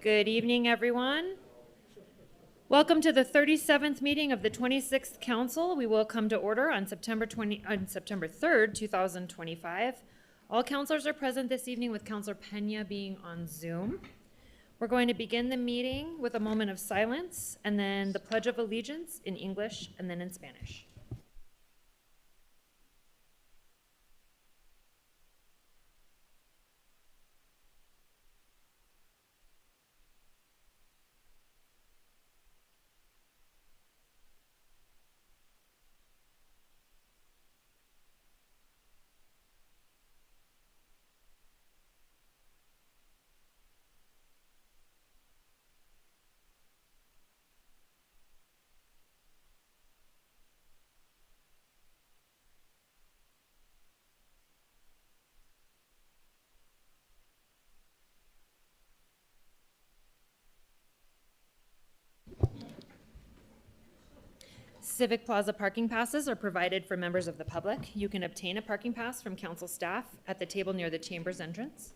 Good evening, everyone. Welcome to the 37th meeting of the 26th Council. We will come to order on September 3rd, 2025. All councilors are present this evening, with Councilor Pena being on Zoom. We're going to begin the meeting with a moment of silence, and then the Pledge of Allegiance in English and then in Spanish. Civic Plaza parking passes are provided for members of the public. You can obtain a parking pass from council staff at the table near the chamber's entrance.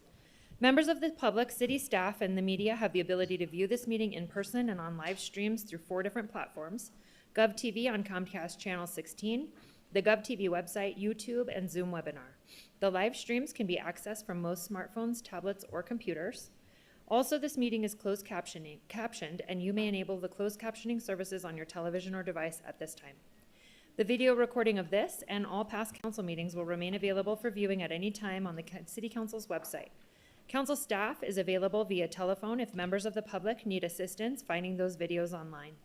Members of the public, city staff, and the media have the ability to view this meeting in person and on live streams through 4 different platforms: GovTV on Comcast Channel 16, the GovTV website, YouTube, and Zoom webinar. The live streams can be accessed from most smartphones, tablets, or computers. Also, this meeting is closed captioned, and you may enable the closed captioning services on your television or device at this time. The video recording of this and all past council meetings will remain available for viewing at any time on the City Council's website. Council staff is available via telephone if members of the public need assistance finding those videos online.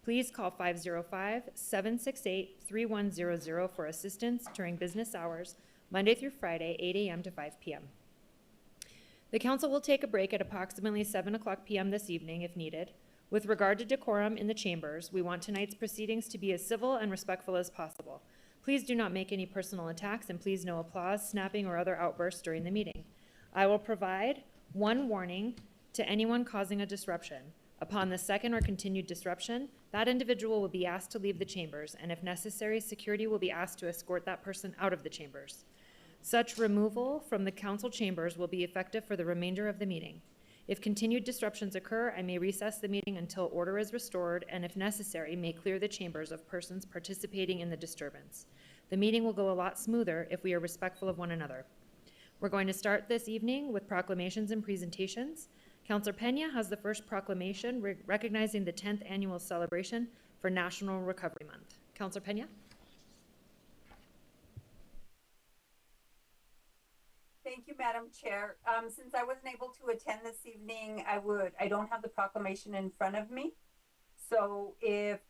Please call 505-768-3100 for assistance during business hours, Monday through Friday, 8 a.m. to 5 p.m. The council will take a break at approximately 7:00 p.m. this evening if needed. With regard to decorum in the chambers, we want tonight's proceedings to be as civil and respectful as possible. Please do not make any personal attacks, and please no applause, snapping, or other outbursts during the meeting. I will provide one warning to anyone causing a disruption. Upon the second or continued disruption, that individual will be asked to leave the chambers, and if necessary, security will be asked to escort that person out of the chambers. Such removal from the council chambers will be effective for the remainder of the meeting. If continued disruptions occur, I may recess the meeting until order is restored, and if necessary, may clear the chambers of persons participating in the disturbance. The meeting will go a lot smoother if we are respectful of one another. We're going to start this evening with proclamations and presentations. Councilor Pena has the first proclamation recognizing the 10th annual celebration for National Recovery Month. Councilor Pena? Thank you, Madam Chair. Since I wasn't able to attend this evening, I don't have the proclamation in front of me. So if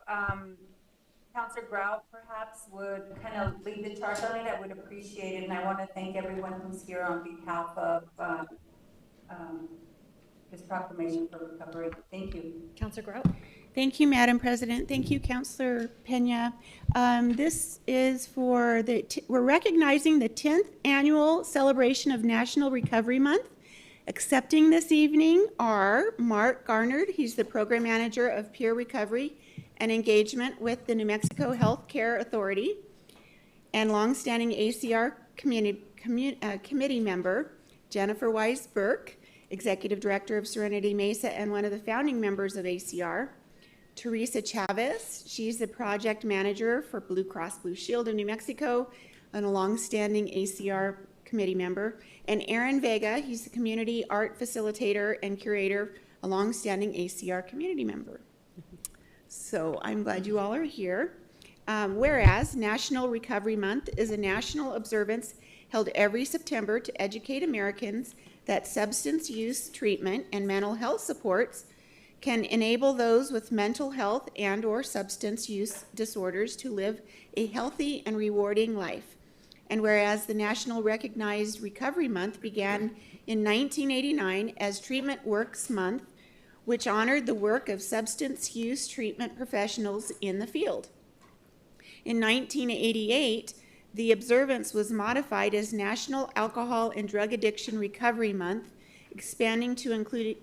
Councilor Grout perhaps would kind of lead the charge on it, I would appreciate it. And I want to thank everyone who's here on behalf of this proclamation for recovery. Thank you. Councilor Grout? Thank you, Madam President. Thank you, Councilor Pena. This is for we're recognizing the 10th annual celebration of National Recovery Month. Accepting this evening are Mark Garnard, he's the Program Manager of Peer Recovery and Engagement with the New Mexico Health Care Authority, and longstanding ACR committee member Jennifer Wise-Burke, Executive Director of Serenity Mesa and one of the founding members of ACR. Teresa Chavez, she's the project manager for Blue Cross Blue Shield of New Mexico and a longstanding ACR committee member. And Aaron Vega, he's the community art facilitator and curator, a longstanding ACR community member. So I'm glad you all are here. Whereas National Recovery Month is a national observance held every September to educate Americans that substance use treatment and mental health supports can enable those with mental health and or substance use disorders to live a healthy and rewarding life. And whereas the National Recognized Recovery Month began in 1989 as Treatment Works Month, which honored the work of substance use treatment professionals in the field. In 1988, the observance was modified as National Alcohol and Drug Addiction Recovery Month, expanding to include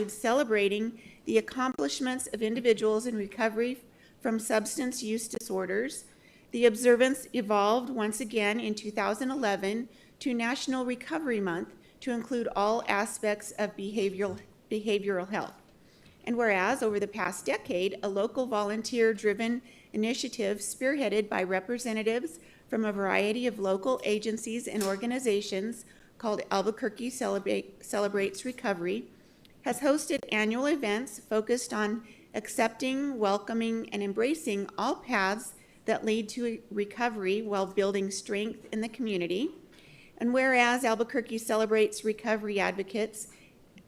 celebrating the accomplishments of individuals in recovery from substance use disorders. The observance evolved once again in 2011 to National Recovery Month to include all aspects of behavioral behavioral health. And whereas over the past decade, a local volunteer-driven initiative spearheaded by representatives from a variety of local agencies and organizations called Albuquerque Celebrates Recovery has hosted annual events focused on accepting, welcoming, and embracing all paths that lead to recovery while building strength in the community. And whereas Albuquerque Celebrates Recovery advocates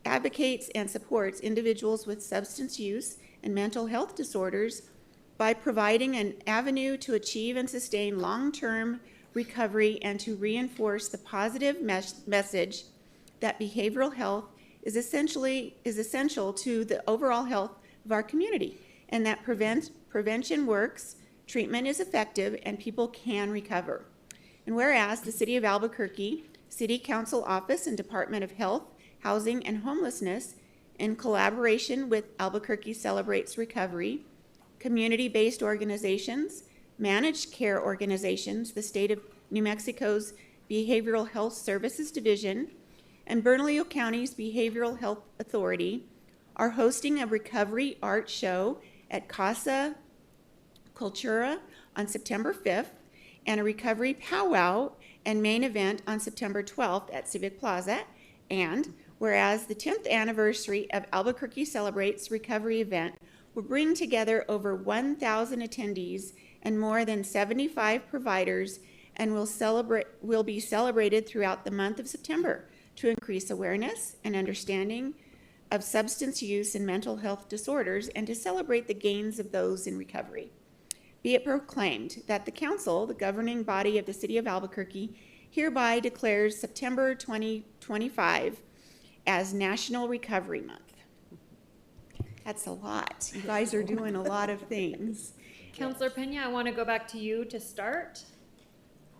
and supports individuals with substance use and mental health disorders by providing an avenue to achieve and sustain long-term recovery and to reinforce the positive message that behavioral health is essential to the overall health of our community, and that prevention works, treatment is effective, and people can recover. And whereas the City of Albuquerque, City Council Office and Department of Health, Housing, and Homelessness, in collaboration with Albuquerque Celebrates Recovery, community-based organizations, managed care organizations, the State of New Mexico's Behavioral Health Services Division, and Bernalillo County's Behavioral Health Authority are hosting a recovery art show at Casa Cultura on September 5th and a recovery powwow and main event on September 12th at Civic Plaza. And whereas the 10th anniversary of Albuquerque Celebrates Recovery event will bring together over 1,000 attendees and more than 75 providers and will be celebrated throughout the month of September to increase awareness and understanding of substance use and mental health disorders and to celebrate the gains of those in recovery. Be it proclaimed that the Council, the governing body of the City of Albuquerque, hereby declares September 2025 as National Recovery Month. That's a lot. You guys are doing a lot of things. Counselor Pena, I want to go back to you to start.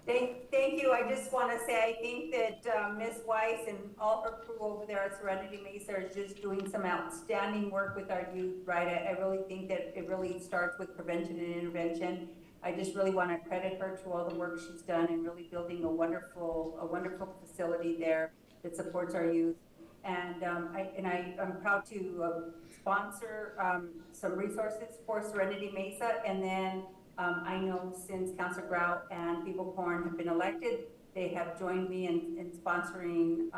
Thank you. I just want to say I think that Ms. Weiss and all her crew over there at Serenity Mesa are just doing some outstanding work with our youth, right? I really think that it really starts with prevention and intervention. I just really want to credit her to all the work she's done in really building a wonderful facility there that supports our youth. And I'm proud to sponsor some resources for Serenity Mesa. And then I know since Councilor Grout and People Corn have been elected, they have joined me in sponsoring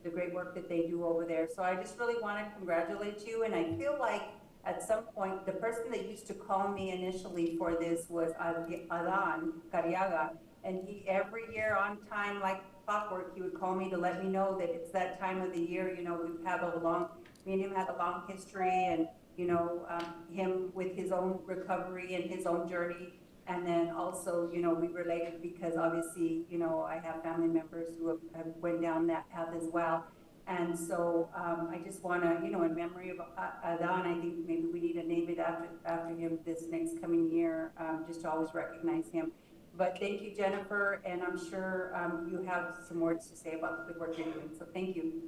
the great work that they do over there. So I just really want to congratulate you. And I feel like at some point, the person that used to call me initially for this was Adan Cariaga. And he, every year on time, like clockwork, he would call me to let me know that it's that time of the year. You know, me and him had a long history, and you know, him with his own recovery and his own journey. And then also, you know, we related because obviously, you know, I have family members who have went down that path as well. And so I just want to, you know, in memory of Adan, I think maybe we need to name it after him this next coming year, just to always recognize him. But thank you, Jennifer, and I'm sure you have some words to say about the good work you're doing. So thank you.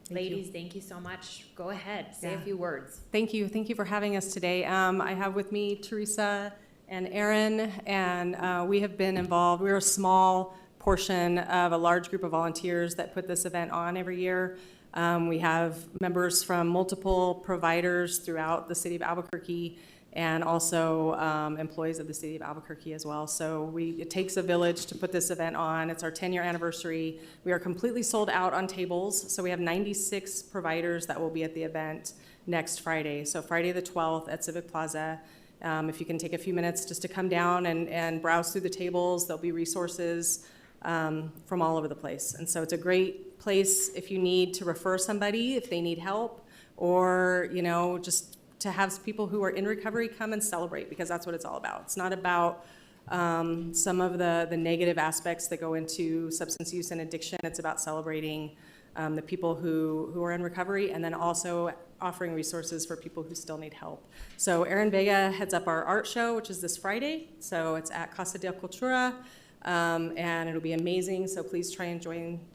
Ladies, thank you so much. Go ahead, say a few words. Thank you for having us today. I have with me Teresa and Aaron, and we have been involved. We're a small portion of a large group of volunteers that put this event on every year. We have members from multiple providers throughout the city of Albuquerque and also employees of the city of Albuquerque as well. So it takes a village to put this event on. It's our 10-year anniversary. We are completely sold out on tables. So we have 96 providers that will be at the event next Friday. So Friday the 12th at Civic Plaza. If you can take a few minutes just to come down and browse through the tables, there'll be resources from all over the place. And so it's a great place if you need to refer somebody, if they need help, or, you know, just to have people who are in recovery come and celebrate, because that's what it's all about. It's not about some of the negative aspects that go into substance use and addiction. It's about celebrating the people who are in recovery, and then also offering resources for people who still need help. So Aaron Vega heads up our art show, which is this Friday. So it's at Casa de Cultura, and it'll be amazing. So please try and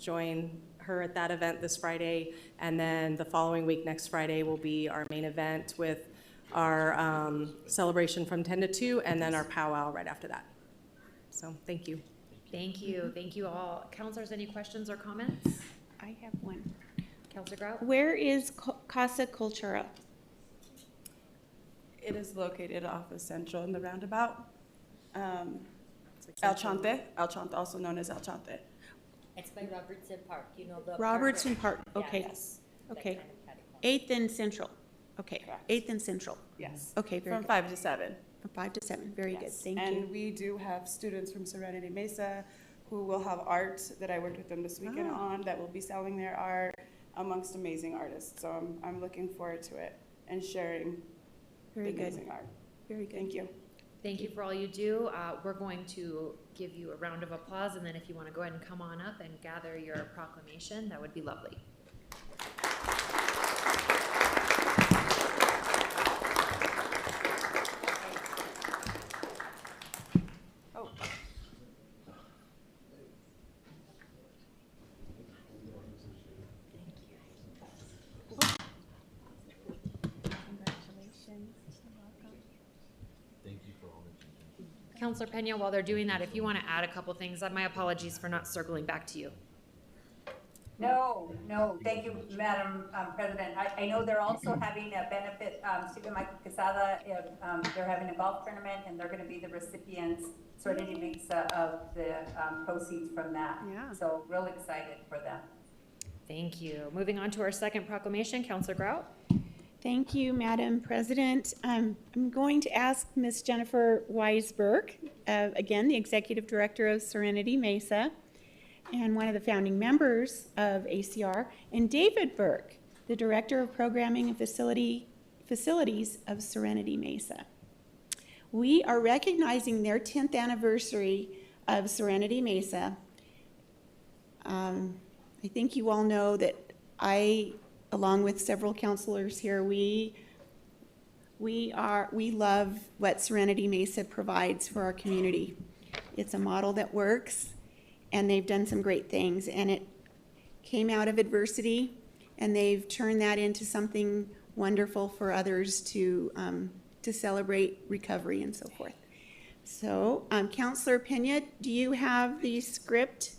join her at that event this Friday. And then the following week, next Friday, will be our main event with our celebration from 10 to 2, and then our powwow right after that. So thank you. Thank you all. Counselors, any questions or comments? I have one. Counselor Grout? Where is Casa Cultura? It is located off of Central in the roundabout. El Chante, also known as El Chante. It's by Robertson Park, you know, the. Robertson Park, okay. Yes, Okay. That kind of catty-corner. 8th and Central. Okay, Correct. 8th and Central. yes. Okay, very From good. 5 to 7. From 5 to 7, very good, Yes. thank And you. we do have students from Serenity Mesa who will have art that I worked with them this weekend Ah. on, that will be selling their art amongst amazing artists. So I'm looking forward to it and sharing Very the good, amazing art. very good. Thank you. Thank you for all you do. We're going to give you a round of applause, and then if you want to go ahead and come on up and gather your proclamation, that would be lovely. Oh. Counselor Pena, while they're doing that, if you want to add a couple things, my apologies for not circling back to you. No, thank you, Madam President. I know they're also having a benefit, Stephen Michael Quesada, they're having a golf tournament, and they're gonna be the recipients, Serenity Mesa, of the proceeds from that. Yeah. So real excited for them. Thank you. Moving on to our second proclamation, Counselor Grout. Thank you, Madam President. I'm going to ask Ms. Jennifer Weisberg, again, the Executive Director of Serenity Mesa, and one of the founding members of ACR, and David Burke, the Director of Programming and Facilities of Serenity Mesa. We are recognizing their 10th anniversary of Serenity Mesa. I think you all know that along with several counselors here, we love what Serenity Mesa provides for our community. It's a model that works, and they've done some great things, and it came out of adversity, and they've turned that into something wonderful for others to celebrate recovery and so forth. So, Counselor Pena, do you have the script?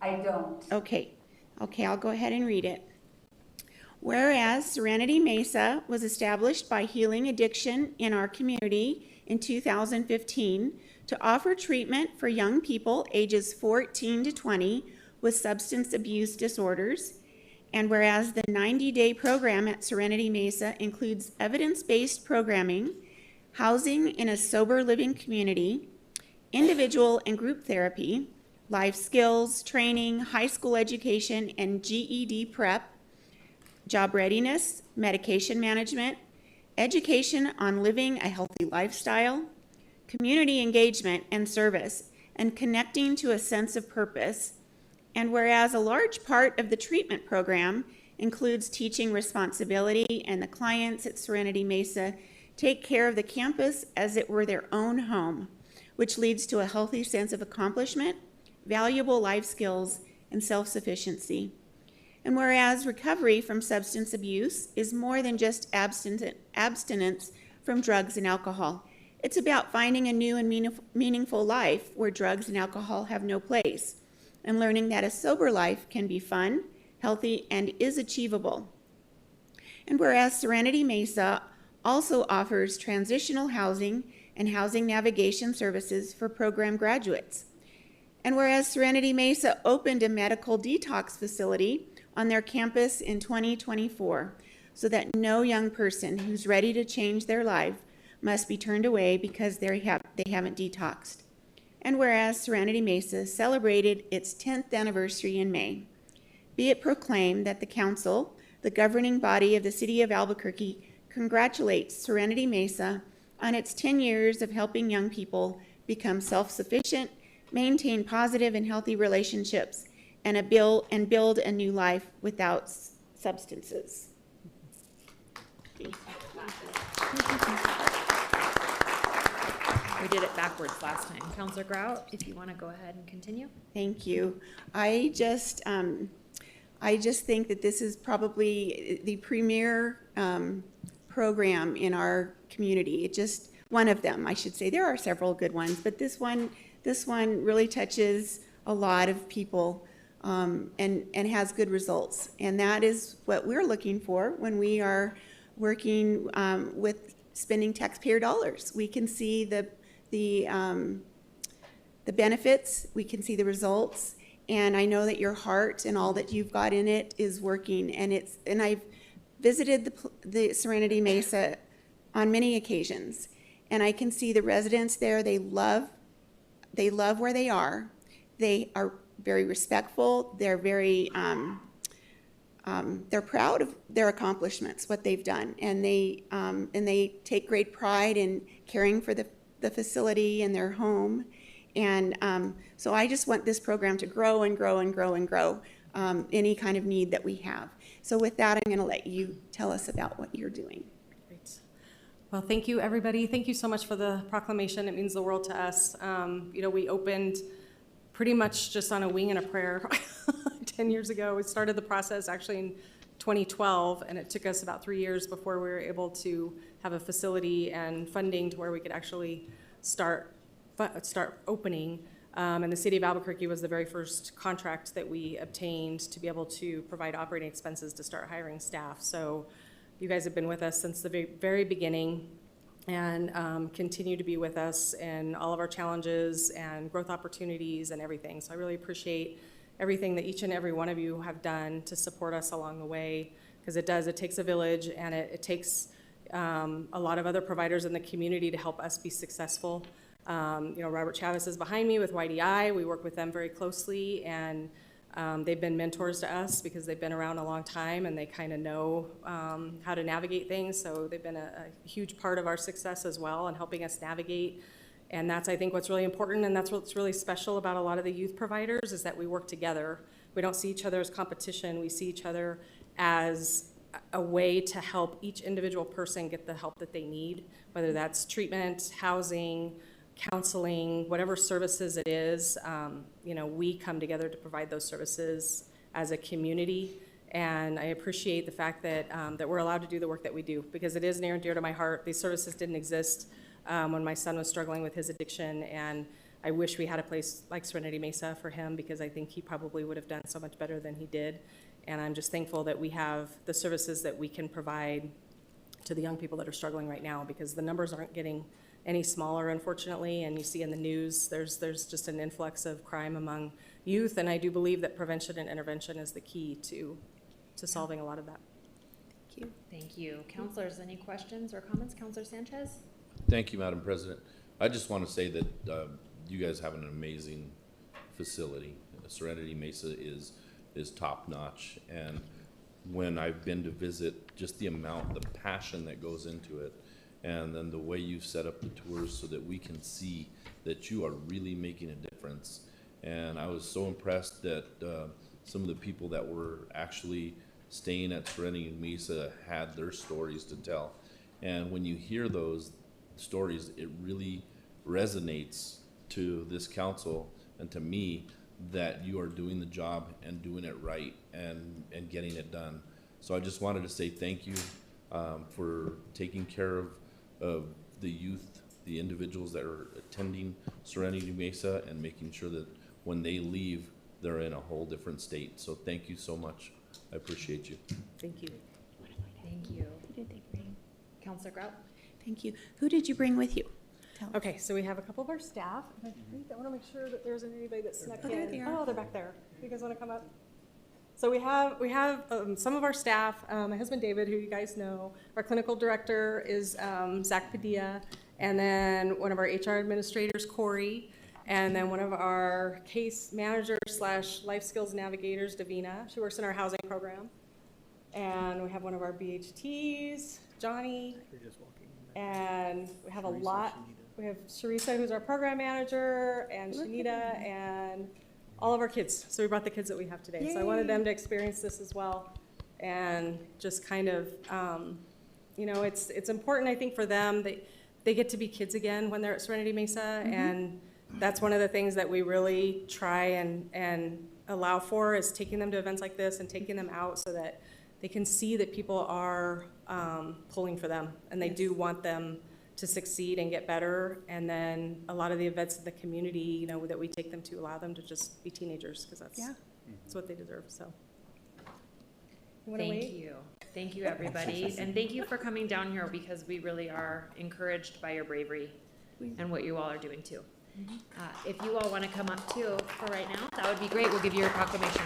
I don't. Okay, I'll go ahead and read it. Whereas Serenity Mesa was established by Healing Addiction in our community in 2015 to offer treatment for young people ages 14 to 20 with substance abuse disorders, and whereas the 90-day program at Serenity Mesa includes evidence-based programming, housing in a sober living community, individual and group therapy, life skills, training, high school education, and GED prep, job readiness, medication management, education on living a healthy lifestyle, community engagement and service, and connecting to a sense of purpose. And whereas a large part of the treatment program includes teaching responsibility, and the clients at Serenity Mesa take care of the campus as it were their own home, which leads to a healthy sense of accomplishment, valuable life skills, and self-sufficiency. And whereas recovery from substance abuse is more than just abstinence from drugs and alcohol, it's about finding a new and meaningful life where drugs and alcohol have no place, and learning that a sober life can be fun, healthy, and is achievable. And whereas Serenity Mesa also offers transitional housing and housing navigation services for program graduates. And whereas Serenity Mesa opened a medical detox facility on their campus in 2024, so that no young person who's ready to change their life must be turned away because they haven't detoxed. And whereas Serenity Mesa celebrated its 10th anniversary in May, be it proclaimed that the council, the governing body of the city of Albuquerque, congratulates Serenity Mesa on its 10 years of helping young people become self-sufficient, maintain positive and healthy relationships, and build a new life without substances. We did it backwards last time. Counselor Grout, if you want to go ahead and continue. Thank you. I just think that this is probably the premier program in our community. It just, one of them, I should say. There are several good ones, but this one really touches a lot of people and has good results. And that is what we're looking for when we are working with spending taxpayer dollars. We can see the benefits, we can see the results, and I know that your heart and all that you've got in it is working. And I've visited the Serenity Mesa on many occasions, and I can see the residents there. They love where they are. They are very respectful. They're very they're proud of their accomplishments, what they've done, and they take great pride in caring for the facility and their home. And so I just want this program to grow and grow and grow and grow, any kind of need that we have. So with that, I'm going to let you tell us about what you're doing. Great. Well, thank you, everybody. Thank you so much for the proclamation. It means the world to us. We opened pretty much just on a wing and a prayer 10 years ago. We started the process actually in 2012, and it took us about 3 years before we were able to have a facility and funding to where we could actually start opening. And the city of Albuquerque was the very first contract that we obtained to be able to provide operating expenses to start hiring staff. So you guys have been with us since the very beginning, and continue to be with us in all of our challenges and growth opportunities and everything. So I really appreciate everything that each and every one of you have done to support us along the way, because it takes a village, and it takes a lot of other providers in the community to help us be successful. Robert Chavez is behind me with YDI. We work with them very closely, and they've been mentors to us because they've been around a long time and they kind of know how to navigate things. So they've been a huge part of our success as well and helping us navigate. And that's, I think, what's really important, and that's what's really special about a lot of the youth providers, is that we work together. We don't see each other as competition. We see each other as a way to help each individual person get the help that they need, whether that's treatment, housing, counseling, whatever services it is. We come together to provide those services as a community, and I appreciate the fact that that we're allowed to do the work that we do, because it is near and dear to my heart. These services didn't exist when my son was struggling with his addiction, and I wish we had a place like Serenity Mesa for him, because I think he probably would have done so much better than he did. And I'm just thankful that we have the services that we can provide to the young people that are struggling right now, because the numbers aren't getting any smaller, unfortunately. And you see in the news, there's just an influx of crime among youth, and I do believe that prevention and intervention is the key to solving a lot of that. Thank you. Thank you. Counselors, any questions or comments? Counselor Sanchez? Thank you, Madam President. I just want to say that you guys have an amazing facility. Serenity Mesa is top-notch, and when I've been to visit, just the passion that goes into it, and then the way you've set up the tours so that we can see that you are really making a difference. And I was so impressed that some of the people that were actually staying at Serenity Mesa had their stories to tell. And when you hear those stories, it really resonates to this council and to me that you are doing the job and doing it right and getting it done. So I just wanted to say thank you for taking care of the youth, the individuals that are attending Serenity Mesa, and making sure that when they leave, they're in a whole different state. So thank you so much. I appreciate you. Thank you. Thank you. Who did they bring? Counselor Grout? Thank you. Who did you bring with you? Tell us. Okay, so we have a couple of our staff. I want to make sure that there isn't anybody that snuck Oh, in. there they are. Oh, they're back there. You guys want to come up? So we have some of our staff. My husband David, who you guys know. Our clinical director is Zach Padilla, and then one of our HR administrators, Corey, and then one of our case managers / life skills navigators, Davina. She works in our housing program. And we have one of our BHTs, Johnny. And we have a lot. We have Sharisa, who's our program manager, and Shanita, and all of our kids. So we brought the kids that we have today. So I wanted them to experience this as well. And just kind of, it's important, I think, for them. They get to be kids again when they're at Serenity Mesa. And that's one of the things that we really try and allow for, is taking them to events like this and taking them out so that they can see that people are pulling for them, and they do want them to succeed and get better. And then a lot of the events in the community, that we take them to, allow them to just be teenagers, because It's what they deserve, so. You wanna Thank wait? you. Thank you, everybody. And thank you for coming down here because we really are encouraged by your bravery and what you all are doing too. If you all want to come up too for right now, that would be great. We'll give you your proclamation.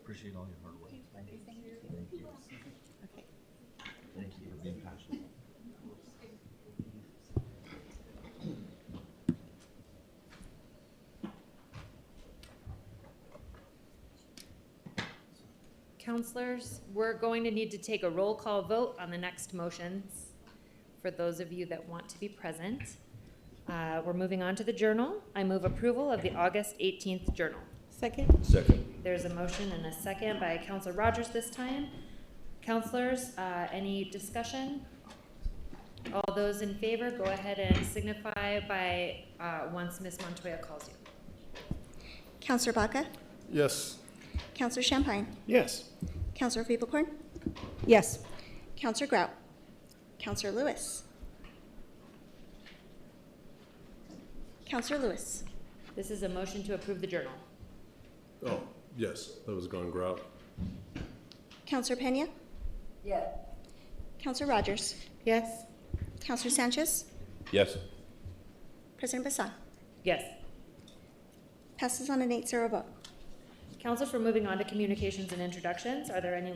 Appreciate all your hard work. Thank you. Thank you. Thank you for being passionate. Counselors, we're going to need to take a roll call vote on the next motions for those of you that want to be present. We're moving on to the journal. I move approval of the August 18th journal. Second? Second. There's a motion and a second by Counselor Rogers this time. Counselors, any discussion? All those in favor, go ahead and signify by, once Ms. Montoya calls you. Counselor Baca, Yes. Counselor Champagne, Yes. Counselor Feeblecorn, Yes. Counselor Grout, Counselor Lewis, Counselor Lewis, This is a motion to approve the journal. Oh, yes, that was gone grout. Counselor Pena, Yes. Counselor Rogers, Yes. Counselor Sanchez, Yes. President Bassan. Yes. Passes on an 8-0 vote. Counselors, we're moving on to communications and introductions. Are there any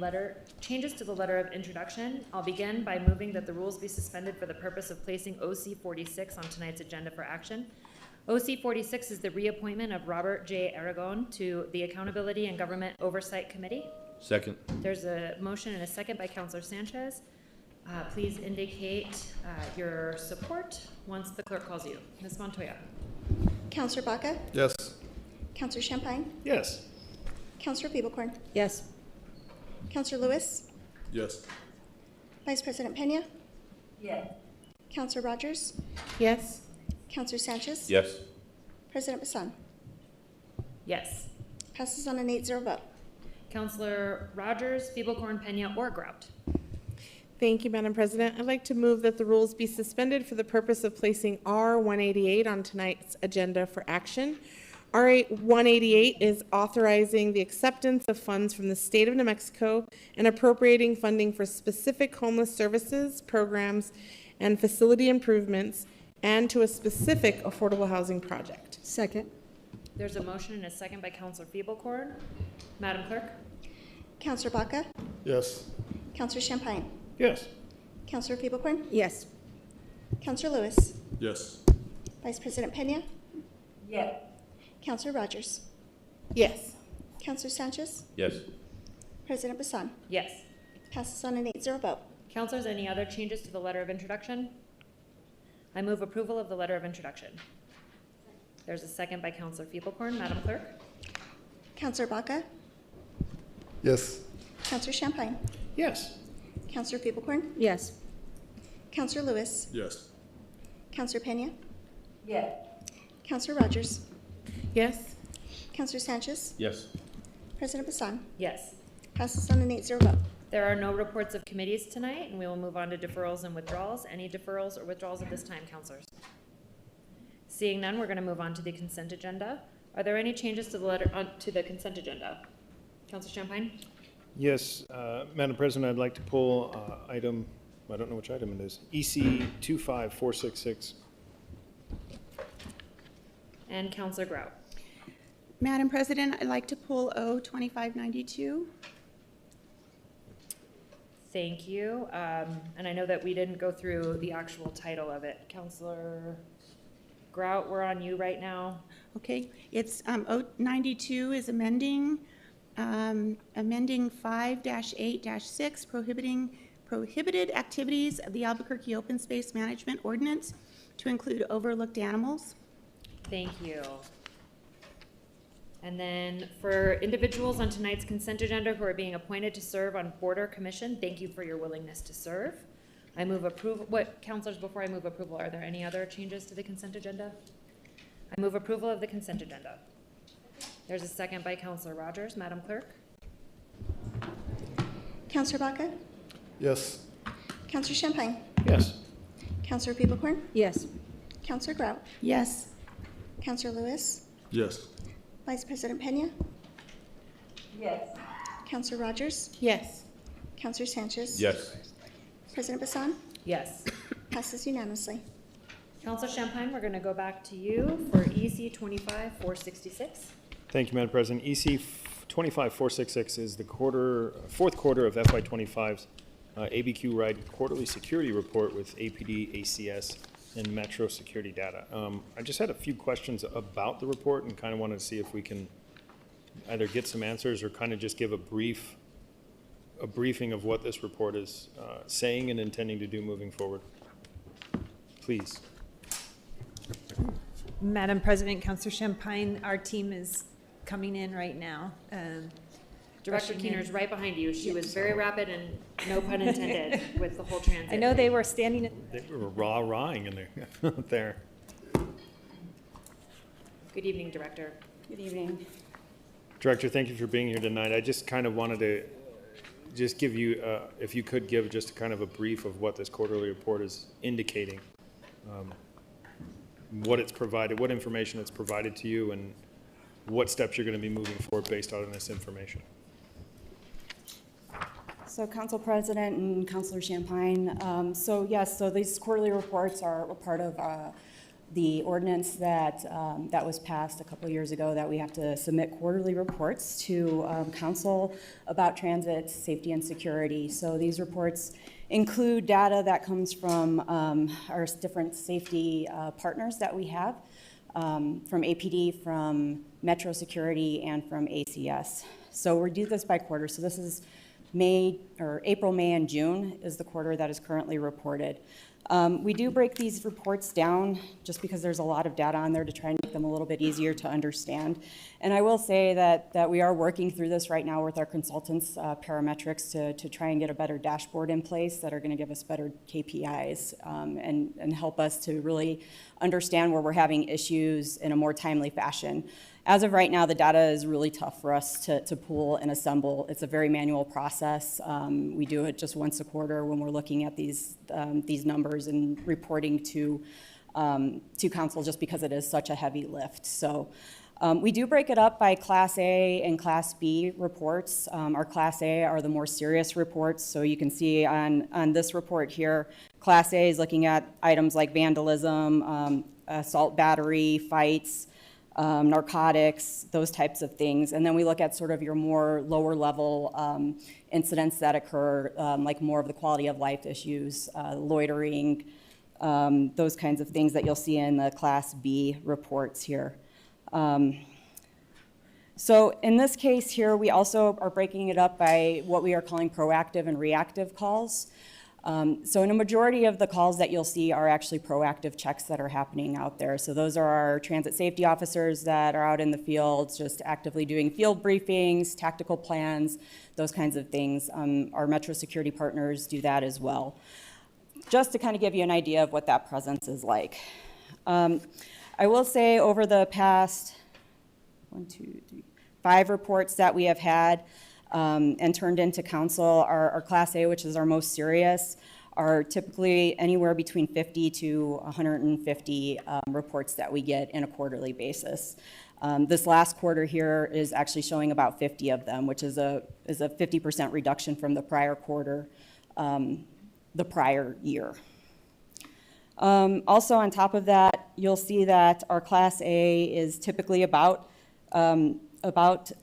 changes to the letter of introduction? I'll begin by moving that the rules be suspended for the purpose of placing OC 46 on tonight's agenda for action. OC 46 is the reappointment of Robert J. Aragon to the Accountability and Government Oversight Committee. Second. There's a motion and a second by Counselor Sanchez. Please indicate your support once the clerk calls you. Ms. Montoya. Counselor Baca, Yes. Counselor Champagne, Yes. Counselor Feeblecorn, Yes. Counselor Lewis, Yes. Vice President Pena, Yes. Counselor Rogers, Yes. Counselor Sanchez, Yes. President Bassan. Yes. Passes on an 8-0 vote. Counselor Rogers, Feeblecorn, Pena, or Grout. Thank you, Madam President. I'd like to move that the rules be suspended for the purpose of placing R 188 on tonight's agenda for action. R 188 is authorizing the acceptance of funds from the state of New Mexico and appropriating funding for specific homeless services, programs, and facility improvements, and to a specific affordable housing project. Second? There's a motion and a second by Counselor Feeblecorn. Madam Clerk? Counselor Baca, Yes. Counselor Champagne, Yes. Counselor Feeblecorn, Yes. Counselor Lewis, Yes. Vice President Pena, Yes. Counselor Rogers, Yes. Counselor Sanchez, Yes. President Bassan. Yes. Passes on an 8-0 vote. Counselors, any other changes to the letter of introduction? I move approval of the letter of introduction. There's a second by Counselor Feeblecorn. Madam Clerk? Counselor Baca, Yes. Counselor Champagne, Yes. Counselor Feeblecorn, Yes. Counselor Lewis, Yes. Counselor Pena, Yes. Counselor Rogers, Yes. Counselor Sanchez, Yes. President Bassan. Yes. Passes on an 8-0 vote. There are no reports of committees tonight, and we will move on to deferrals and withdrawals. Any deferrals or withdrawals at this time, counselors? Seeing none, we're going to move on to the consent agenda. Are there any changes to the to the consent agenda? Counselor Champagne? Yes, Madam President, I'd like to pull item, I don't know which item it is, EC 25466. And Counselor Grout? Madam President, I'd like to pull O 2592. Thank you. And I know that we didn't go through the actual title of it. Counselor Grout, we're on you right now. Okay, it's, O 92 is amending 5-8-6, prohibited activities of the Albuquerque Open Space Management Ordinance to include overlooked animals. Thank you. And then for individuals on tonight's consent agenda who are being appointed to serve on Border Commission, thank you for your willingness to serve. I move approval. What, counselors, before I move approval, are there any other changes to the consent agenda? I move approval of the consent agenda. There's a second by Counselor Rogers. Madam Clerk? Counselor Baca? Yes. Counselor Champagne? Yes. Counselor Peeblehorn? Yes. Counselor Grout? Yes. Counselor Lewis? Yes. Vice President Pena? Yes. Counselor Rogers? Yes. Counselor Sanchez? Yes. President Bassan? Yes. Passes unanimously. Counselor Champagne, we're gonna go back to you for EC 25-466. Thank you, Madam President. EC 25466 is the fourth quarter of FY 25's ABQ Ride Quarterly Security Report with APD, ACS, and Metro Security data. I just had a few questions about the report and kind of wanted to see if we can either get some answers or kind of just give a briefing of what this report is saying and intending to do moving forward. Please. Madam President, Councilor Champagne, our team is coming in right now. Director rushing in. Keener's right behind you. She was very rapid and no pun intended with the whole transit. I know they were standing, They were rah-rahing in there. There. Good evening, Director. Good evening. Director, thank you for being here tonight. I just kind of wanted to just give you, if you could give just kind of a brief of what this quarterly report is indicating, what it's provided, what information it's provided to you, and what steps you're going to be moving forward based on this information. So Council President and Councilor Champagne, so these quarterly reports are a part of the ordinance that was passed a couple of years ago, that we have to submit quarterly reports to council about transit safety and security. So these reports include data that comes from our different safety partners that we have, from APD, from Metro Security, and from ACS. So we do this by quarter. So this is April, May, and June is the quarter that is currently reported. We do break these reports down just because there's a lot of data on there to try and make them a little bit easier to understand. And I will say that we are working through this right now with our consultants, parametrics, to try and get a better dashboard in place that are going to give us better KPIs and help us to really understand where we're having issues in a more timely fashion. As of right now, the data is really tough for us to pull and assemble. It's a very manual process. We do it just once a quarter when we're looking at these numbers and reporting to council, just because it is such a heavy lift. So we do break it up by Class A and Class B reports. Our Class A are the more serious reports. So you can see on this report here, Class A is looking at items like vandalism, assault battery, fights, narcotics, those types of things. And then we look at sort of your more lower level incidents that occur, like more of the quality of life issues, loitering, those kinds of things that you'll see in the Class B reports here. So in this case here, we also are breaking it up by what we are calling proactive and reactive calls. So in a majority of the calls that you'll see are actually proactive checks that are happening out there. So those are our transit safety officers that are out in the field just actively doing field briefings, tactical plans, those kinds of things. Our Metro Security partners do that as well. Just to kind of give you an idea of what that presence is like. I will say over the past 5 reports that we have had, and turned into council, our Class A, which is our most serious, are typically anywhere between 50 to 150 reports that we get in a quarterly basis. This last quarter here is actually showing about 50 of them, which is a 50% reduction from the prior quarter, the prior year. Also on top of that, you'll see that our Class A is typically about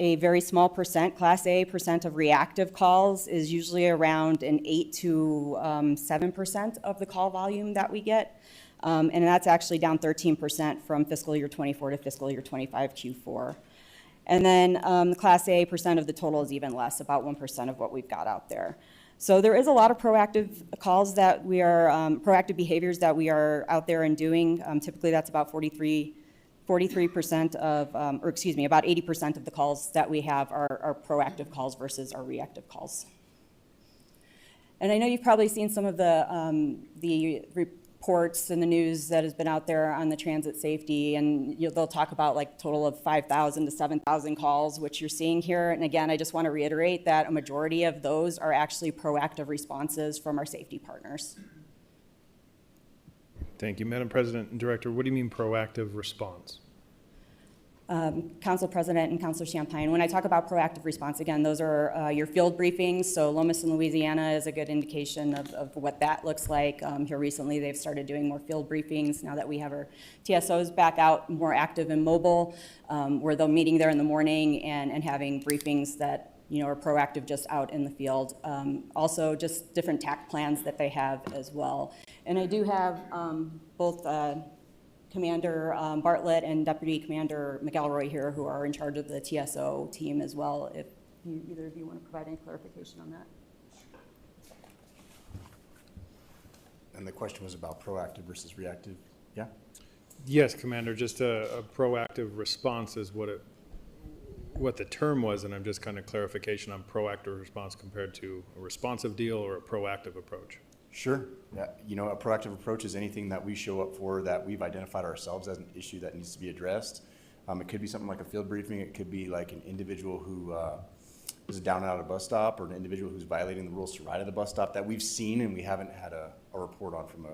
a very small percent, Class A percent of reactive calls is usually around an 8 to 7% of the call volume that we get. And that's actually down 13% from fiscal year 24 to fiscal year 25 Q4. And then the Class A percent of the total is even less, about 1% of what we've got out there. So there is a lot of proactive calls that we are, proactive behaviors that we are out there and doing. Typically that's about 43 43% of, or excuse me, about 80% of the calls that we have are proactive calls versus our reactive calls. And I know you've probably seen some of the reports in the news that has been out there on the transit safety, and they'll talk about like total of 5,000 to 7,000 calls, which you're seeing here. And again, I just want to reiterate that a majority of those are actually proactive responses from our safety partners. Thank you. Madam President and Director, what do you mean proactive response? Council President and Councilor Champagne, when I talk about proactive response, again, those are your field briefings. So Lomas in Louisiana is a good indication of what that looks like. Here recently, they've started doing more field briefings now that we have our TSOs back out, more active and mobile, where they're meeting there in the morning and having briefings that are proactive just out in the field. Also, just different TAC plans that they have as well. And I do have both Commander Bartlett and Deputy Commander McElroy here, who are in charge of the TSO team as well, if either of you want to provide any clarification on that. And the question was about proactive versus reactive, yeah? Yes, Commander, just a proactive response is what the term was, and I'm just kind of clarification on proactive response compared to a responsive deal or a proactive approach. Sure. Yeah. A proactive approach is anything that we show up for that we've identified ourselves as an issue that needs to be addressed. It could be something like a field briefing. It could be like an individual who is down and out of a bus stop, or an individual who's violating the rules to ride at the bus stop that we've seen and we haven't had a report on from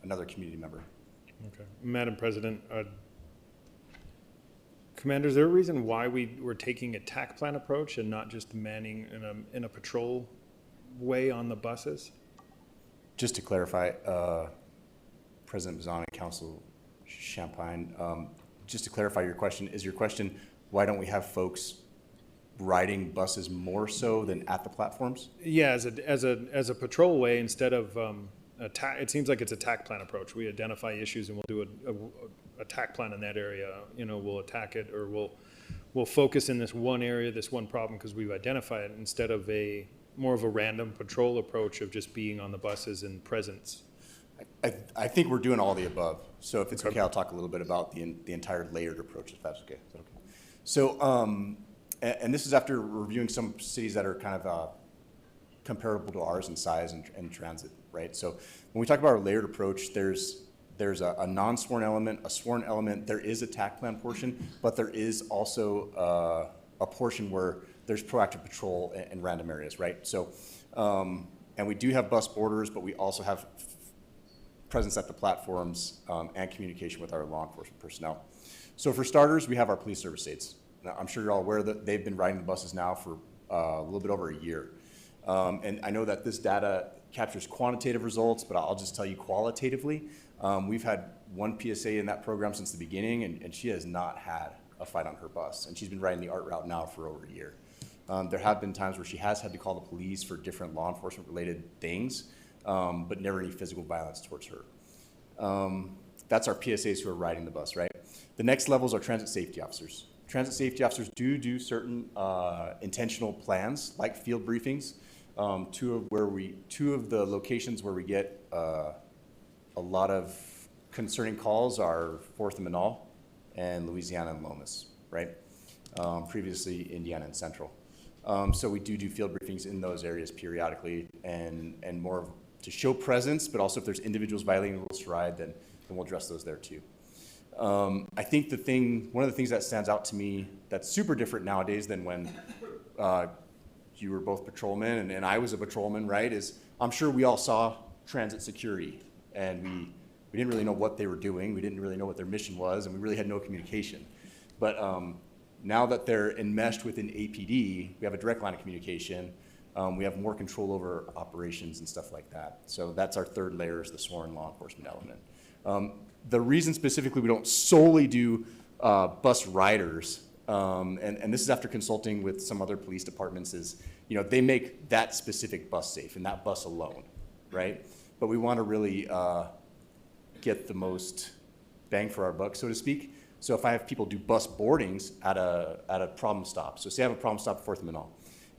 another community member. Okay. Madam President, Commander, is there a reason why we're taking a TAC plan approach and not just manning in a patrol way on the buses? Just to clarify, President Bazan and Council Champagne, just to clarify your question, is your question, why don't we have folks riding buses more so than at the platforms? Yeah, as a patrol way instead of it seems like it's a TAC plan approach. We identify issues and we'll do a TAC plan in that area. We'll attack it, or we'll focus in this one area, this one problem, because we've identified it, instead of more of a random patrol approach of just being on the buses and presence. I think we're doing all the above. So if it's okay, I'll talk a little bit about the entire layered approach, if that's okay. Is that okay? So, and this is after reviewing some cities that are kind of comparable to ours in size and transit, right? So when we talk about our layered approach, there's a non-sworn element, a sworn element. There is a TAC plan portion, but there is also a portion where there's proactive patrol in random areas, right? So, and we do have bus borders, but we also have presence at the platforms and communication with our law enforcement personnel. So for starters, we have our police service aides. Now, I'm sure you're all aware that they've been riding the buses now for a little bit over a year. And I know that this data captures quantitative results, but I'll just tell you qualitatively. We've had one PSA in that program since the beginning, and she has not had a fight on her bus. And she's been riding the ART route now for over a year. There have been times where she has had to call the police for different law enforcement related things, but never any physical violence towards her. That's our PSAs who are riding the bus, right? The next levels are transit safety officers. Transit safety officers do certain intentional plans, like field briefings. Two of the locations where we get a lot of concerning calls are 4th and Manal and Louisiana and Lomas, right? Previously Indiana and Central. So we do field briefings in those areas periodically, and more to show presence, but also if there's individuals violating the rules to ride, then we'll address those there too. I think one of the things that stands out to me that's super different nowadays than when you were both patrolmen and I was a patrolman, right, is I'm sure we all saw transit security, and we didn't really know what they were doing. We didn't really know what their mission was, and we really had no communication. But now that they're enmeshed within APD, we have a direct line of communication. We have more control over operations and stuff like that. So that's our third layer, is the sworn law enforcement element. The reason specifically we don't solely do bus riders, and this is after consulting with some other police departments, is they make that specific bus safe and that bus alone, right? But we want to really get the most bang for our buck, so to speak. So if I have people do bus boardings at a problem stop, so say I have a problem stop at 4th and Manal,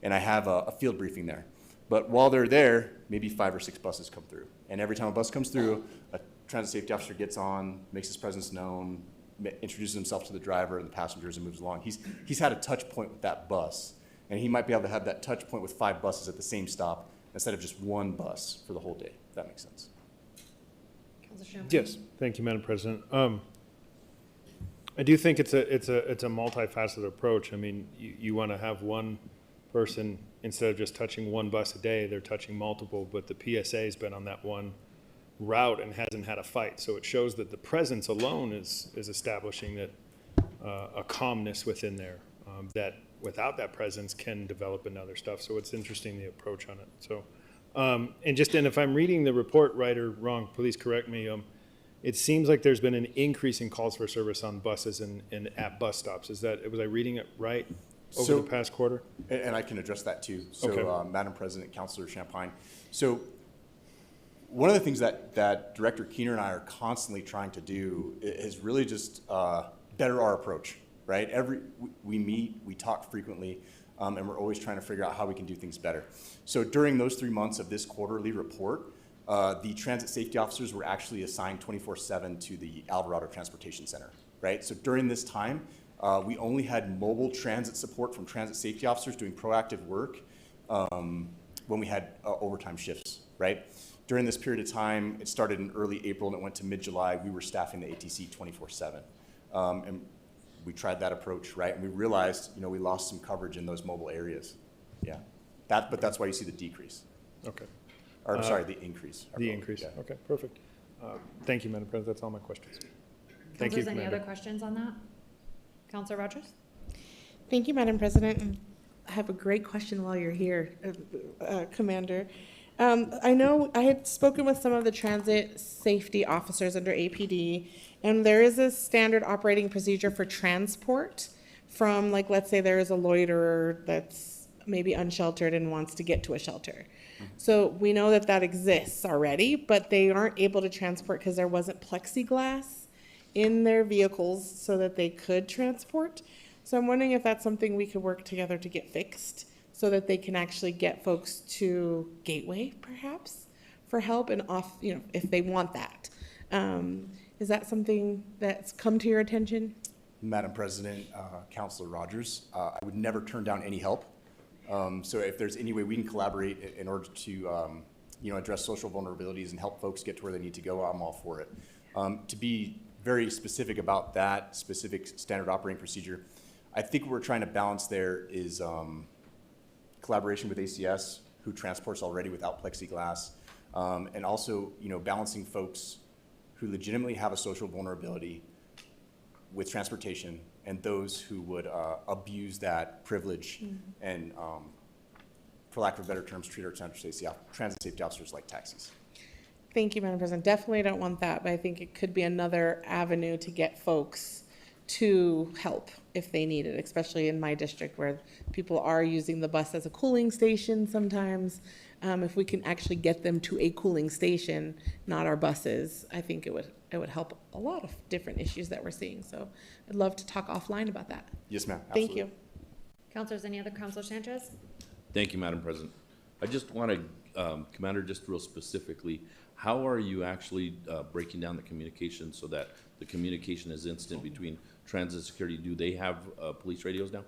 and I have a field briefing there, but while they're there, maybe 5 or 6 buses come through, and every time a bus comes through, a transit safety officer gets on, makes his presence known, introduces himself to the driver and the passengers and moves along. He's had a touch point with that bus, and he might be able to have that touch point with 5 buses at the same stop instead of just 1 bus for the whole day, if that makes sense. Counselor Champagne? Yes, thank you, Madam President. I do think it's a multifaceted approach. I mean, you want to have one person, instead of just touching 1 bus a day, they're touching multiple, but the PSA's been on that one route and hasn't had a fight. So it shows that the presence alone is establishing that a calmness within there, that without that presence can develop another stuff. So it's interesting, the approach on it. So, and if I'm reading the report right or wrong, please correct me. It seems like there's been an increase in calls for service on buses and at bus stops. Was I reading it right over the past quarter? And I can address that too. So, Okay. Madam President, Councilor Champagne. So, one of the things that Director Keener and I are constantly trying to do is really just better our approach, right? We meet, we talk frequently, and we're always trying to figure out how we can do things better. So during those 3 months of this quarterly report, the transit safety officers were actually assigned 24/7 to the Alvarado Transportation Center, right? So during this time, we only had mobile transit support from transit safety officers doing proactive work when we had overtime shifts, right? During this period of time, it started in early April and it went to mid-July, we were staffing the ATC 24/7. And we tried that approach, right? And we realized, we lost some coverage in those mobile areas. Yeah, but that's why you see the decrease. Okay. Or, I'm sorry, the increase. The increase. Yeah. Okay, perfect. Thank you, Madam President. That's all my questions. Thank you, Counselors, any Commander. other questions on that? Counselor Rogers? Thank you, Madam President. And I have a great question while you're here, Commander. I know I had spoken with some of the transit safety officers under APD, and there is a standard operating procedure for transport from, like, let's say there is a loiterer that's maybe unsheltered and wants to get to a shelter. So we know that exists already, but they aren't able to transport because there wasn't plexiglass in their vehicles so that they could transport. So I'm wondering if that's something we could work together to get fixed so that they can actually get folks to Gateway, perhaps, for help and off, if they want that. Is that something that's come to your attention? Madam President, Councilor Rogers, I would never turn down any help. So if there's any way we can collaborate in order to, address social vulnerabilities and help folks get to where they need to go, I'm all for it. To be very specific about that specific standard operating procedure, I think what we're trying to balance there is collaboration with ACS, who transports already without plexiglass, and also, balancing folks who legitimately have a social vulnerability with transportation and those who would abuse that privilege and, for lack of better terms, treat our transit safety officers like taxis. Thank you, Madam President. Definitely don't want that, but I think it could be another avenue to get folks to help if they need it, especially in my district where people are using the bus as a cooling station sometimes. If we can actually get them to a cooling station, not our buses, I think it would help a lot of different issues that we're seeing. So I'd love to talk offline about that. Yes, ma'am. Thank Absolutely. you. Counselors, any other? Counselor Sanchez? Thank you, Madam President. I just want to, Commander, just real specifically, how are you actually breaking down the communication so that the communication is instant between transit security? Do they have police radios now?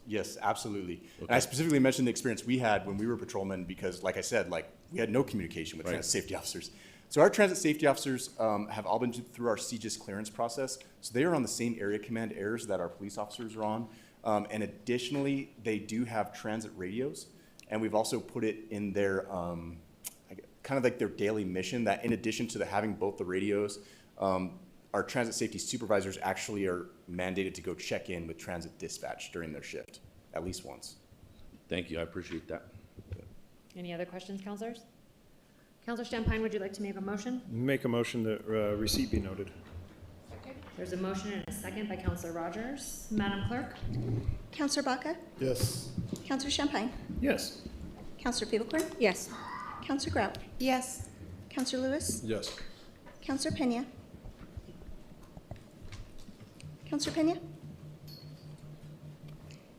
Yes, absolutely. Okay. And I specifically mentioned the experience we had when we were patrolmen because, like I said, we had no communication with Right. transit safety officers. So our transit safety officers have all been through our CGIS clearance process. So they are on the same area command airs that our police officers are on. And additionally, they do have transit radios. And we've also put it in their, kind of like their daily mission that in addition to having both the radios, our transit safety supervisors actually are mandated to go check in with transit dispatch during their shift, at least once. Thank you, I appreciate that. Any other questions, counselors? Counselor Champagne, would you like to make a motion? Make a motion that receipt be noted. There's a motion and a second by Counselor Rogers. Madam Clerk? Counselor Baca? Yes. Counselor Champagne? Yes. Counselor Pivocorn? Yes. Counselor Grout? Yes. Counselor Lewis? Yes. Counselor Pena? Counselor Pena?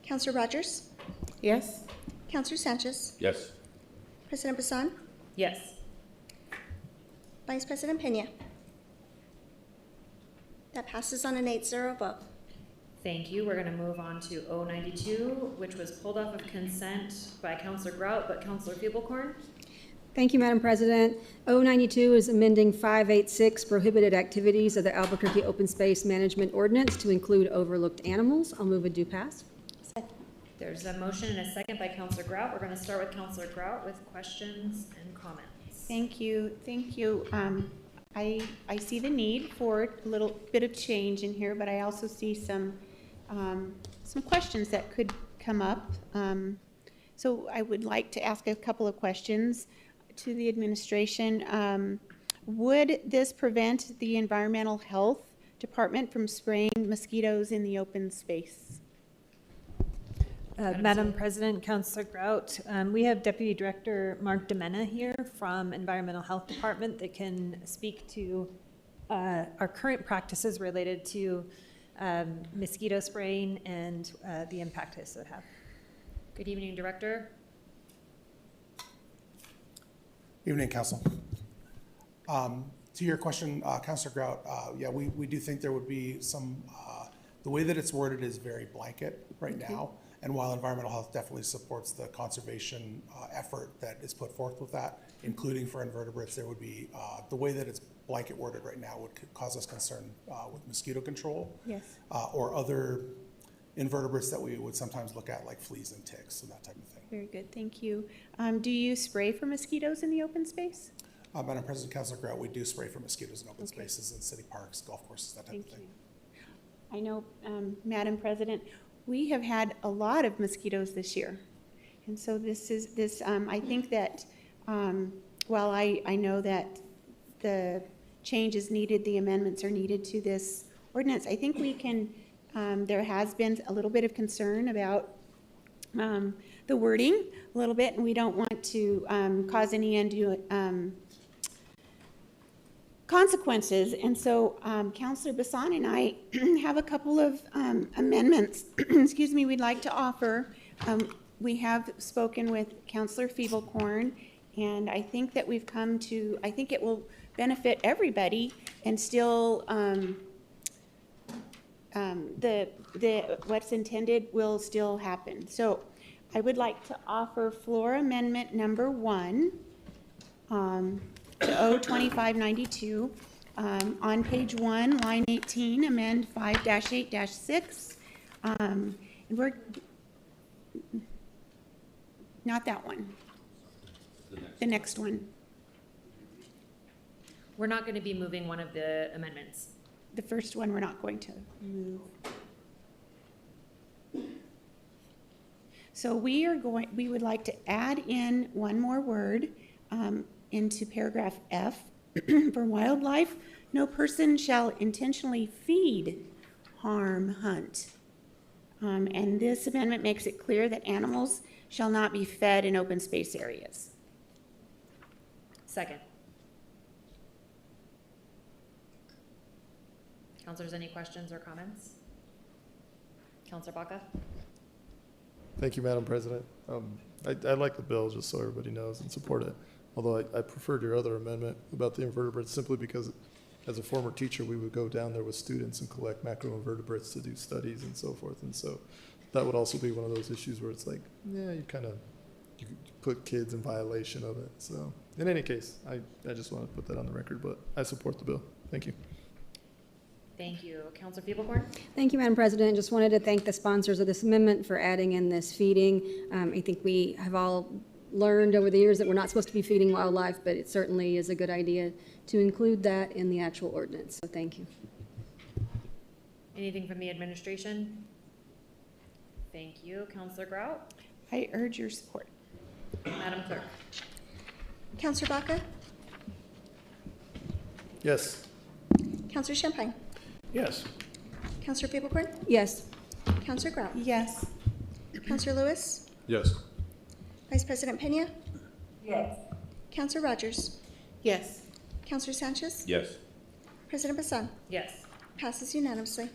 Counselor Rogers? Yes? Counselor Sanchez? Yes, President Bassan? Yes. Vice President Pena? That Passes on an 8-0 vote. Thank you. We're gonna move on to O92, which was pulled off of consent by Counselor Grout, but Counselor Feeblecorn. Thank you, Madam President. O92 is amending 586 prohibited activities of the Albuquerque Open Space Management Ordinance to include overlooked animals. I'll move a do pass. There's a motion and a second by Counselor Grout. We're gonna start with Counselor Grout with questions and comments. Thank you, thank you. I see the need for a little bit of change in here, but I also see some questions that could come up. So I would like to ask a couple of questions to the administration. Would this prevent the Environmental Health Department from spraying mosquitoes in the open space? Madam President, Councilor Grout, we have Deputy Director Mark Demena here from Environmental Health Department that can speak to our current practices related to mosquito spraying and the impact this would have. Good evening, Director. Evening, Council. To your question, Councilor Grout, yeah, we do think there would be some, the way that it's worded is very blanket right now. And while environmental health definitely supports the conservation effort that is put forth with that, including for invertebrates, there would be, the way that it's blanket worded right now would cause us concern with mosquito control. Yes. Or other invertebrates that we would sometimes look at, like fleas and ticks and that type of thing. Very good, thank you. Do you spray for mosquitoes in the open space? Madam President, Councilor Grout, we do spray for mosquitoes in open spaces in city parks, golf courses, that type of thing. I know, Madam President, we have had a lot of mosquitoes this year. And so I think that, while I know that the change is needed, the amendments are needed to this ordinance, I think we can, there has been a little bit of concern about the wording a little bit, and we don't want to cause any undue consequences. And so Councilor Bassan and I have a couple of amendments, excuse me, we'd like to offer. We have spoken with Councilor Feeblecorn, and I think that we've come to, I think it will benefit everybody, and still what's intended will still happen. So I would like to offer floor amendment number 1 to O2592, on page 1, line 18, amend 5-8-6. And we're, not that one, the next one. We're not going to be moving one of the amendments. The first one we're not going to move. So we would like to add in one more word into paragraph F. For wildlife, no person shall intentionally feed, harm, hunt. And this amendment makes it clear that animals shall not be fed in open space areas. Second. Councilors, any questions or comments? Councilor Baca? Thank you, Madam President. I like the bill, just so everybody knows, and support it. Although I preferred your other amendment about the invertebrates simply because as a former teacher, we would go down there with students and collect macroinvertebrates to do studies and so forth. And so that would also be one of those issues where it's like, yeah, you put kids in violation of it. So in any case, I just want to put that on the record, but I support the bill. Thank you. Thank you. Councilor Feeblecorn? Thank you, Madam President. Just wanted to thank the sponsors of this amendment for adding in this feeding. I think we have all learned over the years that we're not supposed to be feeding wildlife, but it certainly is a good idea to include that in the actual ordinance. So thank you. Anything from the administration? Thank you. Councilor Grout? I urge your support. Madam Clerk? Councilor Baca? Yes. Councilor Champagne? Yes. Councilor Feeblecorn? Yes. Councilor Grout? Yes. Councilor Lewis? Yes. Vice President Pena? Yes. Councilor Rogers? Yes. Councilor Sanchez? Yes. President Bassan? Yes. Passes unanimously.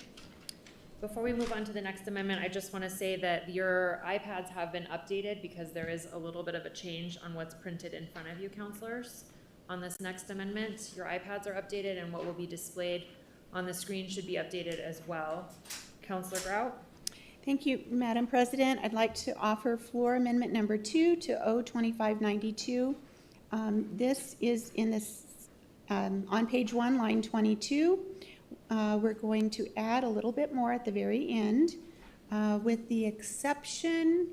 Before we move on to the next amendment, I just want to say that your iPads have been updated because there is a little bit of a change on what's printed in front of you, councilors. On this next amendment, your iPads are updated, and what will be displayed on the screen should be updated as well. Counselor Grout? Thank you, Madam President. I'd like to offer floor amendment number 2 to O2592. This is in this, on page 1, line 22. We're going to add a little bit more at the very end, with the exception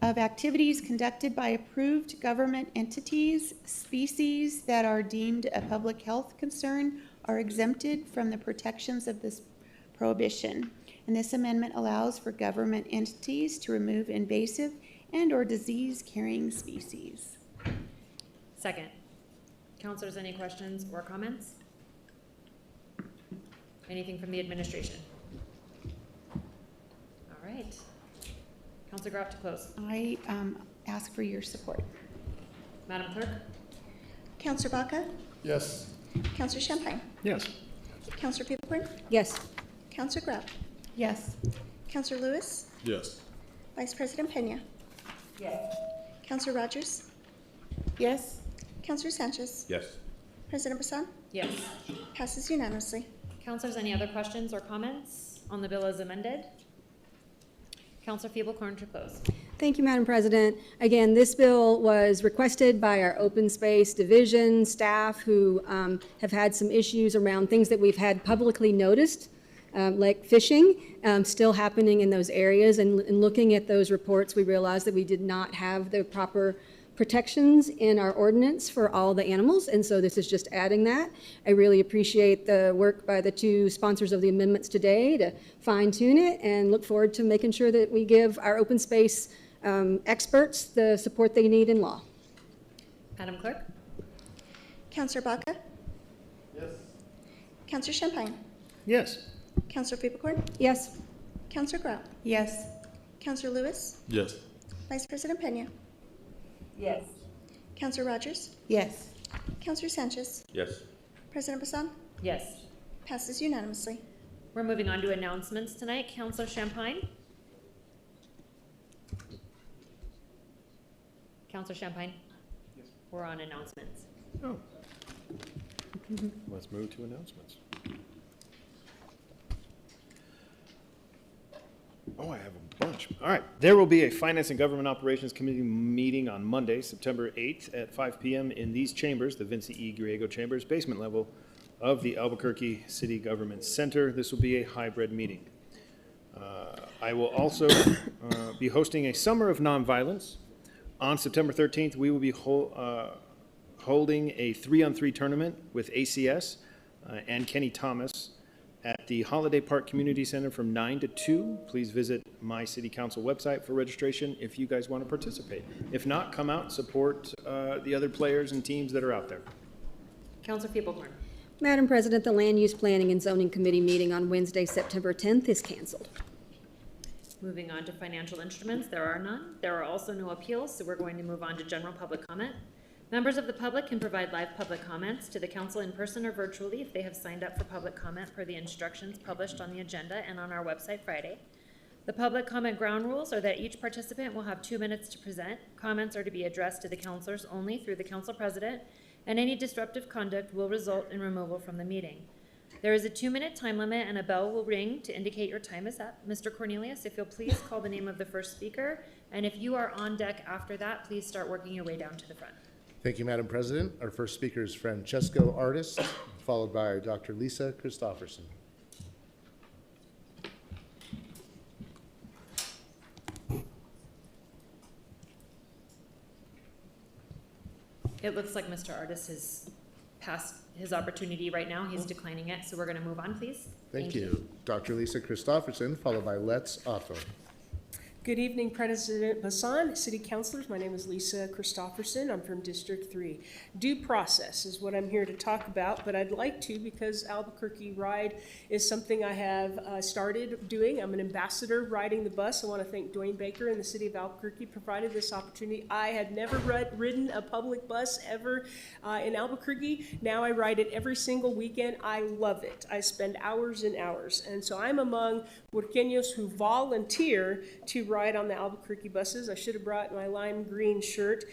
of activities conducted by approved government entities, species that are deemed a public health concern are exempted from the protections of this prohibition. And this amendment allows for government entities to remove invasive and/or disease-carrying species. Second. Counselors, any questions or comments? Anything from the administration? All right. Counselor Grout to close. I ask for your support. Madam Clerk? Counselor Baca? Yes. Counselor Champagne? Yes. Counselor Peeperkorn? Yes. Counselor Grout? Yes. Counselor Lewis? Yes. Vice President Pena? Yes. Counselor Rogers? Yes. Counselor Sanchez? Yes. President Bassan? Yes. Passes unanimously. Counselors, any other questions or comments on the bill as amended? Counselor Peeperkorn to close. Thank you, Madam President. Again, this bill was requested by our open space division staff who have had some issues around things that we've had publicly noticed, like fishing, still happening in those areas. And in looking at those reports, we realized that we did not have the proper protections in our ordinance for all the animals, and so this is just adding that. I really appreciate the work by the two sponsors of the amendments today to fine tune it, and look forward to making sure that we give our open space experts the support they need in law. Madam Clerk? Counselor Baca? Yes. Counselor Champagne? Yes. Counselor Peeperkorn? Yes. Counselor Grout? Yes. Counselor Lewis? Yes. Vice President Pena? Yes. Counselor Rogers? Yes. Counselor Sanchez? Yes. President Bassan? Yes. Passes unanimously. We're moving on to announcements tonight. Counselor Champagne? Counselor Champagne? Yes. We're on announcements. Oh. Let's move to announcements. Oh, I have a bunch. All right. There will be a Finance and Government Operations Committee meeting on Monday, September 8th at 5 p.m. in these chambers, the Vincent E. Griego Chambers, basement level of the Albuquerque City Government Center. This will be a hybrid meeting. I will also be hosting a Summer of Nonviolence. On September 13th, we will be holding a 3-on-3 tournament with ACS and Kenny Thomas at the Holiday Park Community Center from 9 to 2. Please visit my city council website for registration if you guys want to participate. If not, come out, support the other players and teams that are out there. Counselor Peeperkorn? Madam President, the Land Use Planning and Zoning Committee meeting on Wednesday, September 10th is canceled. Moving on to financial instruments, there are none. There are also no appeals, so we're going to move on to general public comment. Members of the public can provide live public comments to the council in person or virtually if they have signed up for public comment per the instructions published on the agenda and on our website Friday. The public comment ground rules are that each participant will have 2 minutes to present. Comments are to be addressed to the councilors only through the council president, and any disruptive conduct will result in removal from the meeting. There is a 2-minute time limit and a bell will ring to indicate your time is up. Mr. Cornelius, if you'll please call the name of the first speaker, and if you are on deck after that, please start working your way down to the front. Thank you, Madam President. Our first speaker is Francesco Artist, followed by Dr. Lisa Christofferson. It looks like Mr. Artis has passed his opportunity right now. He's declining it, so we're going to move on, please. Thank you. Dr. Lisa Christofferson, followed by Let's Otto. Good evening, President Bassan, City Councilors. My name is Lisa Christofferson. I'm from District 3. Due process is what I'm here to talk about, but I'd like to because Albuquerque Ride is something I have started doing. I'm an ambassador riding the bus. I want to thank Dwayne Baker and the City of Albuquerque provided this opportunity. I had never ridden a public bus ever in Albuquerque. Now I ride it every single weekend. I love it. I spend hours and hours. And so I'm among Huerqueños who volunteer to ride on the Albuquerque buses. I should have brought my lime green shirt.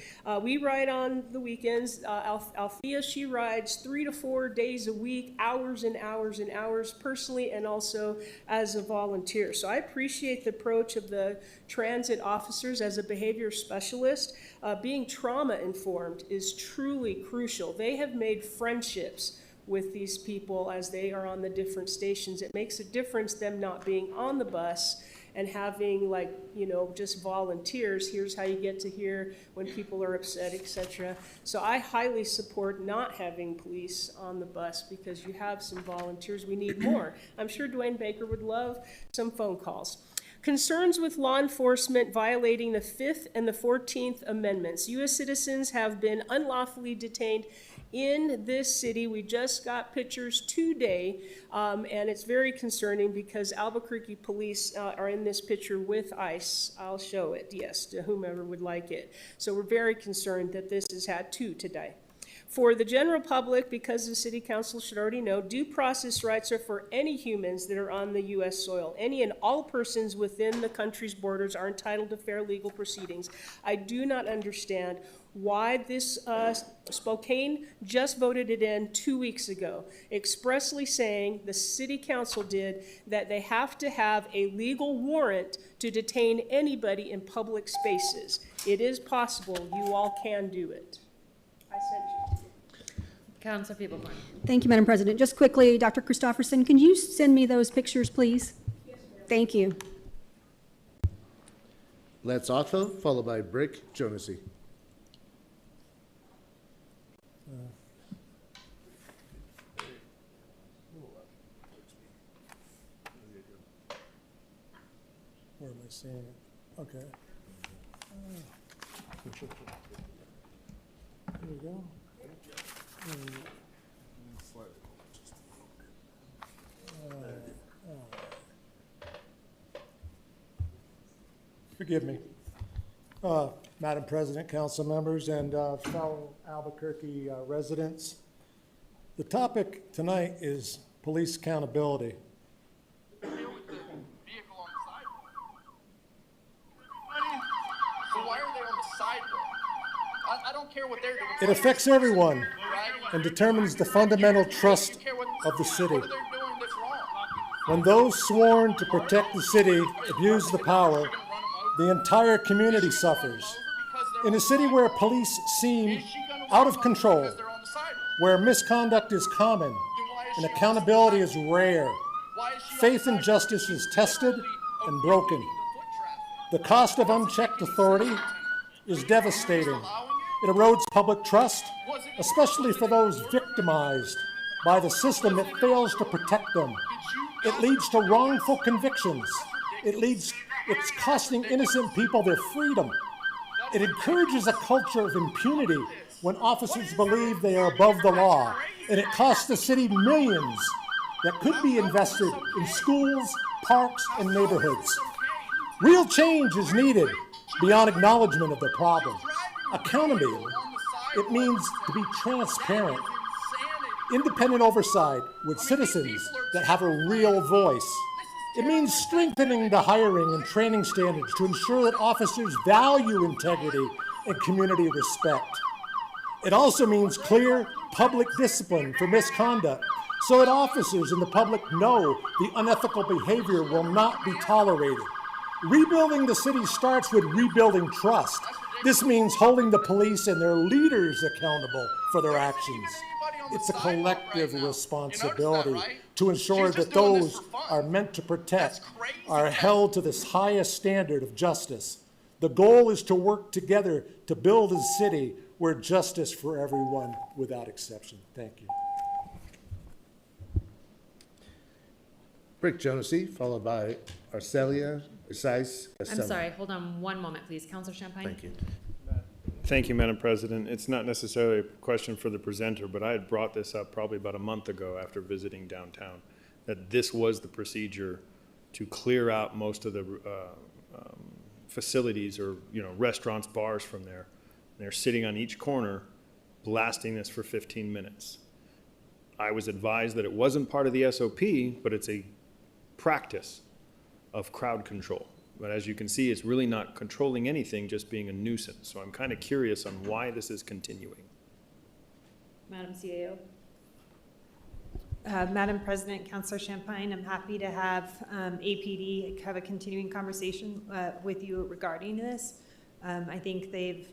We ride on the weekends. Althea, she rides 3 to 4 days a week, hours and hours and hours personally and also as a volunteer. So I appreciate the approach of the transit officers as a behavior specialist. Being trauma informed is truly crucial. They have made friendships with these people as they are on the different stations. It makes a difference them not being on the bus and having, like, you know, just volunteers. Here's how you get to hear when people are upset, etc. So I highly support not having police on the bus because you have some volunteers. We need more. I'm sure Dwayne Baker would love some phone calls. Concerns with law enforcement violating the 5th and the 14th Amendments. U.S. citizens have been unlawfully detained in this city. We just got pictures today, and it's very concerning because Albuquerque police are in this picture with ICE. I'll show it, yes, to whomever would like it. So we're very concerned that this has had 2 today. For the general public, because the city council should already know, due process rights are for any humans that are on the U.S. soil. Any and all persons within the country's borders are entitled to fair legal proceedings. I do not understand why this Spokane just voted it in 2 weeks ago, expressly saying, the city council did, that they have to have a legal warrant to detain anybody in public spaces. It is possible. You all can do it. I sent you. Councilor Peopleborn. Thank you, Madam President. Just quickly, Dr. Christopherson, can you send me those pictures, please? Yes, ma'am. Thank you. Lance Otto, followed by Brick Jonesy. Where am I seeing it? Okay. There we go. Forgive me. Madam President, council members, and fellow Albuquerque residents. The topic tonight is police accountability. It affects everyone and determines the fundamental trust of the city. When those sworn to protect the city abuse the power, the entire community suffers. In a city where police seem out of control, where misconduct is common and accountability is rare, faith in justice is tested and broken. The cost of unchecked authority is devastating. It erodes public trust, especially for those victimized by the system that fails to protect them. It leads to wrongful convictions. It's costing innocent people their freedom. It encourages a culture of impunity when officers believe they are above the law, and it costs the city millions that could be invested in schools, parks, and neighborhoods. Real change is needed beyond acknowledgement of the problem. Accountability, it means to be transparent, independent oversight with citizens that have a real voice. It means strengthening the hiring and training standards to ensure that officers value integrity and community respect. It also means clear public discipline for misconduct so that officers and the public know the unethical behavior will not be tolerated. Rebuilding the city starts with rebuilding trust. This means holding the police and their leaders accountable for their actions. It's a collective responsibility to ensure that those are meant to protect are held to this highest standard of justice. The goal is to work together to build a city where justice for everyone without exception. Thank you. Brick Jonesy, followed by Arcelia Isais. I'm sorry, hold on one moment, please. Councilor Champagne? Thank you. Thank you, Madam President. It's not necessarily a question for the presenter, but I had brought this up probably about a month ago after visiting downtown, that this was the procedure to clear out most of the facilities or, restaurants, bars from there. And they're sitting on each corner blasting this for 15 minutes. I was advised that it wasn't part of the SOP, but it's a practice of crowd control. But as you can see, it's really not controlling anything, just being a nuisance. So I'm kind of curious on why this is continuing. Madam CAO. Madam President, Councilor Champagne, I'm happy to have APD have a continuing conversation with you regarding this. I think they've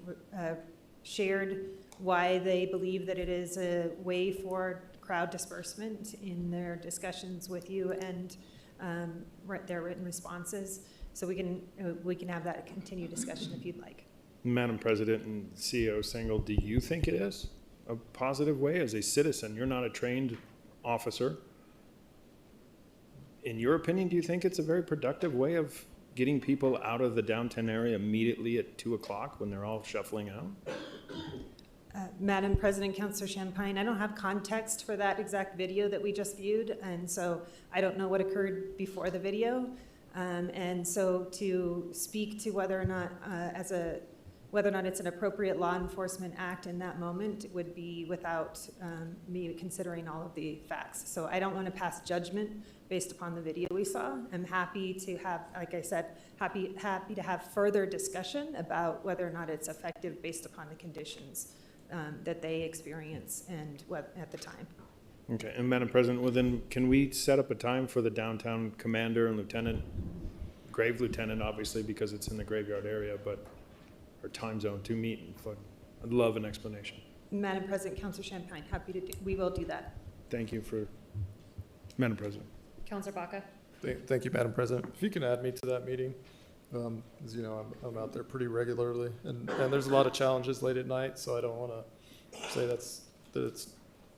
shared why they believe that it is a way for crowd disbursement in their discussions with you and their written responses. So we can have that continued discussion if you'd like. Madam President and CEO Sengel, do you think it is a positive way as a citizen? You're not a trained officer. In your opinion, do you think it's a very productive way of getting people out of the downtown area immediately at 2 o'clock when they're all shuffling out? Madam President, Councilor Champagne, I don't have context for that exact video that we just viewed, and so I don't know what occurred before the video. And so to speak to whether or not whether or not it's an appropriate law enforcement act in that moment would be without me considering all of the facts. So I don't want to pass judgment based upon the video we saw. I'm happy to have, like I said, happy to have further discussion about whether or not it's effective based upon the conditions that they experience and what at the time. Okay, and Madam President, well then, can we set up a time for the downtown commander and lieutenant, grave lieutenant, obviously, because it's in the graveyard area, but our time zone to meet? And I'd love an explanation. Madam President, Councilor Champagne, we will do that. Thank you for, Madam President. Councilor Baca. Thank you, Madam President. If you can add me to that meeting, as you know, I'm out there pretty regularly, and there's a lot of challenges late at night, so I don't want to say that it's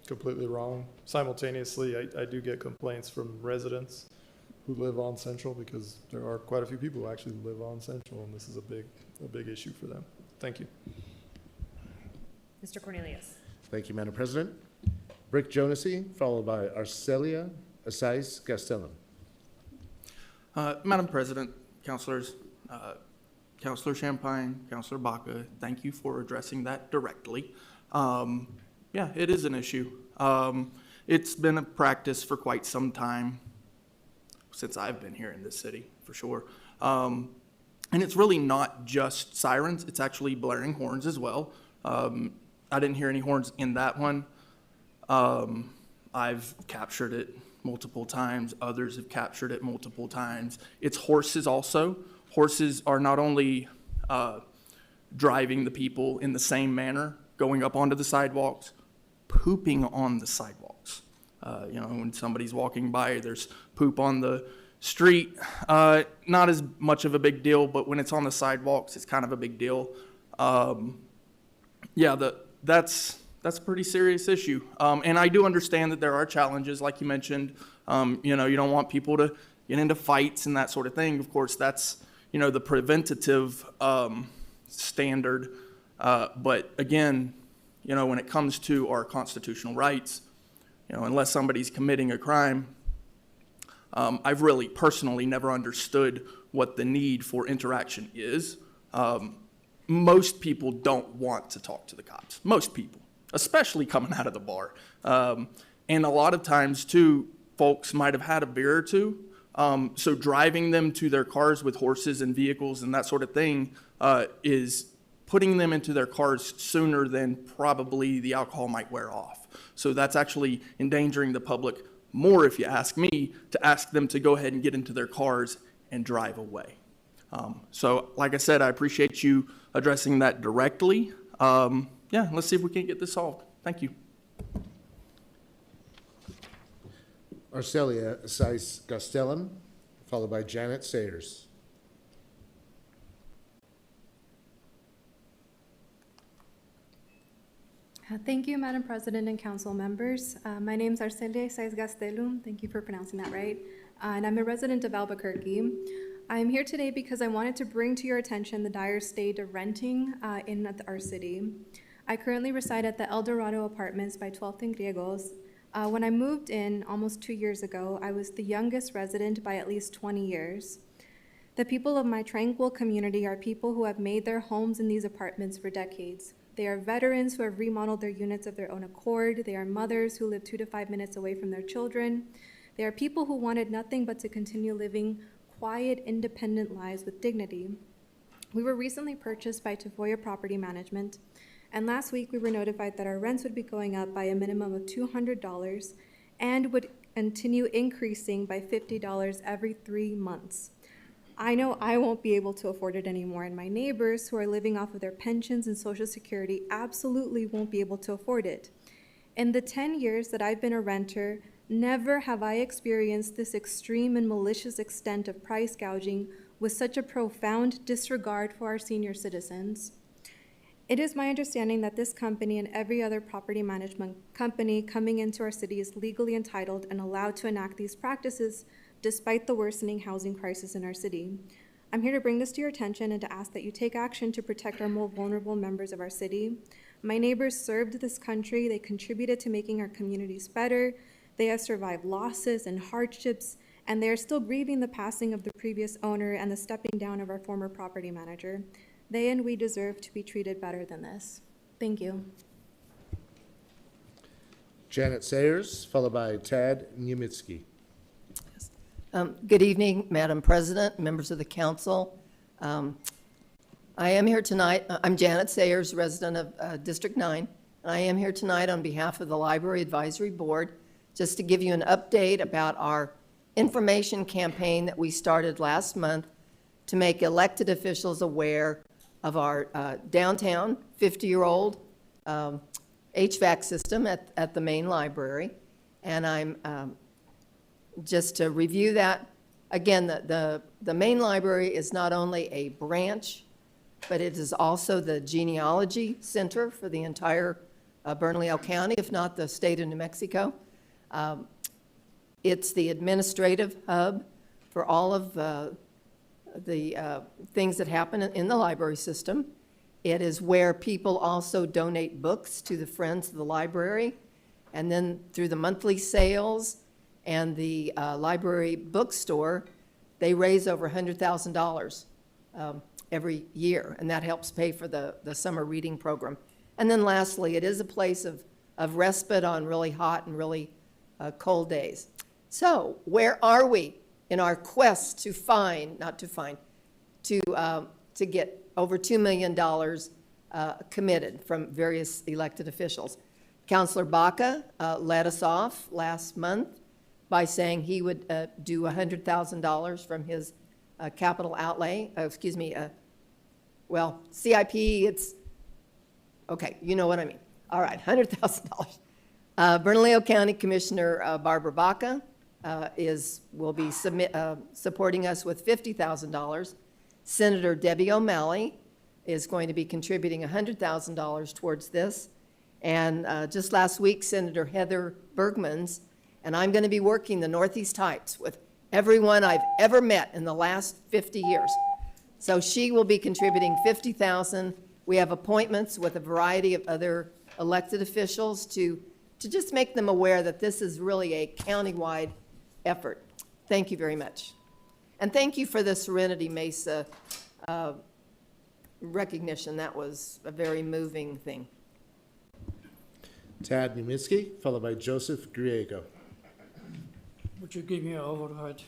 completely wrong. Simultaneously, I do get complaints from residents who live on Central, because there are quite a few people who actually live on Central, and this is a big issue for them. Thank you. Mr. Cornelius. Thank you, Madam President. Brick Jonasy, followed by Arcelia Asais Gastelum. Madam President, councilors, Councilor Champagne, Councilor Baca, thank you for addressing that directly. Yeah, it is an issue. It's been a practice for quite some time, since I've been here in this city, for sure. And it's really not just sirens, it's actually blaring horns as well. I didn't hear any horns in that one. I've captured it multiple times. Others have captured it multiple times. It's horses also. Horses are not only driving the people in the same manner, going up onto the sidewalks, pooping on the sidewalks. When somebody's walking by, there's poop on the street. Not as much of a big deal, but when it's on the sidewalks, it's kind of a big deal. That's a pretty serious issue. And I do understand that there are challenges, like you mentioned. You don't want people to get into fights and that sort of thing. Of course, that's, the preventative standard. But again, when it comes to our constitutional rights, unless somebody's committing a crime, I've really personally never understood what the need for interaction is. Most people don't want to talk to the cops. Most people, especially coming out of the bar. And a lot of times, too, folks might have had a beer or two. So driving them to their cars with horses and vehicles and that sort of thing is putting them into their cars sooner than probably the alcohol might wear off. So that's actually endangering the public more, if you ask me, to ask them to go ahead and get into their cars and drive away. So like I said, I appreciate you addressing that directly. Let's see if we can get this solved. Thank you. Arcelia Asais Gastelum, followed by Janet Sayers. Thank you, Madam President and council members. My name is Arcelia Asais Gastelum. Thank you for pronouncing that right. And I'm a resident of Albuquerque. I am here today because I wanted to bring to your attention the dire state of renting in our city. I currently reside at the El Dorado Apartments by 12th and Griegos. When I moved in almost 2 years ago, I was the youngest resident by at least 20 years. The people of my tranquil community are people who have made their homes in these apartments for decades. They are veterans who have remodeled their units of their own accord. They are mothers who live 2 to 5 minutes away from their children. They are people who wanted nothing but to continue living quiet, independent lives with dignity. We were recently purchased by Tafoya Property Management, and last week we were notified that our rents would be going up by a minimum of $200 and would continue increasing by $50 every 3 months. I know I won't be able to afford it anymore, and my neighbors who are living off of their pensions and Social Security absolutely won't be able to afford it. In the 10 years that I've been a renter, never have I experienced this extreme and malicious extent of price gouging with such a profound disregard for our senior citizens. It is my understanding that this company and every other property management company coming into our city is legally entitled and allowed to enact these practices despite the worsening housing crisis in our city. I'm here to bring this to your attention and to ask that you take action to protect our more vulnerable members of our city. My neighbors served this country, they contributed to making our communities better, they have survived losses and hardships, and they are still grieving the passing of the previous owner and the stepping down of our former property manager. They and we deserve to be treated better than this. Thank you. Janet Sayers, followed by Tad Niemitzki. Good evening, Madam President, members of the council. I am here tonight. I'm Janet Sayers, resident of District 9, and I am here tonight on behalf of the Library Advisory Board just to give you an update about our information campaign that we started last month to make elected officials aware of our downtown 50-year-old HVAC system at the main library. And I'm just to review that, again, the main library is not only a branch, but it is also the genealogy center for the entire Bernalillo County, if not the state of New Mexico. It's the administrative hub for all of the things that happen in the library system. It is where people also donate books to the Friends of the Library, and then through the monthly sales and the library bookstore, they raise over $100,000 every year, and that helps pay for the summer reading program. And then lastly, it is a place of respite on really hot and really cold days. So where are we in our quest to get over $2 million committed from various elected officials? Councilor Baca led us off last month by saying he would do $100,000 from his capital outlay, CIP, it's, okay, you know what I mean. All right, $100,000. Bernalillo County Commissioner Barbara Baca will be supporting us with $50,000. Senator Debbie O'Malley is going to be contributing $100,000 towards this. And just last week, Senator Heather Bergmans, and I'm going to be working the Northeast Heights with everyone I've ever met in the last 50 years. So she will be contributing $50,000. We have appointments with a variety of other elected officials to just make them aware that this is really a countywide effort. Thank you very much. And thank you for the Serenity Mesa recognition. That was a very moving thing. Tad Niemitzki, followed by Joseph Griego. Would you give me an overhead?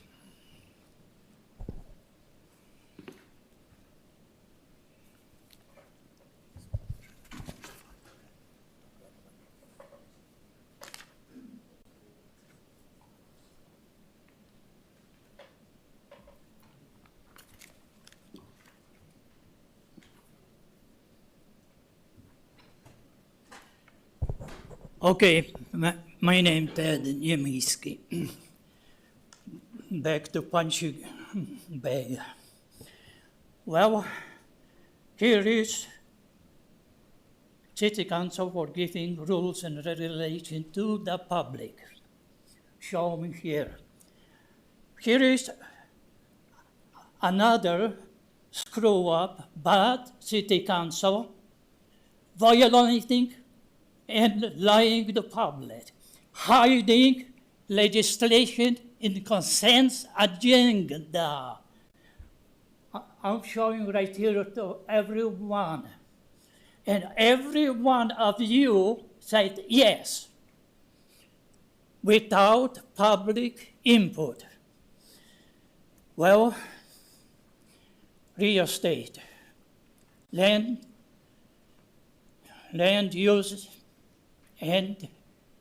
Okay, my name Ted Niemitzki. Back to punching bag. Well, here is City Council for giving rules and regulations to the public. Show me here. Here is another screw up, but City Council violating and lying to the public, hiding legislation in consent agenda. I'm showing right here to everyone. And every one of you said yes, without public input. Well, real estate, land use and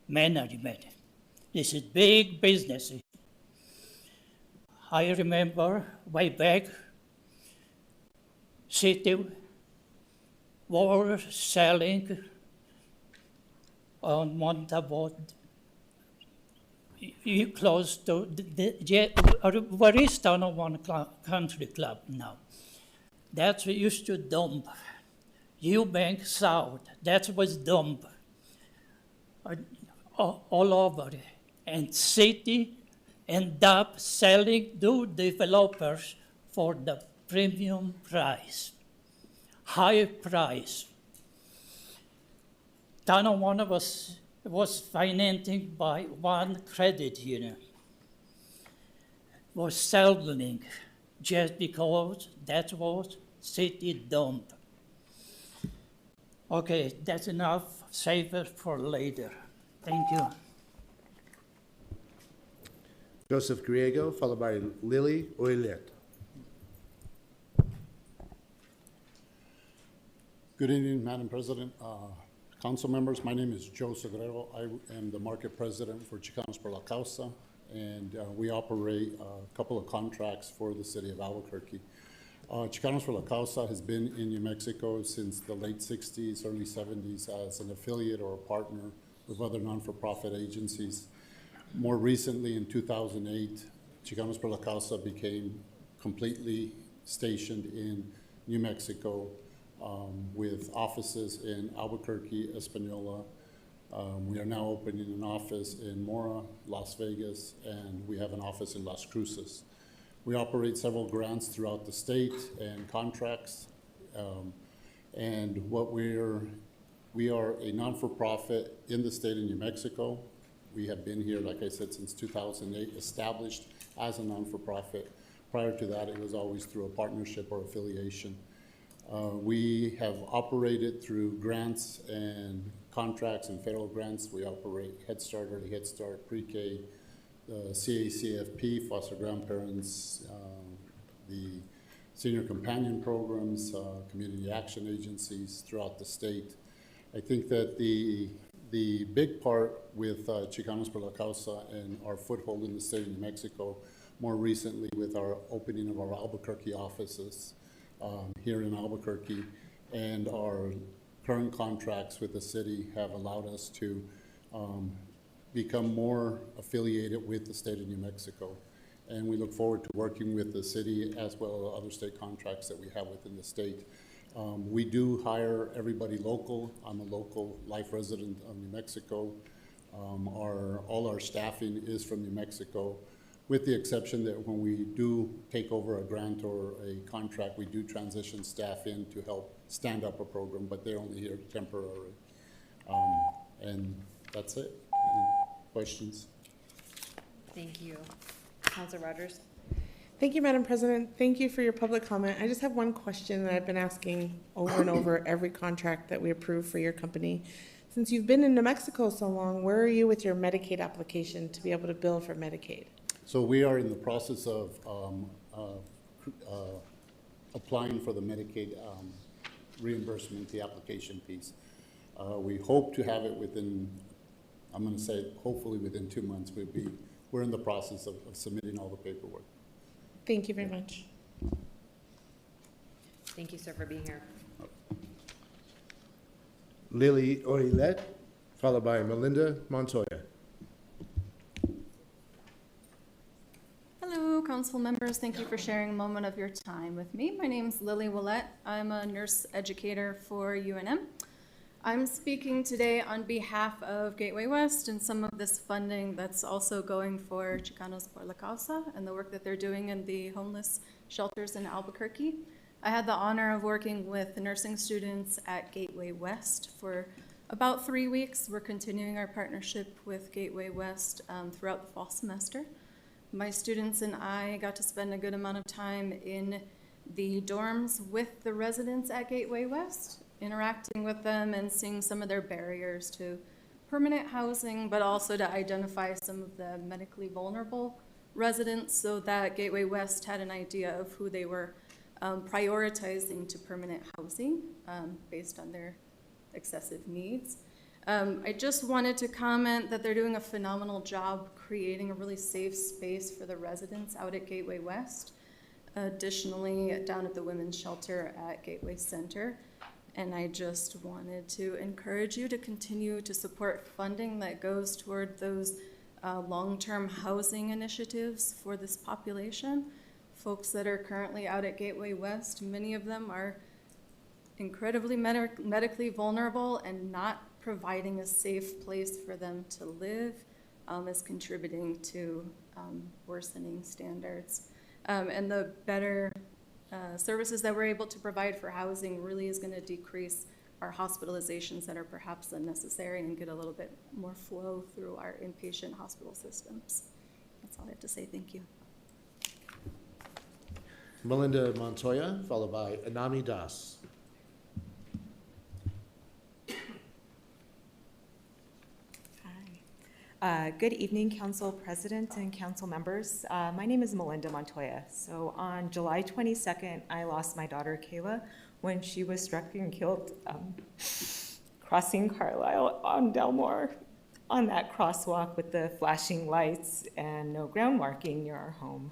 management. This is big business. I remember way back, city were selling on Montalvo, close to where is Donovan Country Club now? That used to dump. Eubank South, that was dump all over. And city end up selling to developers for the premium price, high price. Tonawanda was financing by one credit union, was selling just because that was city dump. Okay, that's enough. Save it for later. Thank you. Joseph Griego, followed by Lily Oilet. Good evening, Madam President, council members. My name is Joseph Griego. I am the market president for Chicanos por la Causa, and we operate a couple of contracts for the city of Albuquerque. Chicanos por la Causa has been in New Mexico since the late 60s, early 70s as an affiliate or a partner with other non-for-profit agencies. More recently, in 2008, Chicanos por la Causa became completely stationed in New Mexico with offices in Albuquerque, Espanola. We are now opening an office in Mora, Las Vegas, and we have an office in Las Cruces. We operate several grants throughout the state and contracts. And what we are a non-for-profit in the state of New Mexico. We have been here, like I said, since 2008, established as a non-for-profit. Prior to that, it was always through a partnership or affiliation. We have operated through grants and contracts and federal grants. We operate Head Start, Early Head Start, Pre-K, CACFP, foster grandparents, the senior companion programs, community action agencies throughout the state. I think that the big part with Chicanos por la Causa and our foothold in the state of New Mexico, more recently with our opening of our Albuquerque offices here in Albuquerque, and our current contracts with the city have allowed us to become more affiliated with the state of New Mexico. And we look forward to working with the city as well as other state contracts that we have within the state. We do hire everybody local. I'm a local life resident of New Mexico. All our staffing is from New Mexico, with the exception that when we do take over a grant or a contract, we do transition staff in to help stand up a program, but they're only here temporarily. And that's it. Any questions? Thank you. Councilor Rogers? Thank you, Madam President. Thank you for your public comment. I just have one question that I've been asking over and over every contract that we approve for your company. Since you've been in New Mexico so long, where are you with your Medicaid application to be able to bill for Medicaid? So we are in the process of applying for the Medicaid reimbursement, the application piece. We hope to have it within, I'm going to say hopefully within 2 months. We're in the process of submitting all the paperwork. Thank you very much. Thank you, sir, for being here. Lily Oilet, followed by Melinda Montoya. Hello, council members. Thank you for sharing a moment of your time with me. My name's Lily Willett. I'm a nurse educator for UNM. I'm speaking today on behalf of Gateway West and some of this funding that's also going for Chicanos por la Causa and the work that they're doing in the homeless shelters in Albuquerque. I had the honor of working with the nursing students at Gateway West for about 3 weeks. We're continuing our partnership with Gateway West throughout the fall semester. My students and I got to spend a good amount of time in the dorms with the residents at Gateway West, interacting with them and seeing some of their barriers to permanent housing, but also to identify some of the medically vulnerable residents so that Gateway West had an idea of who they were prioritizing to permanent housing based on their excessive needs. I just wanted to comment that they're doing a phenomenal job creating a really safe space for the residents out at Gateway West. Additionally, down at the women's shelter at Gateway Center. And I just wanted to encourage you to continue to support funding that goes toward those long-term housing initiatives for this population. Folks that are currently out at Gateway West, many of them are incredibly medically vulnerable, and not providing a safe place for them to live is contributing to worsening standards. And the better services that we're able to provide for housing really is going to decrease our hospitalizations that are perhaps unnecessary and get a little bit more flow through our inpatient hospital systems. That's all I have to say. Thank you. Melinda Montoya, followed by Anami Das. Good evening, Council President and Council members. My name is Melinda Montoya. So on July 22nd, I lost my daughter, Kayla, when she was struck and killed crossing Carlisle on Delmore on that crosswalk with the flashing lights and no ground marking near our home.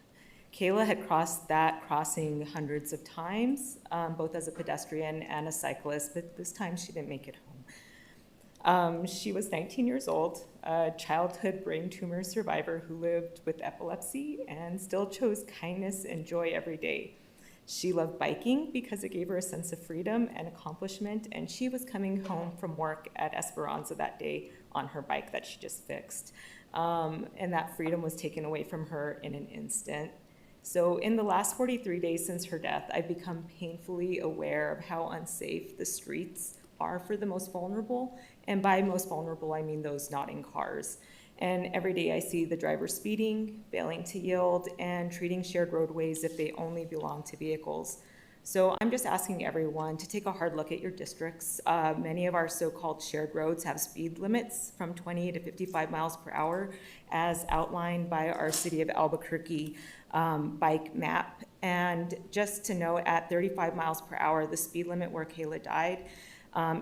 Kayla had crossed that crossing hundreds of times, both as a pedestrian and a cyclist, but this time she didn't make it home. She was 19 years old, a childhood brain tumor survivor who lived with epilepsy and still chose kindness and joy every day. She loved biking because it gave her a sense of freedom and accomplishment, and she was coming home from work at Esperanza that day on her bike that she just fixed. And that freedom was taken away from her in an instant. So in the last 43 days since her death, I've become painfully aware of how unsafe the streets are for the most vulnerable. And by most vulnerable, I mean those not in cars. And every day I see the driver speeding, failing to yield, and treating shared roadways if they only belong to vehicles. So I'm just asking everyone to take a hard look at your districts. Many of our so-called shared roads have speed limits from 20 to 55 miles per hour, as outlined by our City of Albuquerque bike map. And just to note, at 35 miles per hour, the speed limit where Kayla died,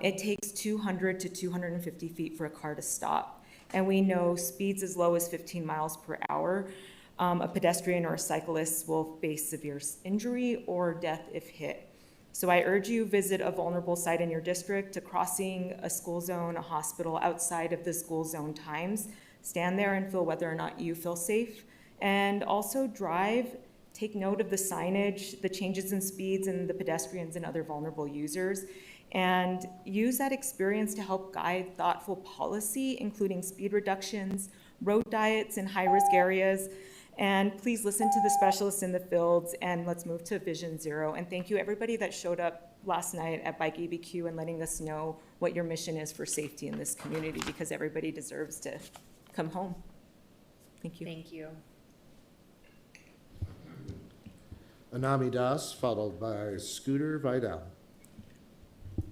it takes 200 to 250 feet for a car to stop. And we know speeds as low as 15 miles per hour, a pedestrian or a cyclist will face severe injury or death if hit. So I urge you, visit a vulnerable site in your district, a crossing, a school zone, a hospital outside of the school zone times. Stand there and feel whether or not you feel safe. And also drive, take note of the signage, the changes in speeds, and the pedestrians and other vulnerable users. And use that experience to help guide thoughtful policy, including speed reductions, road diets in high-risk areas. And please listen to the specialists in the fields, and let's move to Vision Zero. And thank you everybody that showed up last night at Bike ABQ and letting us know what your mission is for safety in this community, because everybody deserves to come home. Thank you. Thank you. Anami Das, followed by Scooter Vidal.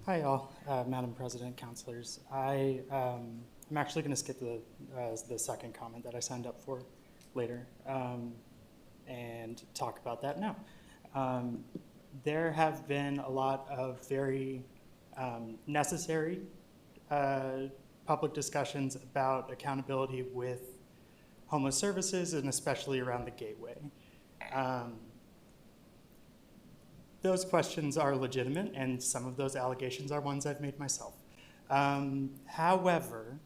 Hi, all, Madam President, councilors. I'm actually going to skip the second comment that I signed up for later and talk about that now. There have been a lot of very necessary public discussions about accountability with homeless services, and especially around the gateway. Those questions are legitimate, and some of those allegations are ones I've made myself. However,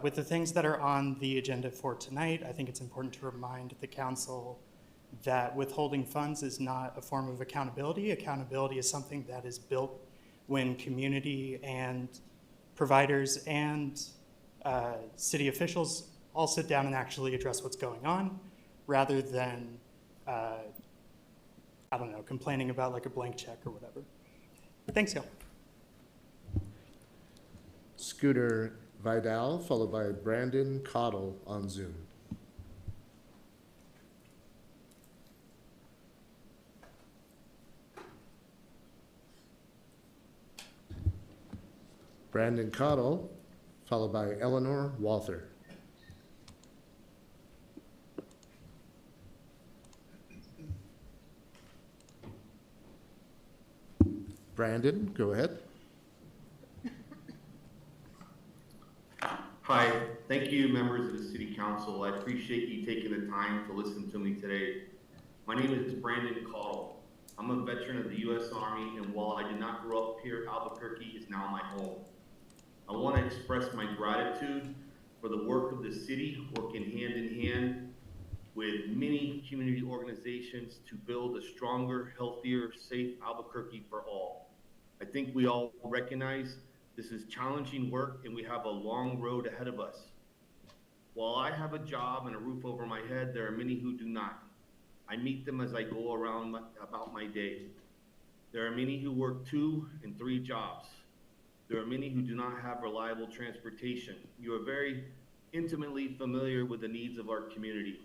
with the things that are on the agenda for tonight, I think it's important to remind the council that withholding funds is not a form of accountability. Accountability is something that is built when community and providers and city officials all sit down and actually address what's going on, rather than I don't know, complaining about like a blank check or whatever. Thanks, y'all. Scooter Vidal, followed by Brandon Cottle on Zoom. Brandon Cottle, followed by Eleanor Walther. Brandon, go ahead. Hi, thank you, members of the City Council. I appreciate you taking the time to listen to me today. My name is Brandon Cottle. I'm a veteran of the U.S. Army, and while I did not grow up here, Albuquerque is now my home. I want to express my gratitude for the work of the city, working hand in hand with many community organizations to build a stronger, healthier, safe Albuquerque for all. I think we all recognize this is challenging work and we have a long road ahead of us. While I have a job and a roof over my head, there are many who do not. I meet them as I go around about my day. There are many who work 2 and 3 jobs. There are many who do not have reliable transportation. You are very intimately familiar with the needs of our community.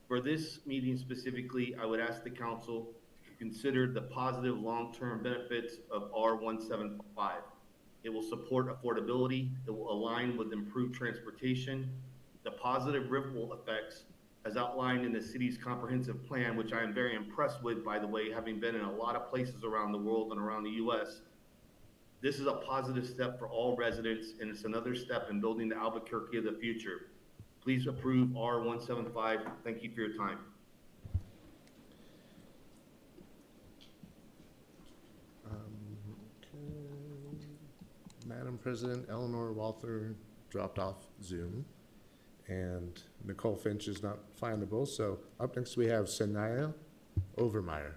For this meeting specifically, I would ask the council to consider the positive long-term benefits of R175. It will support affordability, it will align with improved transportation, the positive ripple effects as outlined in the city's comprehensive plan, which I am very impressed with, by the way, having been in a lot of places around the world and around the US. This is a positive step for all residents, and it's another step in building the Albuquerque of the future. Please approve R175. Thank you for your time. Madam President, Eleanor Walther dropped off Zoom, and Nicole Finch is not findable. So up next we have Sanaya Overmeyer.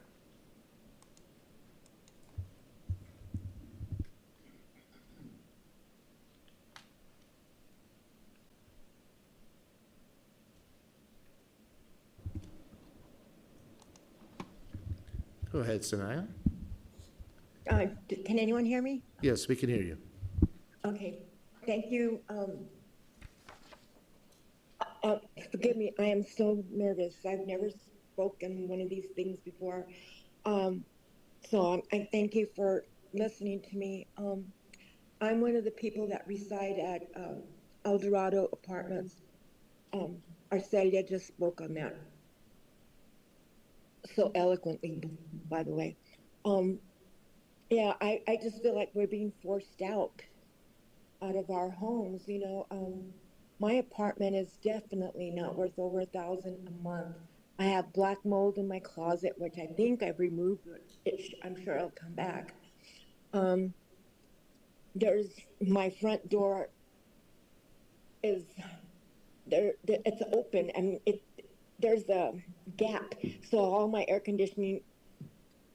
Go ahead, Sanaya. Can anyone hear me? Yes, we can hear you. Okay, thank you. Forgive me, I am so nervous. I've never spoken one of these things before. So I thank you for listening to me. I'm one of the people that reside at El Dorado Apartments. Arcelia just spoke on that so eloquently, by the way. Yeah, I just feel like we're being forced out of our homes, you know. My apartment is definitely not worth over $1,000 a month. I have black mold in my closet, which I think I've removed, but I'm sure it'll come back. There's my front door is there, it's open, and there's a gap, so all my air conditioning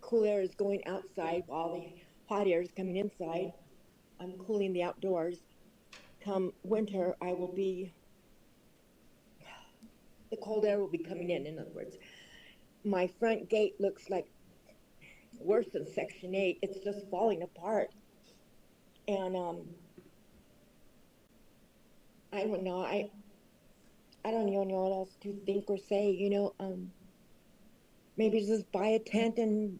cool air is going outside while the hot air is coming inside. I'm cooling the outdoors. Come winter, the cold air will be coming in other words. My front gate looks like worse than Section 8. It's just falling apart. And I don't know, I don't even know what else to think or say, you know. Maybe just buy a tent and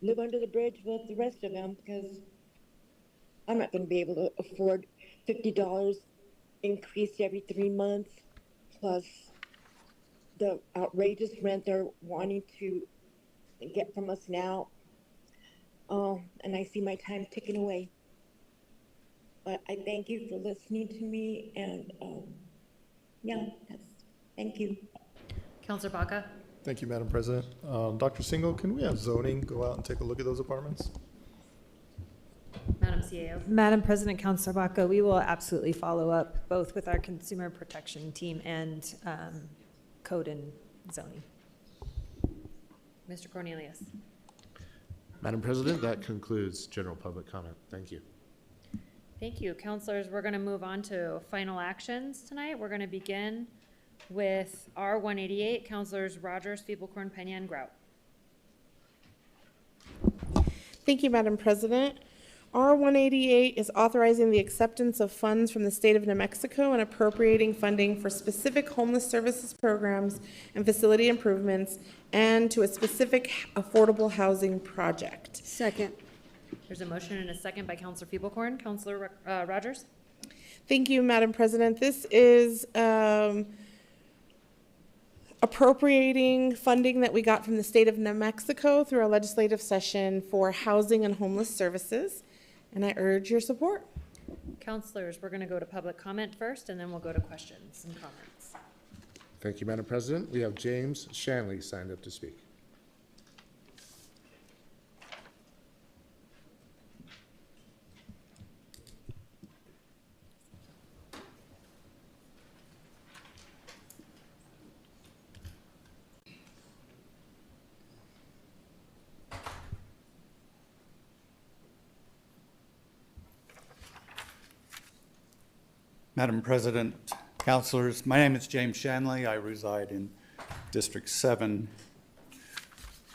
live under the bridge with the rest of them, because I'm not going to be able to afford $50 increase every 3 months, plus the outrageous rent they're wanting to get from us now. And I see my time ticking away. But I thank you for listening to me, and yeah, thank you. Councilor Baca? Thank you, Madam President. Dr. Singo, can we have zoning go out and take a look at those apartments? Madam CAO? Madam President, Councilor Baca, we will absolutely follow up both with our consumer protection team and code and zoning. Mr. Cornelius? Madam President, that concludes general public comment. Thank you. Thank you. Councilors, we're going to move on to final actions tonight. We're going to begin with R188, Councilors Rogers, Feeblecorn, Pena, and Grout. Thank you, Madam President. R188 is authorizing the acceptance of funds from the state of New Mexico and appropriating funding for specific homeless services programs and facility improvements and to a specific affordable housing project. Second. There's a motion and a second by Councilor Feeblecorn. Councilor Rogers? Thank you, Madam President. This is appropriating funding that we got from the state of New Mexico through our legislative session for housing and homeless services, and I urge your support. Counselors, we're going to go to public comment first, and then we'll go to questions and comments. Thank you, Madam President. We have James Shanley signed up to speak. Madam President, councilors, my name is James Shanley. I reside in District 7.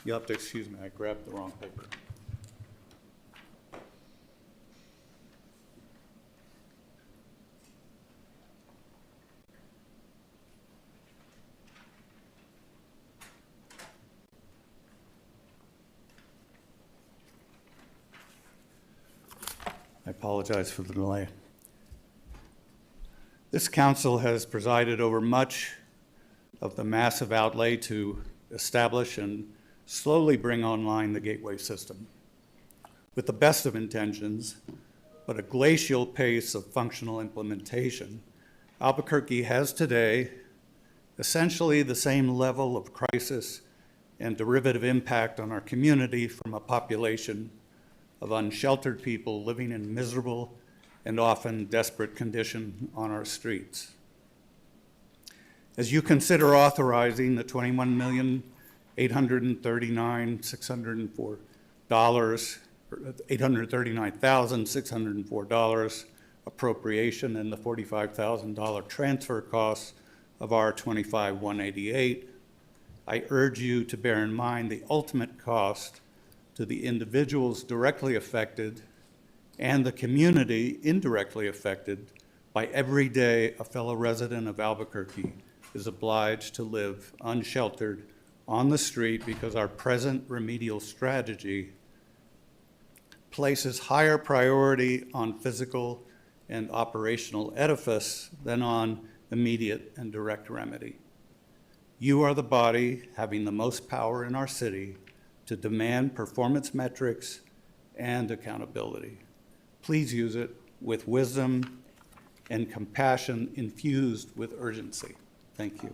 You'll have to excuse me, I grabbed the wrong paper. I apologize for the delay. This council has presided over much of the massive outlay to establish and slowly bring online the gateway system. With the best of intentions, but a glacial pace of functional implementation, Albuquerque has today essentially the same level of crisis and derivative impact on our community from a population of unsheltered people living in miserable and often desperate condition on our streets. As you consider authorizing the $839,604 appropriation and the $45,000 transfer costs of R 25-188, I urge you to bear in mind the ultimate cost to the individuals directly affected and the community indirectly affected by every day a fellow resident of Albuquerque is obliged to live unsheltered on the street because our present remedial strategy places higher priority on physical and operational edifice than on immediate and direct remedy. You are the body having the most power in our city to demand performance metrics and accountability. Please use it with wisdom and compassion infused with urgency. Thank you.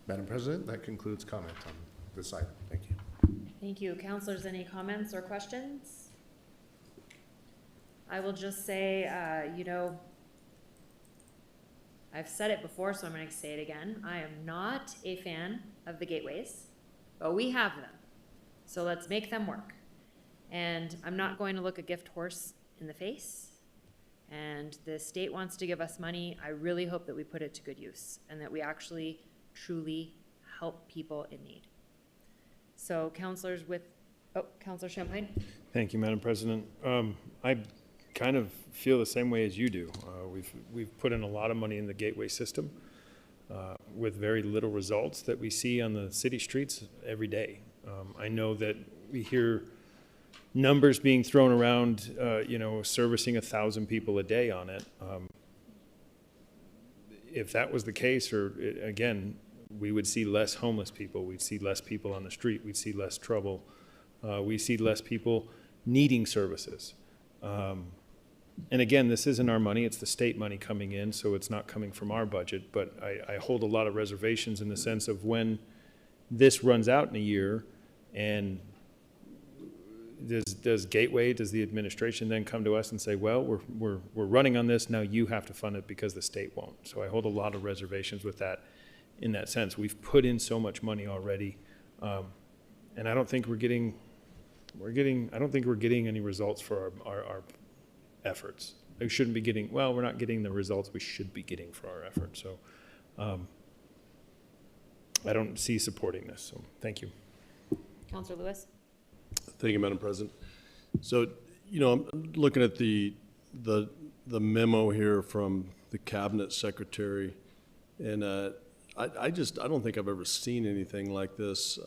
Madam President, that concludes comment on this item. Thank you. Thank you. Counselors, any comments or questions? I will just say, I've said it before, so I'm going to say it again. I am not a fan of the gateways, but we have them. So let's make them work. And I'm not going to look a gift horse in the face. And the state wants to give us money. I really hope that we put it to good use and that we actually truly help people in need. So counselors Counselor Champagne. Thank you, Madam President. I kind of feel the same way as you do. We've put in a lot of money in the gateway system with very little results that we see on the city streets every day. I know that we hear numbers being thrown around, servicing 1,000 people a day on it. If that was the case, again, we would see less homeless people. We'd see less people on the street. We'd see less trouble. We see less people needing services. And again, this isn't our money. It's the state money coming in, so it's not coming from our budget. But I hold a lot of reservations in the sense of when this runs out in a year, and does Gateway, does the administration then come to us and say, well, we're running on this, now you have to fund it because the state won't. So I hold a lot of reservations with that in that sense. We've put in so much money already, and I don't think we're getting any results for our efforts. We shouldn't be getting, we're not getting the results we should be getting for our efforts. So I don't see supporting this, so thank you. Counselor Lewis. Thank you, Madam President. So, I'm looking at the memo here from the Cabinet Secretary, and I don't think I've ever seen anything like this.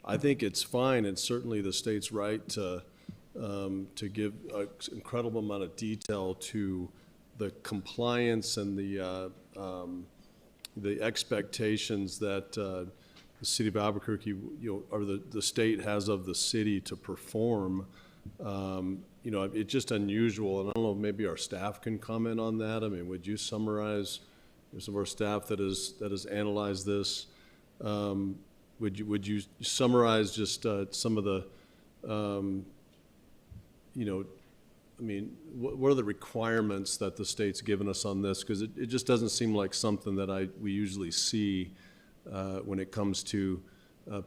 I think it's fine. It's certainly the state's right to give an incredible amount of detail to the compliance and the the expectations that the city of Albuquerque, or the state has of the city to perform, it's just unusual. And I don't know, maybe our staff can comment on that. I mean, would you summarize, some of our staff that has analyzed this, would you summarize just some of the, what are the requirements that the state's given us on this? Because it just doesn't seem like something that we usually see when it comes to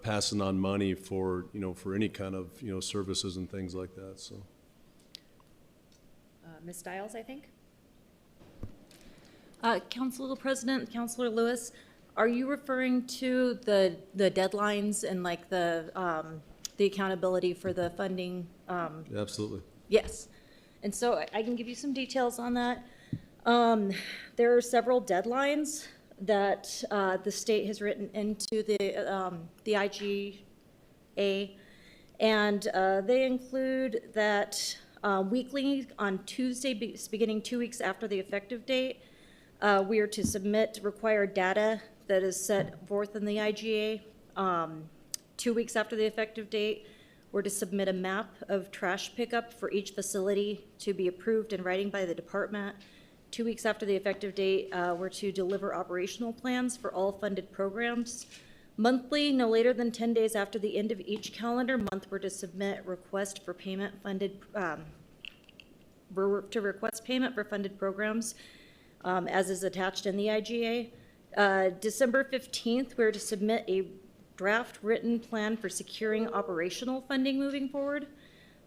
passing on money for, for any kind of, services and things like that, so. Ms. Stiles, I think? Council President, Councilor Lewis, are you referring to the deadlines and like the accountability for the funding? Absolutely. Yes. And so I can give you some details on that. There are several deadlines that the state has written into the IGA, and they include that weekly on Tuesday, beginning 2 weeks after the effective date, we are to submit required data that is set forth in the IGA. 2 weeks after the effective date, we're to submit a map of trash pickup for each facility to be approved in writing by the department. 2 weeks after the effective date, we're to deliver operational plans for all funded programs. Monthly, no later than 10 days after the end of each calendar month, we're to submit request for payment funded, to request payment for funded programs, as is attached in the IGA. December 15th, we're to submit a draft written plan for securing operational funding moving forward.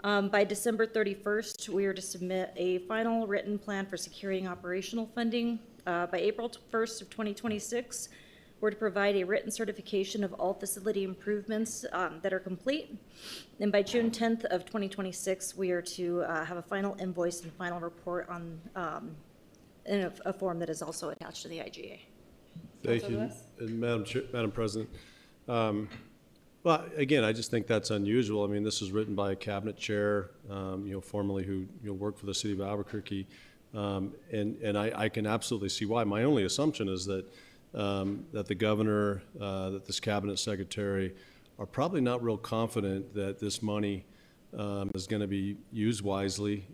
By December 31st, we are to submit a final written plan for securing operational funding. By April 1st of 2026, we're to provide a written certification of all facility improvements that are complete. And by June 10th of 2026, we are to have a final invoice and final report on in a form that is also attached to the IGA. Thank you, and Madam President. Well, again, I just think that's unusual. I mean, this is written by a cabinet chair, formerly who worked for the city of Albuquerque, and I can absolutely see why. My only assumption is that that the governor, that this cabinet secretary, are probably not real confident that this money is going to be used wisely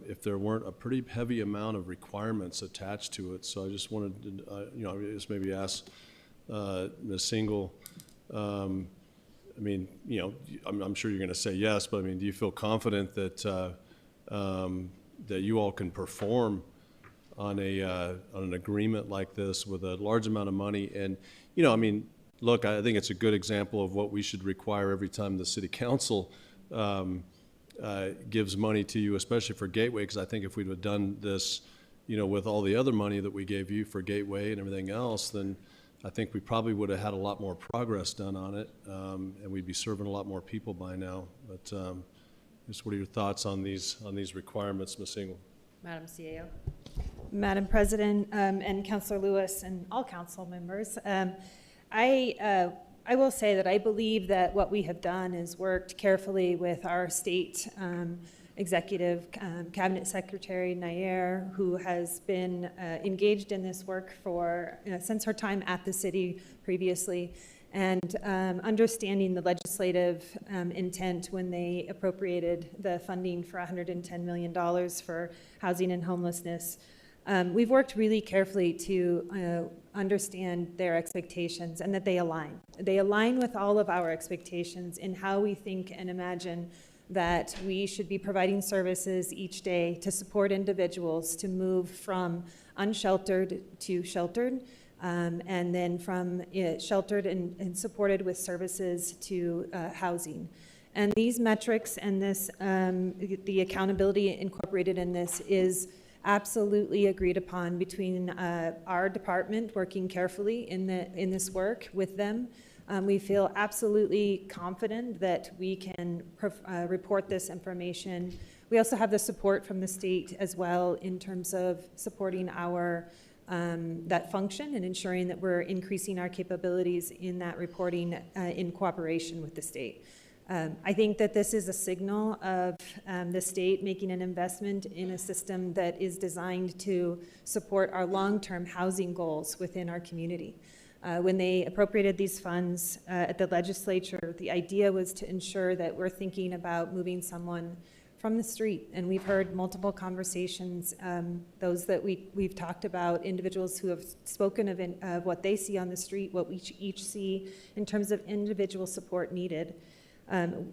if there weren't a pretty heavy amount of requirements attached to it. So I just wanted to, just maybe ask Ms. Single. I mean, I'm sure you're going to say yes, but I mean, do you feel confident that that you all can perform on an agreement like this with a large amount of money? And I mean, look, I think it's a good example of what we should require every time the city council gives money to you, especially for Gateway, because I think if we'd have done this, with all the other money that we gave you for Gateway and everything else, then I think we probably would have had a lot more progress done on it, and we'd be serving a lot more people by now. But just what are your thoughts on these requirements, Ms. Single? Madam CAO. Madam President, and Councilor Lewis and all council members, I will say that I believe that what we have done is worked carefully with our state executive cabinet secretary, Nair, who has been engaged in this work for since her time at the city previously, and understanding the legislative intent when they appropriated the funding for $110 million for housing and homelessness. We've worked really carefully to understand their expectations and that they align. They align with all of our expectations in how we think and imagine that we should be providing services each day to support individuals to move from unsheltered to sheltered, and then from sheltered and supported with services to housing. And these metrics and this, the accountability incorporated in this is absolutely agreed upon between our department working carefully in this work with them. We feel absolutely confident that we can report this information. We also have the support from the state as well in terms of supporting our that function and ensuring that we're increasing our capabilities in that reporting in cooperation with the state. I think that this is a signal of the state making an investment in a system that is designed to support our long-term housing goals within our community. When they appropriated these funds at the legislature, the idea was to ensure that we're thinking about moving someone from the street. And we've heard multiple conversations, those that we've talked about, individuals who have spoken of what they see on the street, what we each see in terms of individual support needed.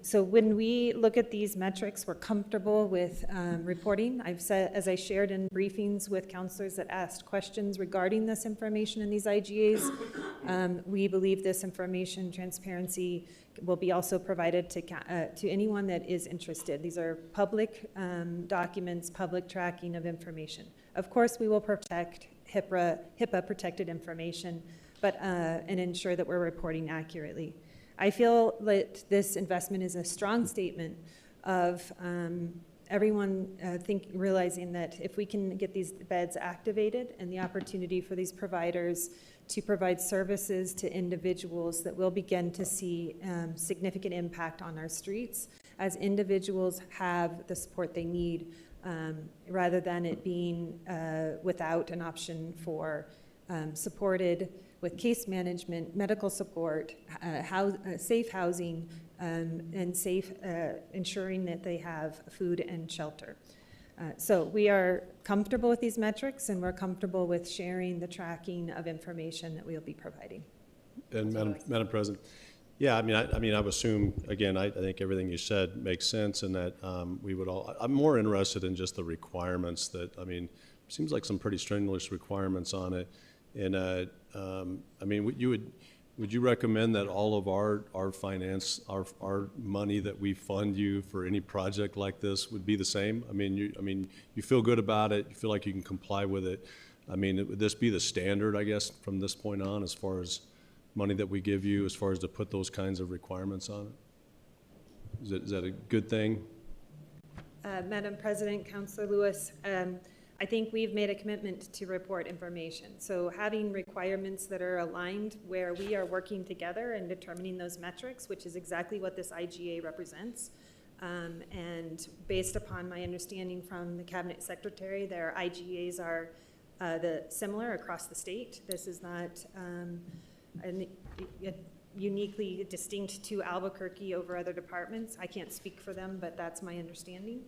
So when we look at these metrics, we're comfortable with reporting. I've said, as I shared in briefings with counselors that asked questions regarding this information in these IGAs, we believe this information transparency will be also provided to anyone that is interested. These are public documents, public tracking of information. Of course, we will protect HIPAA protected information, but and ensure that we're reporting accurately. I feel that this investment is a strong statement of everyone realizing that if we can get these beds activated and the opportunity for these providers to provide services to individuals, that we'll begin to see significant impact on our streets as individuals have the support they need, rather than it being without an option for supported with case management, medical support, safe housing, and safe ensuring that they have food and shelter. So we are comfortable with these metrics, and we're comfortable with sharing the tracking of information that we'll be providing. And Madam President, yeah, I mean, I would assume, again, I think everything you said makes sense, and that we would all, I'm more interested in just the requirements that, I mean, seems like some pretty strenuous requirements on it. And I mean, would you recommend that all of our finance, our money that we fund you for any project like this would be the same? I mean, you feel good about it. You feel like you can comply with it. I mean, would this be the standard, I guess, from this point on, as far as money that we give you, as far as to put those kinds of requirements on it? Is that a good thing? Madam President, Councillor Lewis, I think we've made a commitment to report information. So having requirements that are aligned where we are working together and determining those metrics, which is exactly what this IGA represents. And based upon my understanding from the Cabinet Secretary, their IGAs are similar across the state. This is not uniquely distinct to Albuquerque over other departments. I can't speak for them, but that's my understanding.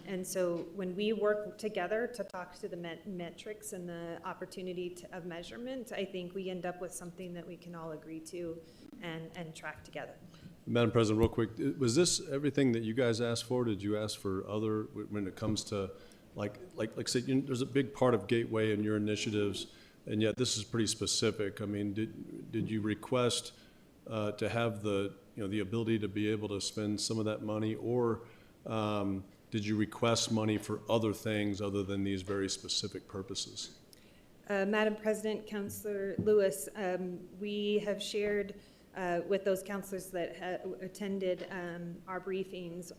And so when we work together to talk to the metrics and the opportunity of measurement, I think we end up with something that we can all agree to and track together. Madam President, real quick, was this everything that you guys asked for? Did you ask for other, when it comes to, like say, there's a big part of Gateway in your initiatives, and yet this is pretty specific. I mean, did you request to have the ability to be able to spend some of that money, or did you request money for other things other than these very specific purposes? Madam President, Councillor Lewis, we have shared with those councillors that attended our briefings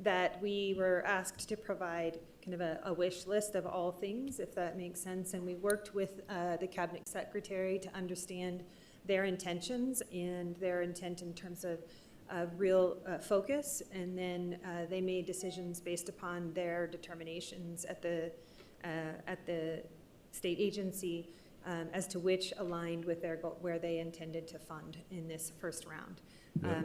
that we were asked to provide kind of a wish list of all things, if that makes sense. And we worked with the Cabinet Secretary to understand their intentions and their intent in terms of real focus, and then they made decisions based upon their determinations at the state agency as to which aligned with where they intended to fund in this first round.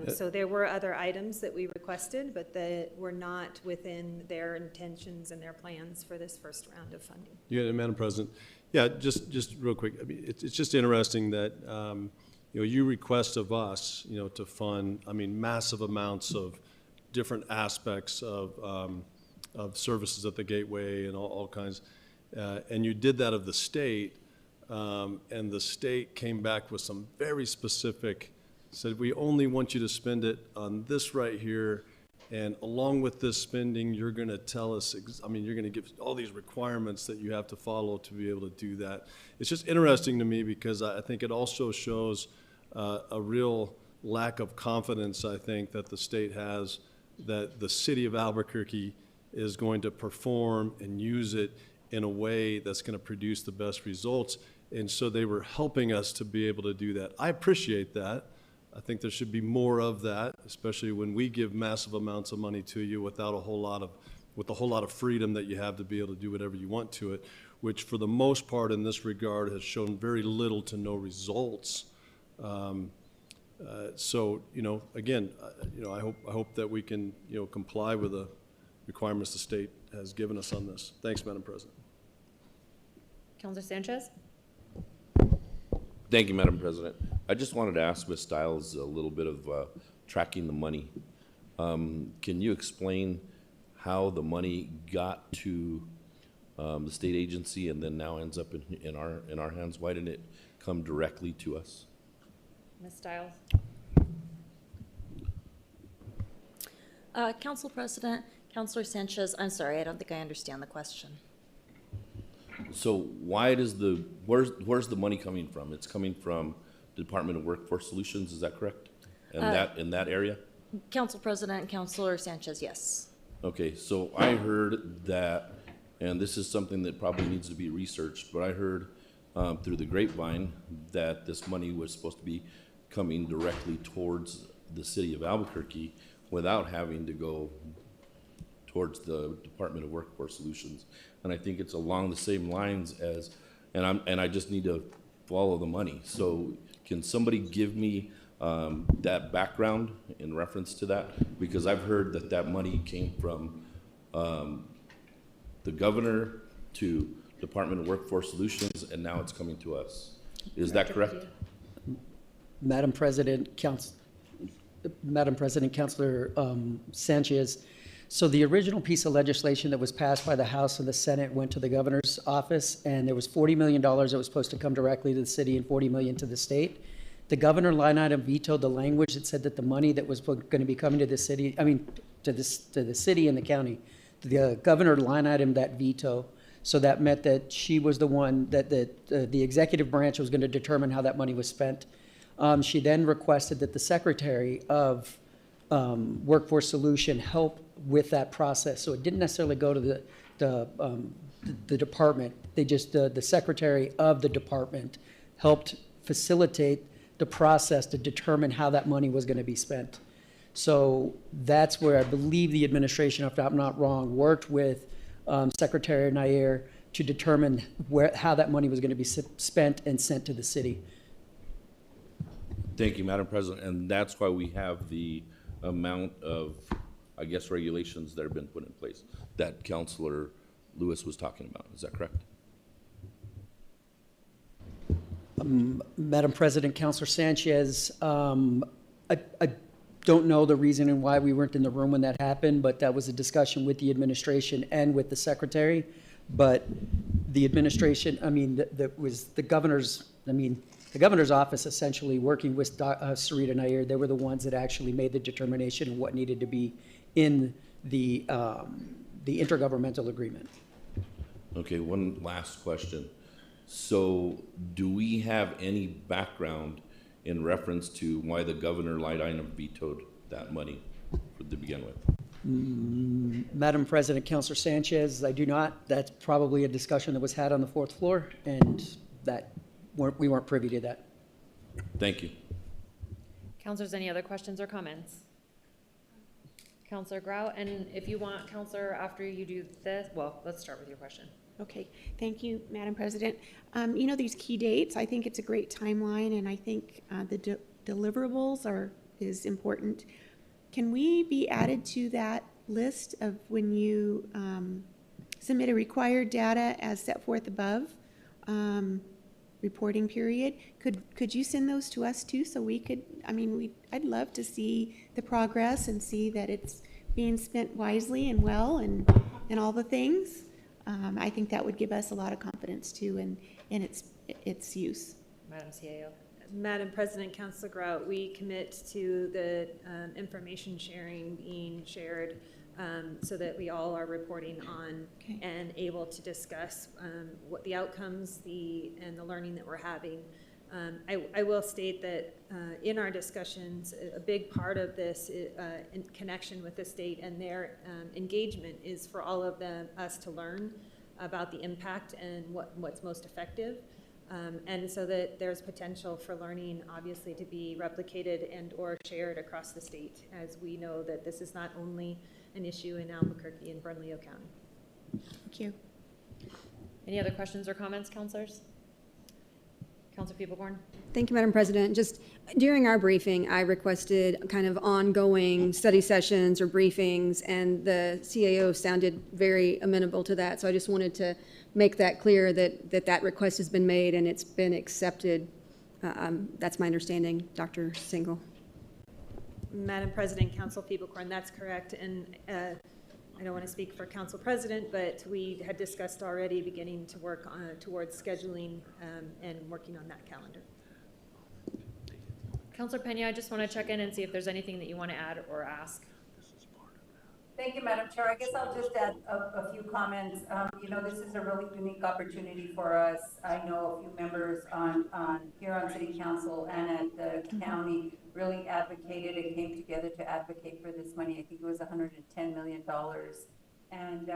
So there were other items that we requested, but that were not within their intentions and their plans for this first round of funding. Yeah, Madam President, yeah, just real quick. I mean, it's just interesting that you request of us, to fund, massive amounts of different aspects of services at the Gateway and all kinds, and you did that of the state, and the state came back with some very specific, said we only want you to spend it on this right here, and along with this spending, you're going to tell us, you're going to give all these requirements that you have to follow to be able to do that. It's just interesting to me because I think it also shows a real lack of confidence, I think, that the state has that the city of Albuquerque is going to perform and use it in a way that's going to produce the best results. And so they were helping us to be able to do that. I appreciate that. I think there should be more of that, especially when we give massive amounts of money to you with a whole lot of freedom that you have to be able to do whatever you want to it, which for the most part in this regard has shown very little to no results. So, again, I hope that we can, comply with the requirements the state has given us on this. Thanks, Madam President. Councilor Sanchez? Thank you, Madam President. I just wanted to ask Ms. Stiles a little bit of tracking the money. Can you explain how the money got to the state agency and then now ends up in our hands? Why didn't it come directly to us? Ms. Stiles? Council President, Councilor Sanchez, I'm sorry, I don't think I understand the question. So why does where's the money coming from? It's coming from the Department of Workforce Solutions, is that correct? And in that area? Council President, Councilor Sanchez, yes. Okay, so I heard that, and this is something that probably needs to be researched, but I heard through the grapevine that this money was supposed to be coming directly towards the city of Albuquerque without having to go towards the Department of Workforce Solutions. And I think it's along the same lines as, and I just need to follow the money. So can somebody give me that background in reference to that? Because I've heard that money came from the governor to Department of Workforce Solutions, and now it's coming to us. Is that correct? Madam President, Councilor Sanchez, so the original piece of legislation that was passed by the House and the Senate went to the governor's office, and there was $40 million that was supposed to come directly to the city and $40 million to the state. The governor line item vetoed the language that said that the money that was going to be coming to the city, to the city and the county, the governor line item that veto. So that meant that she was the one that the executive branch was going to determine how that money was spent. She then requested that the Secretary of Workforce Solution help with that process. So it didn't necessarily go to the department. They just, the Secretary of the department helped facilitate the process to determine how that money was going to be spent. So that's where I believe the administration, if I'm not wrong, worked with Secretary Nair to determine how that money was going to be spent and sent to the city. Thank you, Madam President. And that's why we have the amount of, I guess, regulations that have been put in place that Councilor Lewis was talking about. Is that correct? Madam President, Councilor Sanchez, I don't know the reason and why we weren't in the room when that happened, but that was a discussion with the administration and with the secretary. But the administration, that was the governor's, the governor's office essentially working with Sarita Nair, they were the ones that actually made the determination of what needed to be in the intergovernmental agreement. Okay, one last question. So do we have any background in reference to why the governor line item vetoed that money to begin with? Madam President, Councilor Sanchez, I do not. That's probably a discussion that was had on the fourth floor, and that we weren't privy to that. Thank you. Councilors, any other questions or comments? Councilor Grau, and if you want, Councilor, after you do this, well, let's start with your question. Okay, thank you, Madam President. These key dates, I think it's a great timeline, and I think the deliverables is important. Can we be added to that list of when you submit a required data as set forth above, reporting period? Could you send those to us too, so we could, I'd love to see the progress and see that it's being spent wisely and well and all the things. I think that would give us a lot of confidence too in its use. Madam CAO. Madam President, Councilor Grout, we commit to the information sharing being shared so that we all are reporting on and able to discuss what the outcomes and the learning that we're having. I will state that in our discussions, a big part of this in connection with the state and their engagement is for all of us to learn about the impact and what's most effective. And so that there's potential for learning, obviously, to be replicated and or shared across the state, as we know that this is not only an issue in Albuquerque and Bernalillo County. Thank you. Any other questions or comments, counselors? Counselor Peebles-Born? Thank you, Madam President. Just during our briefing, I requested kind of ongoing study sessions or briefings, and the CAO sounded very amenable to that. So I just wanted to make that clear that request has been made and it's been accepted. That's my understanding, Dr. Single. Madam President, Council Peebles-Born, that's correct. And I don't want to speak for Council President, but we had discussed already beginning to work on, towards scheduling and working on that calendar. Counselor Pena, I just want to check in and see if there's anything that you want to add or ask. Thank you, Madam Chair. I guess I'll just add a few comments. You know, this is a really unique opportunity for us. I know a few members here on City Council and at the county really advocated and came together to advocate for this money. I think it was $110 million. And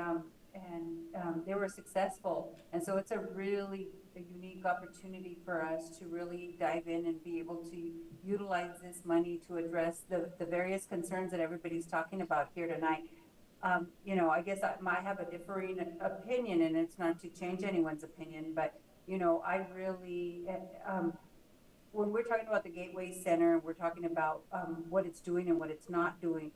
they were successful. And so it's a really unique opportunity for us to really dive in and be able to utilize this money to address the various concerns that everybody's talking about here tonight. You know, I guess I might have a differing opinion, and it's not to change anyone's opinion, but, you know, I really, when we're talking about the Gateway Center, we're talking about what it's doing and what it's not doing.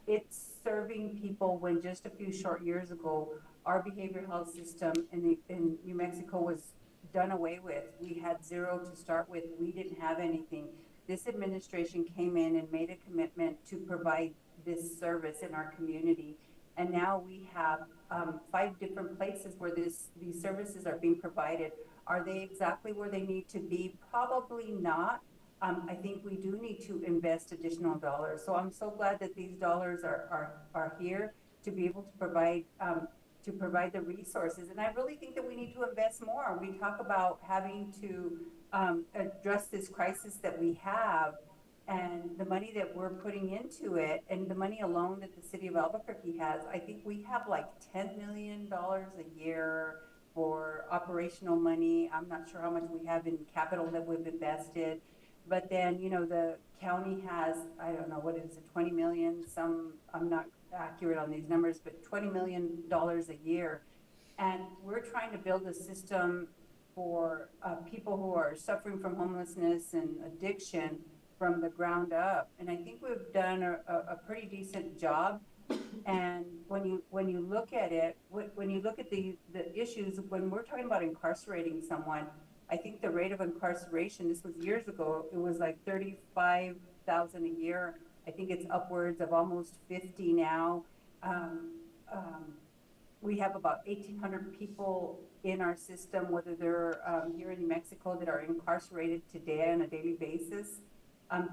It's serving people when just a few short years ago, our behavioral health system in New Mexico was done away with. We had zero to start with. We didn't have anything. This administration came in and made a commitment to provide this service in our community. And now we have 5 different places where these services are being provided. Are they exactly where they need to be? Probably not. I think we do need to invest additional dollars. So I'm so glad that these dollars are here to be able to provide the resources. And I really think that we need to invest more. We talk about having to address this crisis that we have, and the money that we're putting into it, and the money alone that the city of Albuquerque has. I think we have like $10 million a year for operational money. I'm not sure how much we have in capital that we've invested. But then, you know, the county has, I don't know, what is it, 20 million? I'm not accurate on these numbers, but $20 million a year. And we're trying to build a system for people who are suffering from homelessness and addiction from the ground up. And I think we've done a pretty decent job. And when you look at it, when you look at the issues, when we're talking about incarcerating someone, I think the rate of incarceration, this was years ago, it was like 35,000 a year. I think it's upwards of almost 50 now. We have about 1,800 people in our system, whether they're here in New Mexico, that are incarcerated today on a daily basis.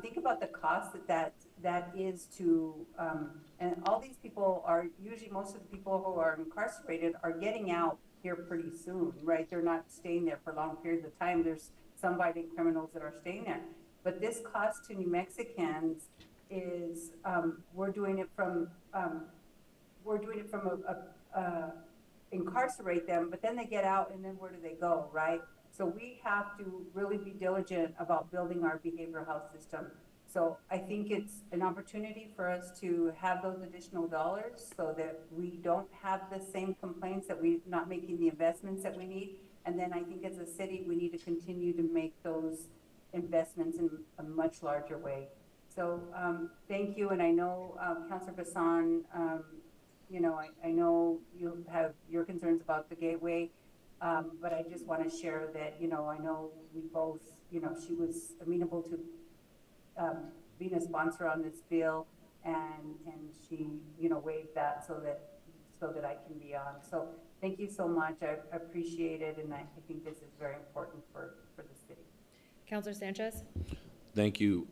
Think about the cost that is to, and all these people are, usually most of the people who are incarcerated are getting out here pretty soon, right? They're not staying there for long periods of time. There's some violent criminals that are staying there. But this cost to New Mexicans is, we're doing it from incarcerate them, but then they get out, and then where do they go, right? So we have to really be diligent about building our behavioral health system. So I think it's an opportunity for us to have those additional dollars so that we don't have the same complaints that we're not making the investments that we need. And then I think as a city, we need to continue to make those investments in a much larger way. So thank you. And I know, Councilor Bassan, you know, I know you have your concerns about the Gateway. But I just want to share that, you know, I know we both, you know, she was amenable to being a sponsor on this bill, and she, you know, waived that so that I can be on. So thank you so much. I appreciate it, and I think this is very important for the city. Councilor Sanchez? Thank you.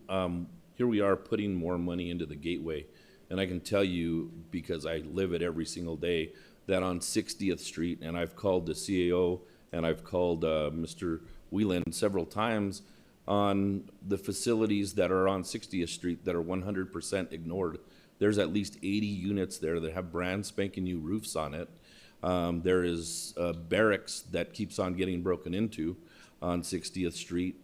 Here we are putting more money into the Gateway, and I can tell you, because I live it every single day, that on 60th Street, and I've called the CAO and I've called Mr. Whelan several times on the facilities that are on 60th Street that are 100% ignored. There's at least 80 units there that have brand spanking new roofs on it. There is barracks that keeps on getting broken into. on 60th Street.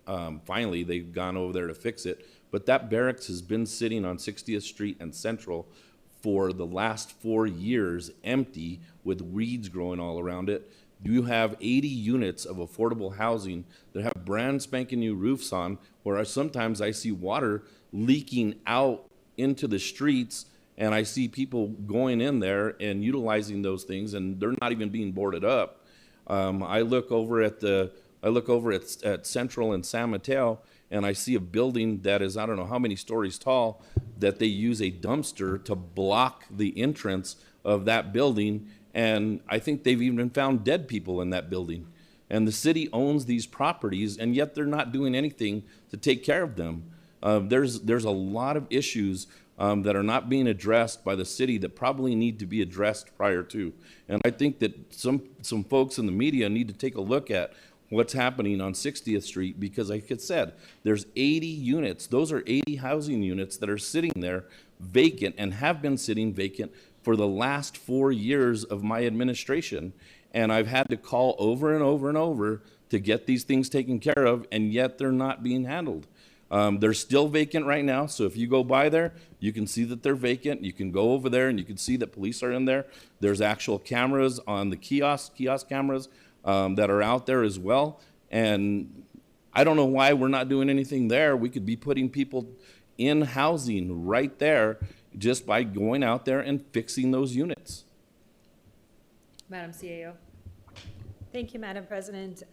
Finally, they've gone over there to fix it, but that barracks has been sitting on 60th Street and Central for the last 4 years, empty, with weeds growing all around it. You have 80 units of affordable housing that have brand spanking new roofs on, where sometimes I see water leaking out into the streets, and I see people going in there and utilizing those things, and they're not even being boarded up. I look over at Central and San Mateo, and I see a building that is, I don't know how many stories tall, that they use a dumpster to block the entrance of that building. And I think they've even found dead people in that building. And the city owns these properties, and yet they're not doing anything to take care of them. There's a lot of issues that are not being addressed by the city that probably need to be addressed prior to. And I think that some folks in the media need to take a look at what's happening on 60th Street, because like I said, there's 80 units. Those are 80 housing units that are sitting there vacant and have been sitting vacant for the last 4 years of my administration. And I've had to call over and over and over to get these things taken care of, and yet they're not being handled. They're still vacant right now, so if you go by there, you can see that they're vacant. You can go over there and you can see that police are in there. There's actual cameras on the kiosk cameras that are out there as well. And I don't know why we're not doing anything there. We could be putting people in housing right there just by going out there and fixing those units. Madam CAO. Thank you, Madam President.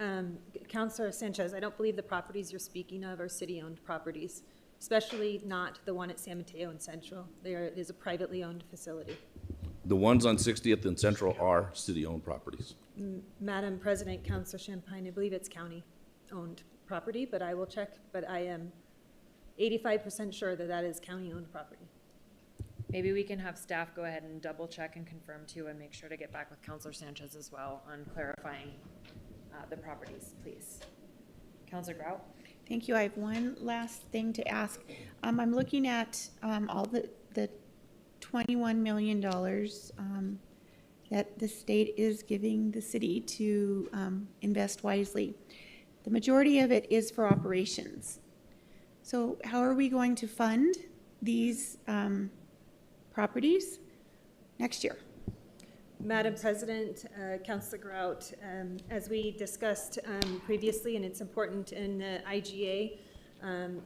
Councilor Sanchez, I don't believe the properties you're speaking of are city-owned properties, especially not the one at San Mateo and Central. It is a privately owned facility. The ones on 60th and Central are city-owned properties. Madam President, Councilor Champagne, I believe it's county-owned property, but I will check, but I am 85% sure that that is county-owned property. Maybe we can have staff go ahead and double check and confirm too, and make sure to get back with Councilor Sanchez as well on clarifying the properties, please. Councilor Grout. Thank you. I have one last thing to ask. I'm looking at all the $21 million that the state is giving the city to invest wisely. The majority of it is for operations. So how are we going to fund these properties next year? Madam President, Councilor Grout, as we discussed previously, and it's important in the IGA,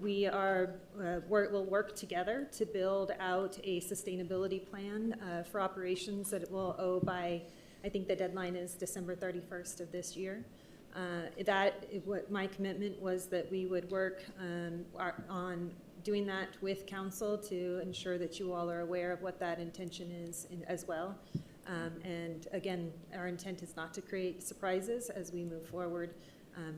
we will work together to build out a sustainability plan for operations that it will owe by, I think the deadline is December 31st of this year. What my commitment was that we would work on doing that with council to ensure that you all are aware of what that intention is as well. And again, our intent is not to create surprises as we move forward.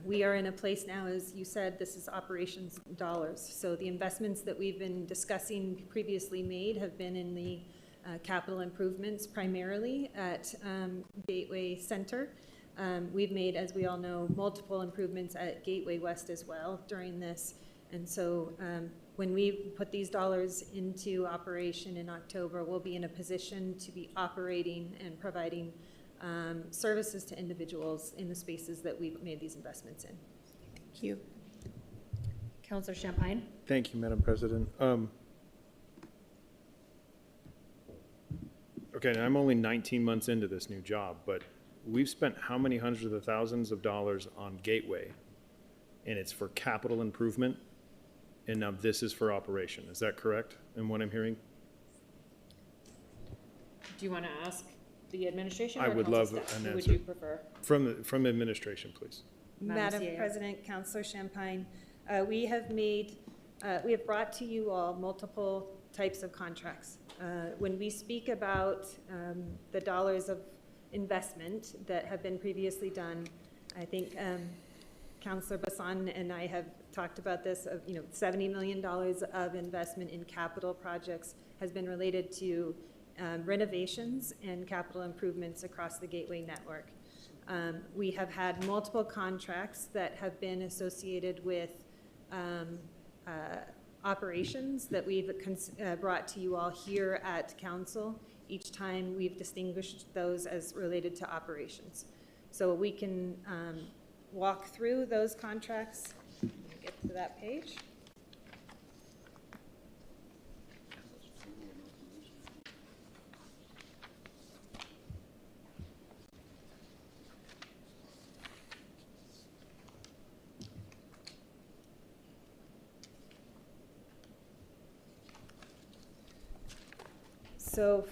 We are in a place now, as you said, this is operations dollars. So the investments that we've been discussing previously made have been in the capital improvements primarily at Gateway Center. We've made, as we all know, multiple improvements at Gateway West as well during this. And so when we put these dollars into operation in October, we'll be in a position to be operating and providing services to individuals in the spaces that we've made these investments in. Thank you. Councilor Champagne. Thank you, Madam President. Okay, now I'm only 19 months into this new job, but we've spent how many hundreds of thousands of dollars on Gateway, and it's for capital improvement, and now this is for operation. Is that correct in what I'm hearing? Do you want to ask the administration? I or would council love staff? an Who answer. would you prefer? From administration, please. Madam CAO. President, Councilor Champagne, we have brought to you all multiple types of contracts. When we speak about the dollars of investment that have been previously done, I think Councilor Bassan and I have talked about this, of $70 million of investment in capital projects has been related to renovations and capital improvements across the Gateway network. We have had multiple contracts that have been associated with operations that we've brought to you all here at council. Each time we've distinguished those as related to operations. So we can walk through those contracts. Get to that page. So,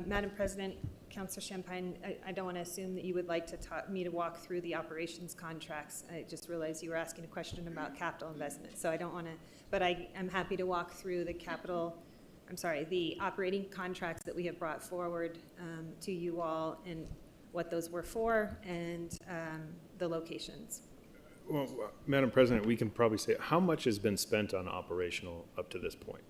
Madam President, Councilor Champagne, I don't want to assume that you would like to me to walk through the operations contracts. I just realized you were asking a question about capital investment, so I don't want to, but I'm happy to walk through the the operating contracts that we have brought forward to you all and what those were for and the locations. Well, Madam President, we can probably say, how much has been spent on operational up to this point?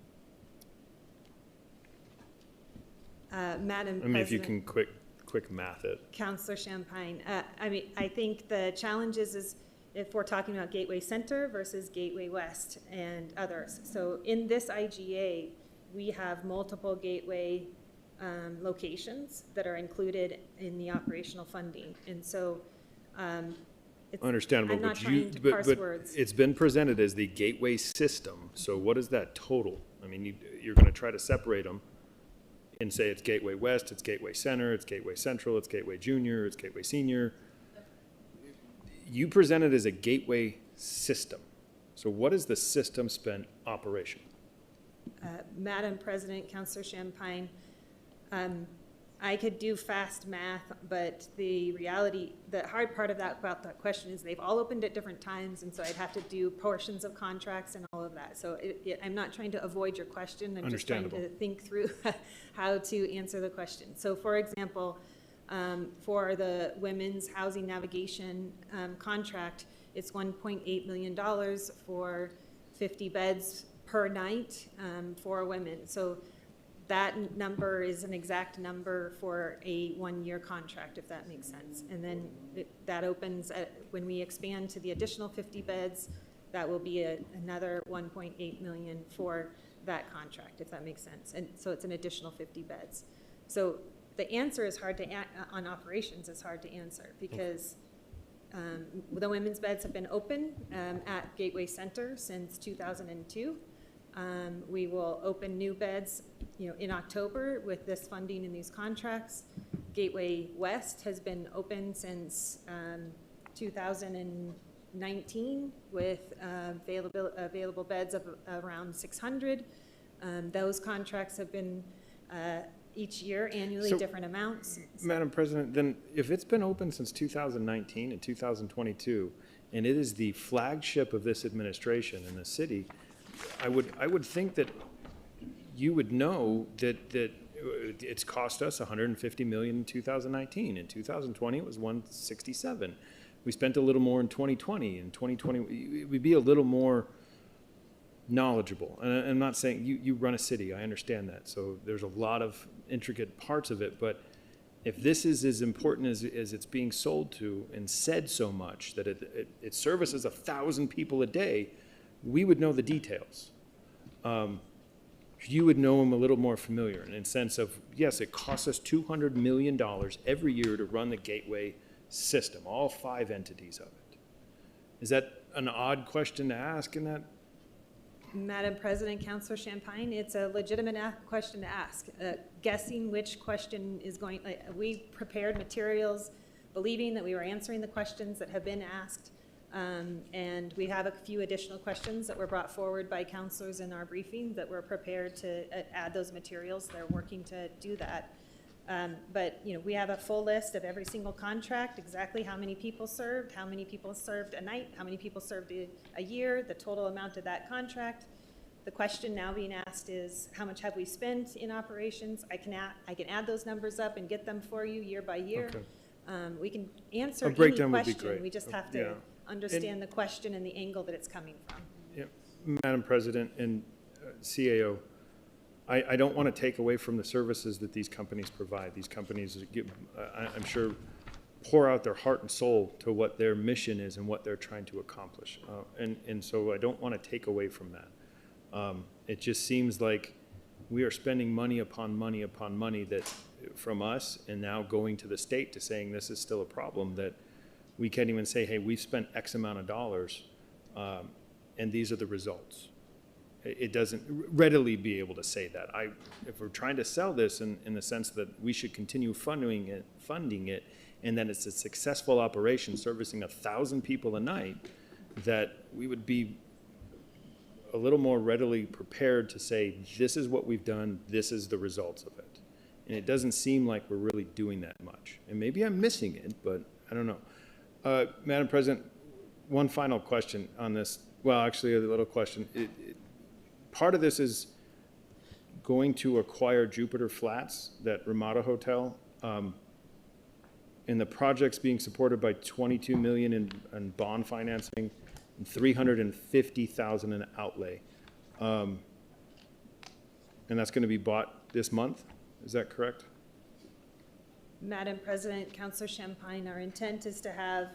Madam I mean, President, if you can quick math it. Councilor Champagne, I think the challenge is if we're talking about Gateway Center versus Gateway West and others. So in this IGA, we have multiple gateway locations that are included in the operational funding. And so Understandable, I'm not but trying to parse words. it's been presented as the gateway system. So what is that total? I mean, you're going to try to separate them and say it's Gateway West, it's Gateway Center, it's Gateway Central, it's Gateway Junior, it's Gateway Senior. You present it as a gateway system. So what is the system spent operation? Madam President, Councilor Champagne, I could do fast math, but the reality, the hard part about that question is they've all opened at different times, and so I'd have to do portions of contracts and all of that. So I'm not trying to avoid your question. I'm just trying to think through how to answer the question. So for example, for the women's housing navigation contract, it's $1.8 million for 50 beds per night for women. So that number is an exact number for a one-year contract, if that makes sense. And then that opens when we expand to the additional 50 beds, that will be another 1.8 million for that contract, if that makes sense. And so it's an additional 50 beds. So the answer is hard to on operations is hard to answer because the women's beds have been open at Gateway Center since 2002. We will open new beds, in October with this funding and these contracts. Gateway West has been open since 2019 with available beds of around 600. Those contracts have been each year annually different amounts. Madam President, then if it's been open since 2019 and 2022, and it is the flagship of this administration in the city, I would think that you would know that it's cost us $150 million in 2019. In 2020, it was $167. We spent a little more in 2020. In 2020, we'd be a little more knowledgeable. And I'm not saying you run a city. I understand that. So there's a lot of intricate parts of it. But if this is as important as it's being sold to and said so much that it services 1,000 people a day, we would know the details. You would know them a little more familiar in the sense of, yes, it costs us $200 million every year to run the gateway system, all 5 entities of it. Is that an odd question to ask in that? Madam President, Councilor Champagne, it's a legitimate question to ask. Guessing which question is going, we prepared materials believing that we were answering the questions that have been asked. And we have a few additional questions that were brought forward by councilors in our briefing that we're prepared to add those materials. They're working to do that. But we have a full list of every single contract, exactly how many people served a night, how many people served a year, the total amount of that contract. The question now being asked is, how much have we spent in operations? I can add those numbers up and get them for you year by year. Okay. We can answer any question. We just have to understand the question and the angle that it's coming from. Yeah. Madam President and CAO, I don't want to take away from the services that these companies provide. These companies, I'm sure, pour out their heart and soul to what their mission is and what they're trying to accomplish. And so I don't want to take away from that. It just seems like we are spending money upon money upon money that from us and now going to the state to saying this is still a problem that we can't even say, hey, we've spent X amount of dollars, and these are the results. It doesn't readily be able to say that. If we're trying to sell this in the sense that we should continue funding it, and then it's a successful operation servicing 1,000 people a night, that we would be a little more readily prepared to say, this is what we've done, this is the results of it. And it doesn't seem like we're really doing that much. And maybe I'm missing it, but I don't know. Madam President, one final question on this. Well, actually, a little question. Part of this is going to acquire Jupiter Flats, that Ramada Hotel, and the project's being supported by $22 million in bond financing and $350,000 in outlay. And that's going to be bought this month. Is that correct? Madam President, Councilor Champagne, our intent is to have,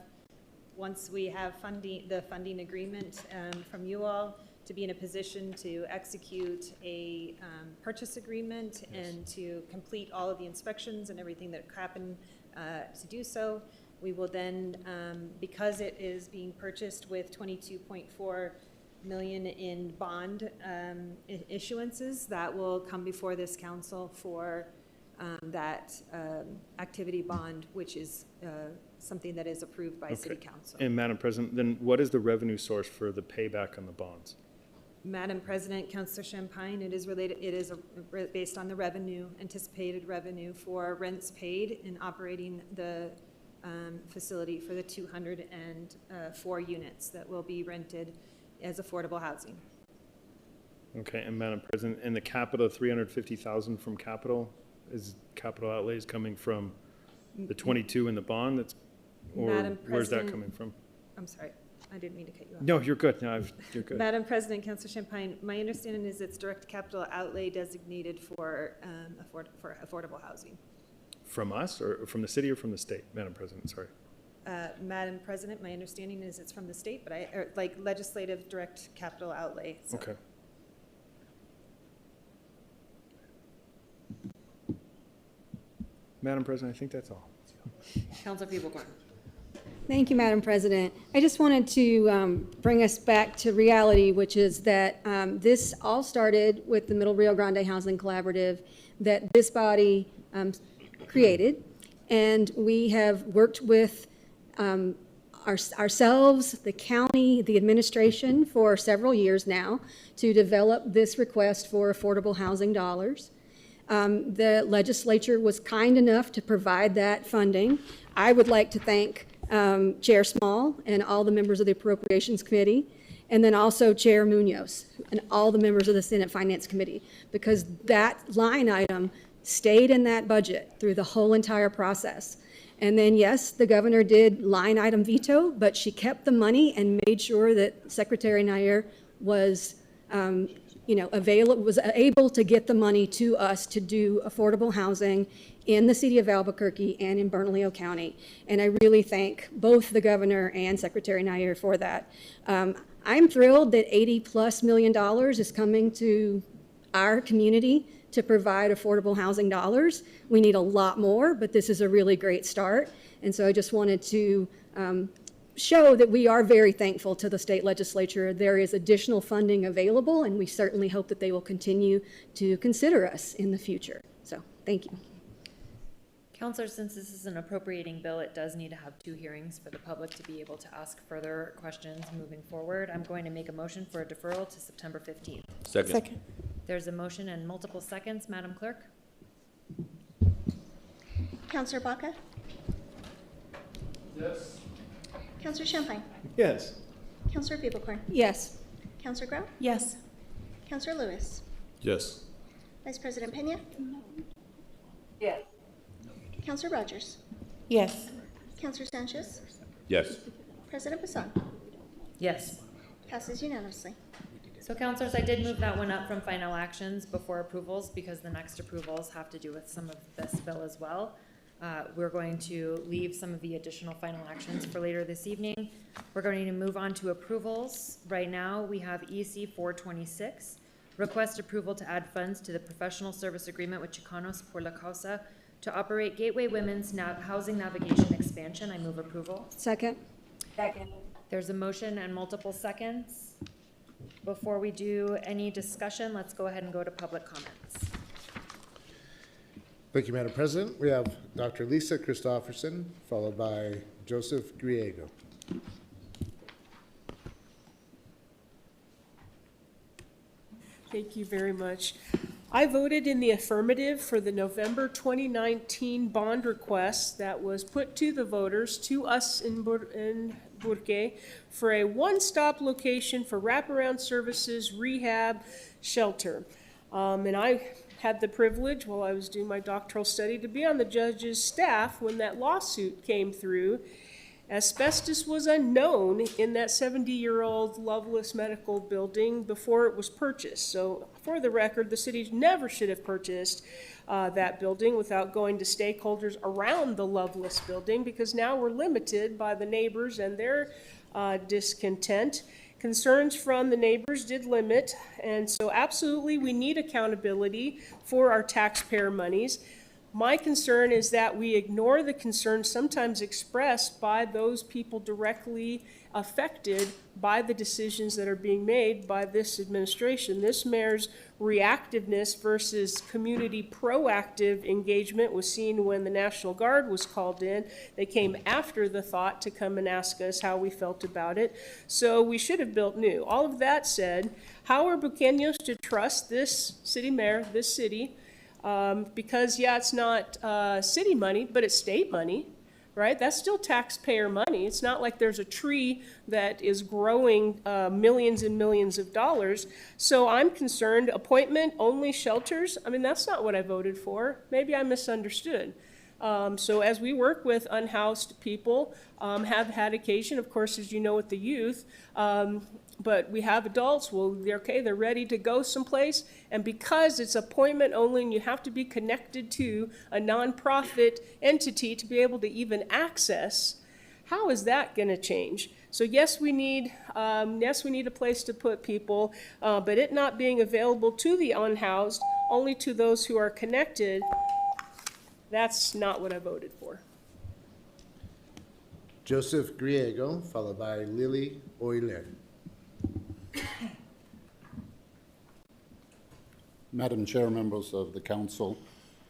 once we have the funding agreement from you all, to be in a position to execute a purchase agreement and to complete all of the inspections and everything that happened to do so. We will then, because it is being purchased with $22.4 million in bond issuances, that will come before this council for that activity bond, which is something that is approved by City Council. And Madam President, then what is the revenue source for the payback on the bonds? Madam President, Councilor Champagne, it is based on the revenue, anticipated revenue for rents paid in operating the facility for the 204 units that will be rented as affordable housing. Okay, and Madam President, and the capital, 350,000 from capital, is capital outlays coming from the 22 in the bond? Or where's that coming from? I'm sorry, I didn't mean to cut you off. No, you're good. No, you're good. Madam President, Councilor Champagne, my understanding is it's direct capital outlay designated for affordable housing. From us, or from the city, or from the state? Madam President, sorry. Madam President, my understanding is it's from the state, but like legislative direct capital outlay. So. Okay. Madam President, I think that's all. Councilor Peoplecorn. Thank you, Madam President. I just wanted to bring us back to reality, which is that this all started with the Middle Rio Grande Housing Collaborative that this body created, and we have worked with ourselves, the county, the administration for several years now to develop this request for affordable housing dollars. The legislature was kind enough to provide that funding. I would like to thank Chair Small and all the members of the Appropriations Committee, and then also Chair Munoz and all the members of the Senate Finance Committee, because that line item stayed in that budget through the whole entire process. And then, yes, the governor did line item veto, but she kept the money and made sure that Secretary Nair was was able to get the money to us to do affordable housing in the city of Albuquerque and in Bernalillo County. And I really thank both the governor and Secretary Nair for that. I'm thrilled that $80+ million is coming to our community to provide affordable housing dollars. We need a lot more, but this is a really great start. And so I just wanted to show that we are very thankful to the state legislature. There is additional funding available, and we certainly hope that they will continue to consider us in the future. So, thank you. Counselor, since this is an appropriating bill, it does need to have 2 hearings for the public to be able to ask further questions moving forward. I'm going to make a motion for a deferral to September 15th. Second. There's a motion and multiple seconds. Madam Clerk? Counselor Baca? Yes. Counselor Champagne? Yes. Counselor Peoplecorn? Yes. Counselor Grow? Yes. Counselor Lewis? Yes. Vice President Pena? Yes. Counselor Rogers? Yes. Counselor Sanchez? Yes. President Bassan? Yes. Passes unanimously. So counselors, I did move that one up from final actions before approvals because the next approvals have to do with some of this bill as well. We're going to leave some of the additional final actions for later this evening. We're going to move on to approvals. Right now, we have EC 426, request approval to add funds to the professional service agreement with Chicanos por la Causa to operate Gateway Women's Housing Navigation Expansion. I move approval. Second. Second. There's a motion and multiple seconds. Before we do any discussion, let's go ahead and go to public comments. Thank you, Madam President. We have Dr. Lisa Christofferson, followed by Joseph Griego. Thank you very much. I voted in the affirmative for the November 2019 bond request that was put to the voters, to us in Burque, for a one-stop location for wraparound services, rehab, shelter. And I had the privilege, while I was doing my doctoral study, to be on the judge's staff when that lawsuit came through. Asbestos was unknown in that 70-year-old Loveless Medical Building before it was purchased. So for the record, the city never should have purchased that building without going to stakeholders around the Loveless building, because now we're limited by the neighbors and their discontent. Concerns from the neighbors did limit, and so absolutely we need accountability for our taxpayer monies. My concern is that we ignore the concerns sometimes expressed by those people directly affected by the decisions that are being made by this administration. This mayor's reactiveness versus community proactive engagement was seen when the National Guard was called in. They came after the thought to come and ask us how we felt about it. So we should have built new. All of that said, how are Buqueños to trust this city mayor, this city? Because, yeah, it's not city money, but it's state money, right? That's still taxpayer money. It's not like there's a tree that is growing millions and millions of dollars. So I'm concerned, appointment-only shelters, I mean, that's not what I voted for. Maybe I misunderstood. So as we work with unhoused people, have had occasion, of course, as you know, with the youth, but we have adults, well, they're ready to go someplace, and because it's appointment only and you have to be connected to a nonprofit entity to be able to even access, how is that going to change? So yes, we need a place to put people, but it not being available to the unhoused, only to those who are connected, that's not what I voted for. Joseph Griego, followed by Lily Oiler. Madam Chair, members of the council,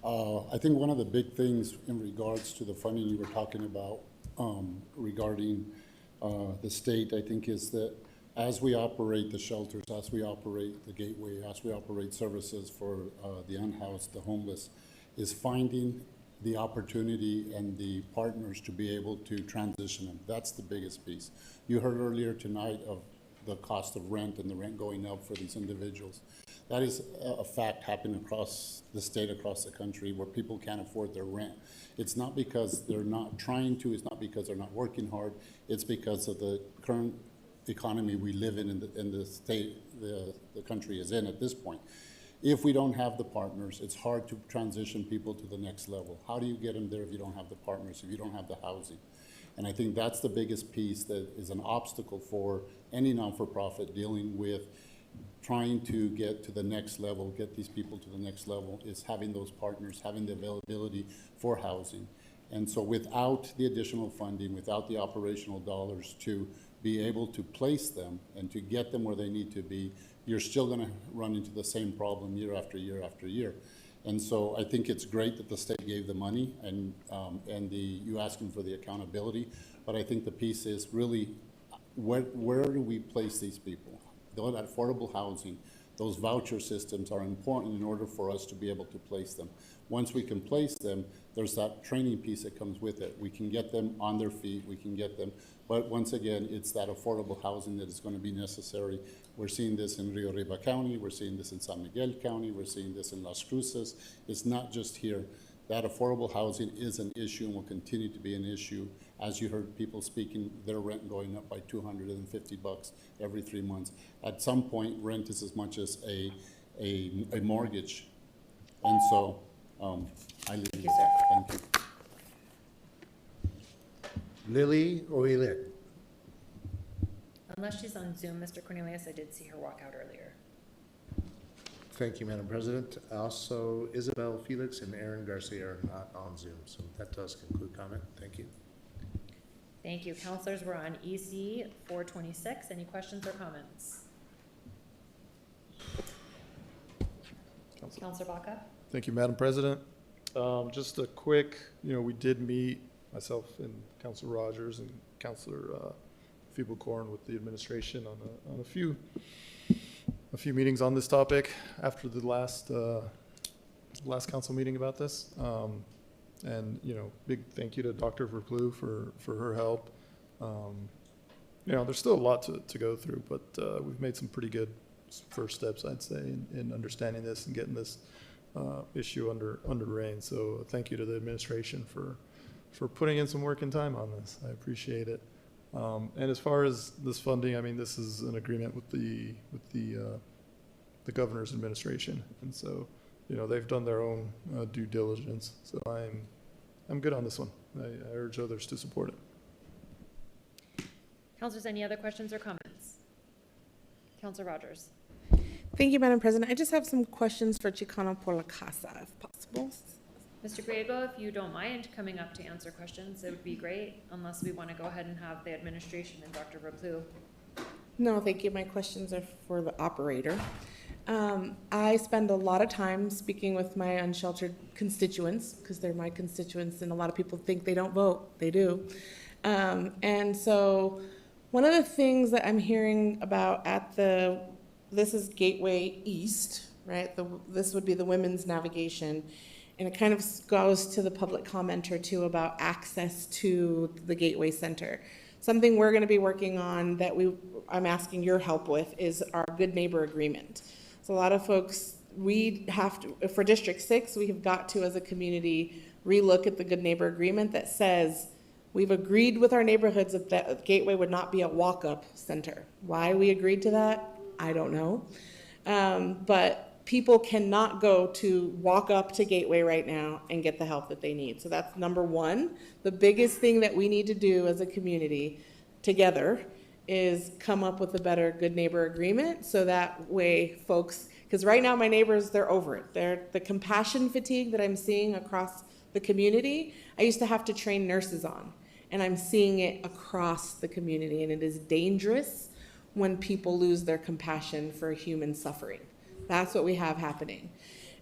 I think one of the big things in regards to the funding you were talking about regarding the state, I think, is that as we operate the shelters, as we operate the gateway, as we operate services for the unhoused, the homeless, is finding the opportunity and the partners to be able to transition them. That's the biggest piece. You heard earlier tonight of the cost of rent and the rent going up for these individuals. That is a fact happening across the state, across the country, where people can't afford their rent. It's not because they're not trying to, it's not because they're not working hard, it's because of the current economy we live in the state the country is in at this point. If we don't have the partners, it's hard to transition people to the next level. How do you get them there if you don't have the partners, if you don't have the housing? And I think that's the biggest piece that is an obstacle for any non-for-profit dealing with trying to get to the next level, get these people to the next level, is having those partners, having the availability for housing. And so without the additional funding, without the operational dollars to be able to place them and to get them where they need to be, you're still going to run into the same problem year after year after year. And so I think it's great that the state gave the money and you asking for the accountability, but I think the piece is really where do we place these people? That affordable housing, those voucher systems are important in order for us to be able to place them. Once we can place them, there's that training piece that comes with it. We can get them on their feet, we can get them, but once again, it's that affordable housing that is going to be necessary. We're seeing this in Rio Arriba County, we're seeing this in San Miguel County, we're seeing this in Las Cruces. It's not just here. That affordable housing is an issue and will continue to be an issue. As you heard people speaking, their rent going up by $250 every 3 months. At some point, rent is as much as a mortgage. And so, I leave it there. Thank you. Lily Oiler. Unless she's on Zoom, Mr. Cornelius, I did see her walk out earlier. Thank you, Madam President. Also, Isabel Felix and Aaron Garcia are not on Zoom, so that does conclude comment. Thank you. Thank you. Counselors, we're on EC 426. Any questions or comments? Counselor Baca? Thank you, Madam President. Just a quick, we did meet, myself and Councilor Rogers and Councilor Feeble-Corn with the administration on a few meetings on this topic after the last council meeting about this. And, big thank you to Dr. Verplu for her help. There's still a lot to go through, but we've made some pretty good first steps, I'd say, in understanding this and getting this issue under rein. So thank you to the administration for putting in some work and time on this. I appreciate it. And as far as this funding, I mean, this is an agreement with the governor's administration, and so they've done their own due diligence. So I'm good on this one. I urge others to support it. Counselors, any other questions or comments? Counselor Rogers? Thank you, Madam President. I just have some questions for Chicano por la Casa, if possible. Mr. Griego, if you don't mind coming up to answer questions, it would be great, unless we want to go ahead and have the administration and Dr. Verplu. No, thank you. My questions are for the operator. I spend a lot of time speaking with my unsheltered constituents, because they're my constituents, and a lot of people think they don't vote. They do. And so one of the things that I'm hearing about this is Gateway East, right? This would be the women's navigation. And it kind of goes to the public comment or two about access to the Gateway Center. Something we're going to be working on that I'm asking your help with is our Good Neighbor Agreement. So a lot of folks, we have to, for District 6, we have got to, as a community, relook at the Good Neighbor Agreement that says we've agreed with our neighborhoods that Gateway would not be a walk-up center. Why we agreed to that, I don't know. But people cannot walk up to Gateway right now and get the help that they need. So that's number one. The biggest thing that we need to do as a community together is come up with a better Good Neighbor Agreement, so that way folks, because right now my neighbors, they're over it. The compassion fatigue that I'm seeing across the community, I used to have to train nurses on, and I'm seeing it across the community, and it is dangerous when people lose their compassion for human suffering. That's what we have happening.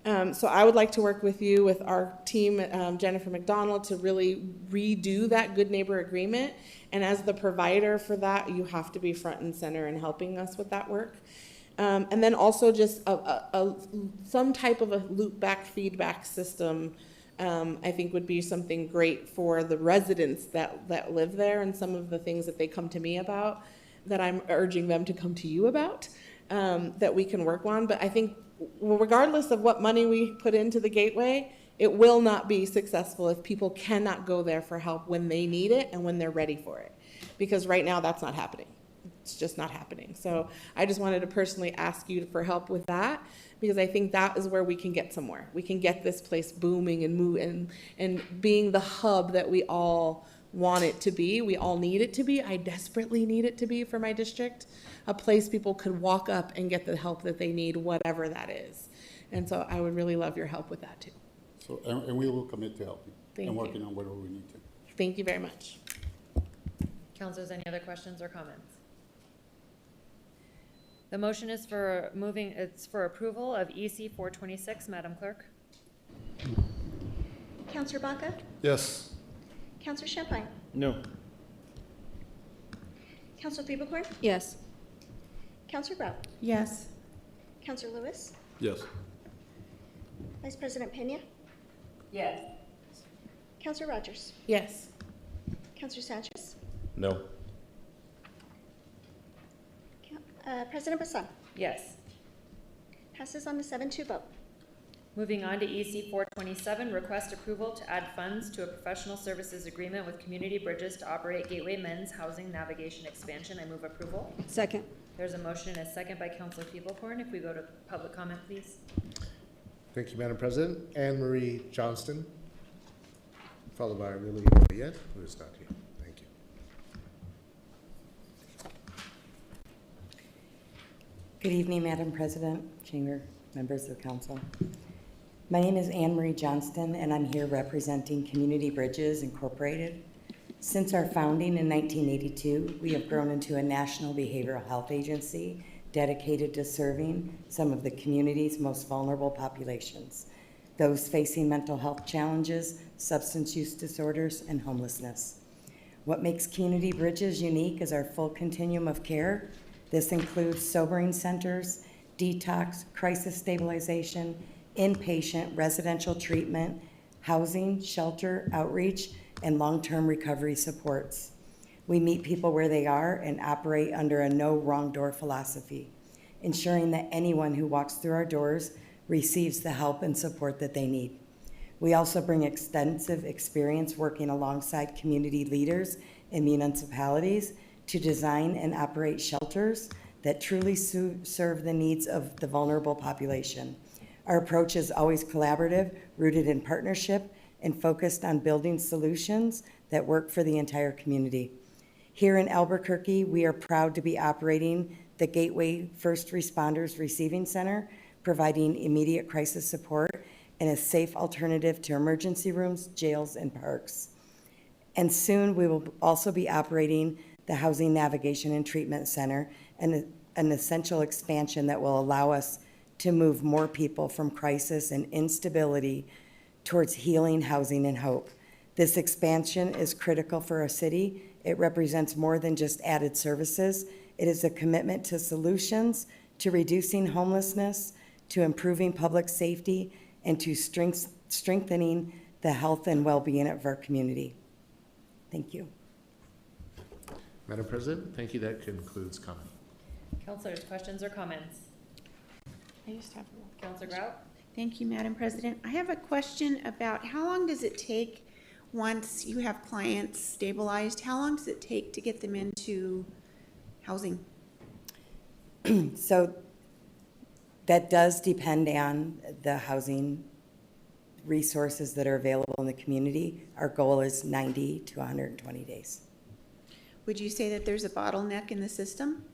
So I would like to work with you, with our team, Jennifer McDonald, to really redo that Good Neighbor Agreement. And as the provider for that, you have to be front and center in helping us with that work. And then also just some type of a loop back feedback system, I think would be something great for the residents that live there, and some of the things that they come to me about that I'm urging them to come to you about. That we can work on. But I think regardless of what money we put into the Gateway, it will not be successful if people cannot go there for help when they need it and when they're ready for it. Because right now that's not happening. It's just not happening. So I just wanted to personally ask you for help with that, because I think that is where we can get somewhere. We can get this place booming and moving and being the hub that we all want it to be. We all need it to be. I desperately need it to be for my district. A place people could walk up and get the help that they need, whatever that is. And so I would really love your help with that too. So, and we will commit to helping Thank and you. working on whatever we need to. Thank you very much. Counselors, any other questions or comments? The motion is it's for approval of EC 426. Madam Clerk? Counselor Baca? Yes. Counselor Champagne? No. Counselor Feeble-Corn? Yes. Counselor Grout? Yes. Counselor Lewis? Yes. Vice President Pena? Yes. Counselor Rogers? Yes. Counselor Sanchez? No. President Bassan? Yes. Passes on a 7-2 vote. Moving on to EC 427, request approval to add funds to a professional services agreement with Community Bridges to operate Gateway Men's Housing Navigation Expansion. I move approval. Second. There's a motion and a second by Counselor Feeble-Corn. If we go to public comment, please. Thank you, Madam President. Anne Marie Johnston, followed by Lily Boyette, who is not here. Thank you. Good evening, Madam President, Chamber, members of the council. My name is Anne Marie Johnston, and I'm here representing Community Bridges Incorporated. Since our founding in 1982, we have grown into a national behavioral health agency dedicated to serving some of the community's most vulnerable populations, those facing mental health challenges, substance use disorders, and homelessness. What makes Community Bridges unique is our full continuum of care. This includes sobering centers, detox, crisis stabilization, inpatient residential treatment, housing, shelter, outreach, and long-term recovery supports. We meet people where they are and operate under a no wrong door philosophy, ensuring that anyone who walks through our doors receives the help and support that they need. We also bring extensive experience working alongside community leaders in municipalities to design and operate shelters that truly serve the needs of the vulnerable population. Our approach is always collaborative, rooted in partnership, and focused on building solutions that work for the entire community. Here in Albuquerque, we are proud to be operating the Gateway First Responders Receiving Center, providing immediate crisis support and a safe alternative to emergency rooms, jails, and parks. And soon we will also be operating the Housing Navigation and Treatment Center, an essential expansion that will allow us to move more people from crisis and instability towards healing, housing, and hope. This expansion is critical for our city. It represents more than just added services. It is a commitment to solutions, to reducing homelessness, to improving public safety, and to strengthening the health and well-being of our community. Thank you. Madam President, thank you. That concludes comment. Councilors, questions or comments? I just have one. Councilor Grout? Thank you, Madam President. I have a question about how long does it take once you have clients stabilized? How long does it take to get them into housing? So that does depend on the housing resources that are available in the community. Our goal is 90 to 120 days. Would you say that there's a bottleneck in the system?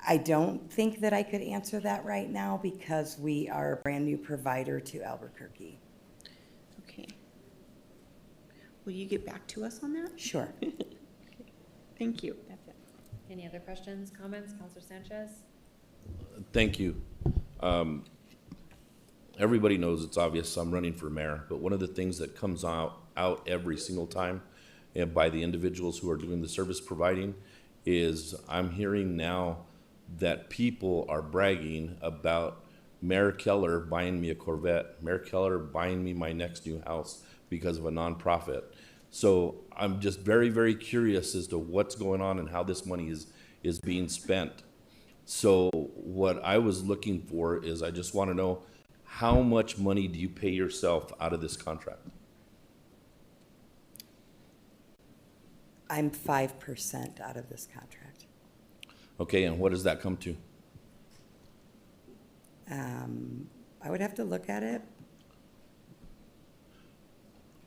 I don't think that I could answer that right now because we are a brand new provider to Albuquerque. Okay. Will you get back to us on that? Sure. Thank you. That's it. Any other questions, comments? Councilor Sanchez? Thank you. Everybody knows it's obvious I'm running for mayor, but one of the things that comes out every single time and by the individuals who are doing the service providing is I'm hearing now that people are bragging about Mayor Keller buying me a Corvette, Mayor Keller buying me my next new house because of a nonprofit. So I'm just very, very curious as to what's going on and how this money is being spent. So what I was looking for is I just want to know, how much money do you pay yourself out of this contract? I'm 5% out of this contract. Okay, and what does that come to? I would have to look at it.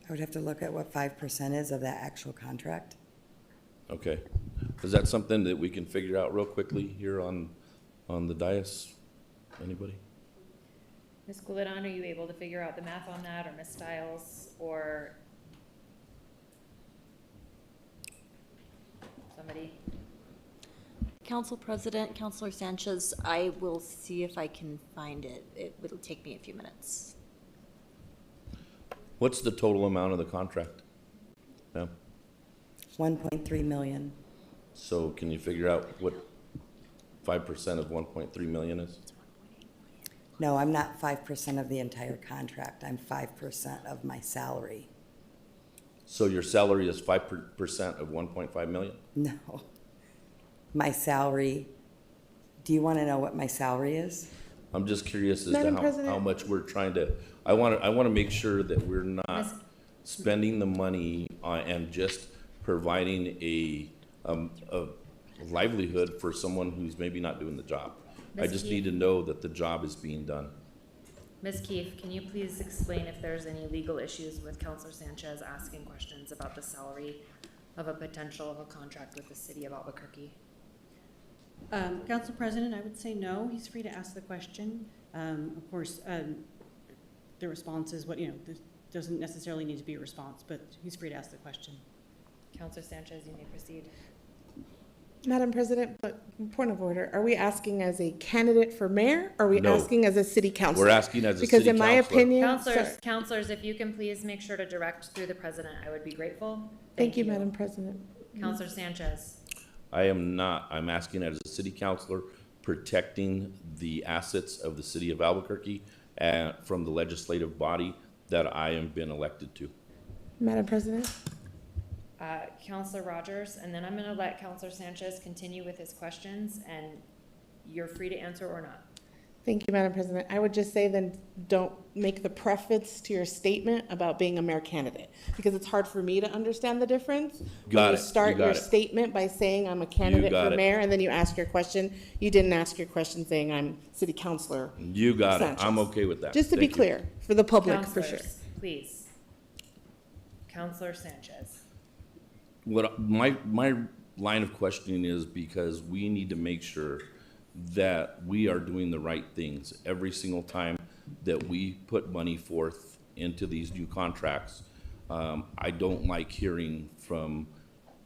I would have to look at what 5% is of that actual contract. Okay. Is that something that we can figure out real quickly here on the dais? Anybody? Ms. Gouladon, are you able to figure out the math on that, or Ms. Stiles, or somebody? Council President, Councilor Sanchez, I will see if I can find it. It'll take me a few minutes. What's the total amount of the contract? Yeah. 1.3 million. So can you figure out what 5% of 1.3 million is? No, I'm not 5% of the entire contract. I'm 5% of my salary. So your salary is 5% of 1.5 million? No. My salary, do you want to know what my salary is? I'm just curious as Madam to President. how much we're trying to, I want to make sure that we're not spending the money and just providing a livelihood for someone who's maybe not doing the job. I Ms. just Keefe? need to know that the job is being done. Ms. Keefe, can you please explain if there's any legal issues with Councilor Sanchez asking questions about the salary of a potential of a contract with the city of Albuquerque? Council President, I would say no. He's free to ask the question. Of course, the response is what, there doesn't necessarily need to be a response, but he's free to ask the question. Counselor Sanchez, you may proceed. Madam President, but point of order, are we asking as a candidate for mayor? Or are we No. asking as a city councilor? We're asking as a Because city in my councilor. opinion. Counselors, if you can please make sure to direct through the president, I would be grateful. Thank you, Madam President. Counselor Sanchez. I am not. I'm asking as a city councilor, protecting the assets of the city of Albuquerque from the legislative body that I am been elected to. Madam President. Counselor Rogers, and then I'm going to let Counselor Sanchez continue with his questions, and you're free to answer or not. Thank you, Madam President. I would just say then don't make the preface to your statement about being a mayor candidate, because it's hard for me to understand the difference. Got when it. you start You got your it. statement by saying I'm a candidate got for it. mayor, and then you ask your question. You didn't ask your question saying I'm city councilor. You got Sanchez. it. I'm okay with that. Just to be Thank you. clear, for the public, for sure. Counselors, please. Counselor Sanchez. What my line of questioning is because we need to make sure that we are doing the right things every single time that we put money forth into these new contracts. I don't like hearing from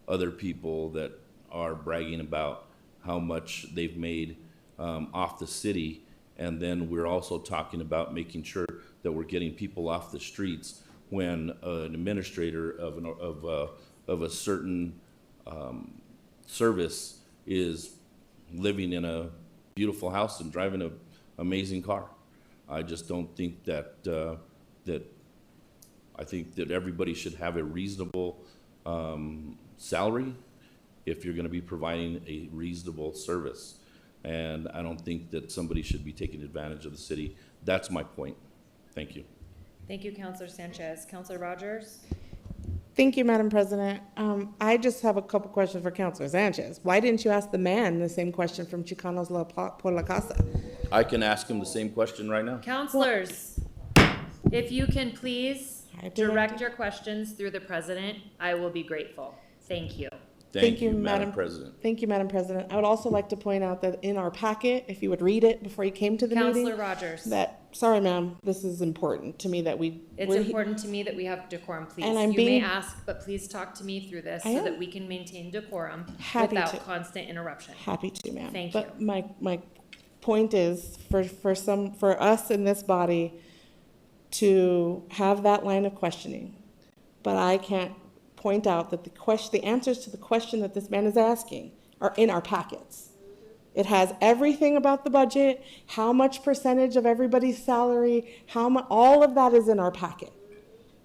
other people that are bragging about how much they've made off the city, and then we're also talking about making sure that we're getting people off the streets when an administrator of a certain service is living in a beautiful house and driving an amazing car. I just don't think that I think that everybody should have a reasonable salary if you're going to be providing a reasonable service. And I don't think that somebody should be taking advantage of the city. That's my point. Thank you. Thank you, Counselor Sanchez. Counselor Rogers? Thank you, Madam President. I just have a couple questions for Councilor Sanchez. Why didn't you ask the man the same question from Chicanos por la Casa? I can ask him the same question right now. Counselors, if you can please direct your questions through the president, I will be grateful. Thank you. Thank you, Madam President. Thank you, Madam President. I would also like to point out that in our packet, if you would read it before you came to the meeting. Counselor Rogers. Sorry, ma'am, this is important to me that we. It's important to me that we have decorum, please. And I'm you may being- ask, but please talk to me through this I so am. that we can maintain decorum Happy without to. constant interruption. Happy to, ma'am. Thank But you. my point is for us in this body to have that line of questioning, but I can't point out that the answers to the question that this man is asking are in our packets. It has everything about the budget, how much percentage of everybody's salary, all of that is in our packet.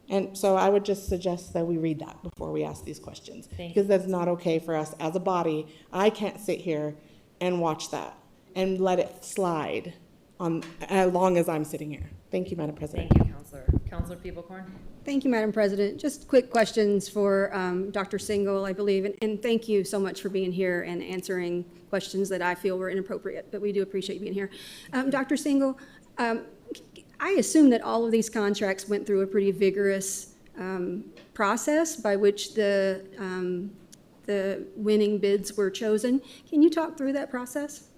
And so I would just suggest that we read that before we ask these questions. Because that's not okay for us as a body. I can't sit here and watch that and let it slide on as long as I'm sitting here. Thank you, Madam President. Thank you, Counselor. Counselor Peebles-Corn? Thank you, Madam President. Just quick questions for Dr. Single, I believe, and thank you so much for being here and answering questions that I feel were inappropriate, but we do appreciate you being here. Dr. Single, I assume that all of these contracts went through a pretty vigorous process by which the winning bids were chosen. Can you talk through that process?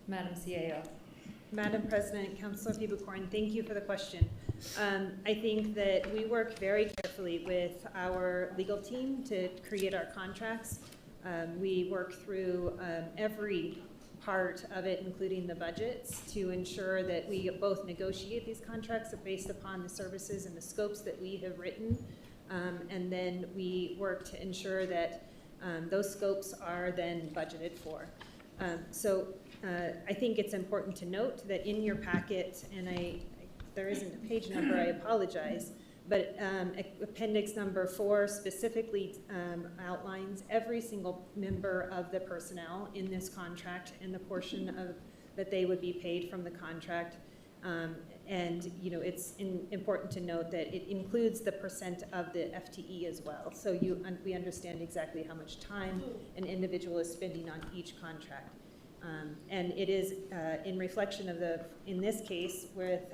Madam CAO. Madam President, Councilor Peebles-Corn, thank you for the question. I think that we work very carefully with our legal team to create our contracts. We work through every part of it, including the budgets, to ensure that we both negotiate these contracts based upon the services and the scopes that we have written, and then we work to ensure that those scopes are then budgeted for. I think it's important to note that in your packet, and there isn't a page number, I apologize, but appendix number 4 specifically outlines every single member of the personnel in this contract and the portion of that they would be paid from the contract. And it's important to note that it includes the percent of the FTE as well. So we understand exactly how much time an individual is spending on each contract. And it is in reflection of in this case with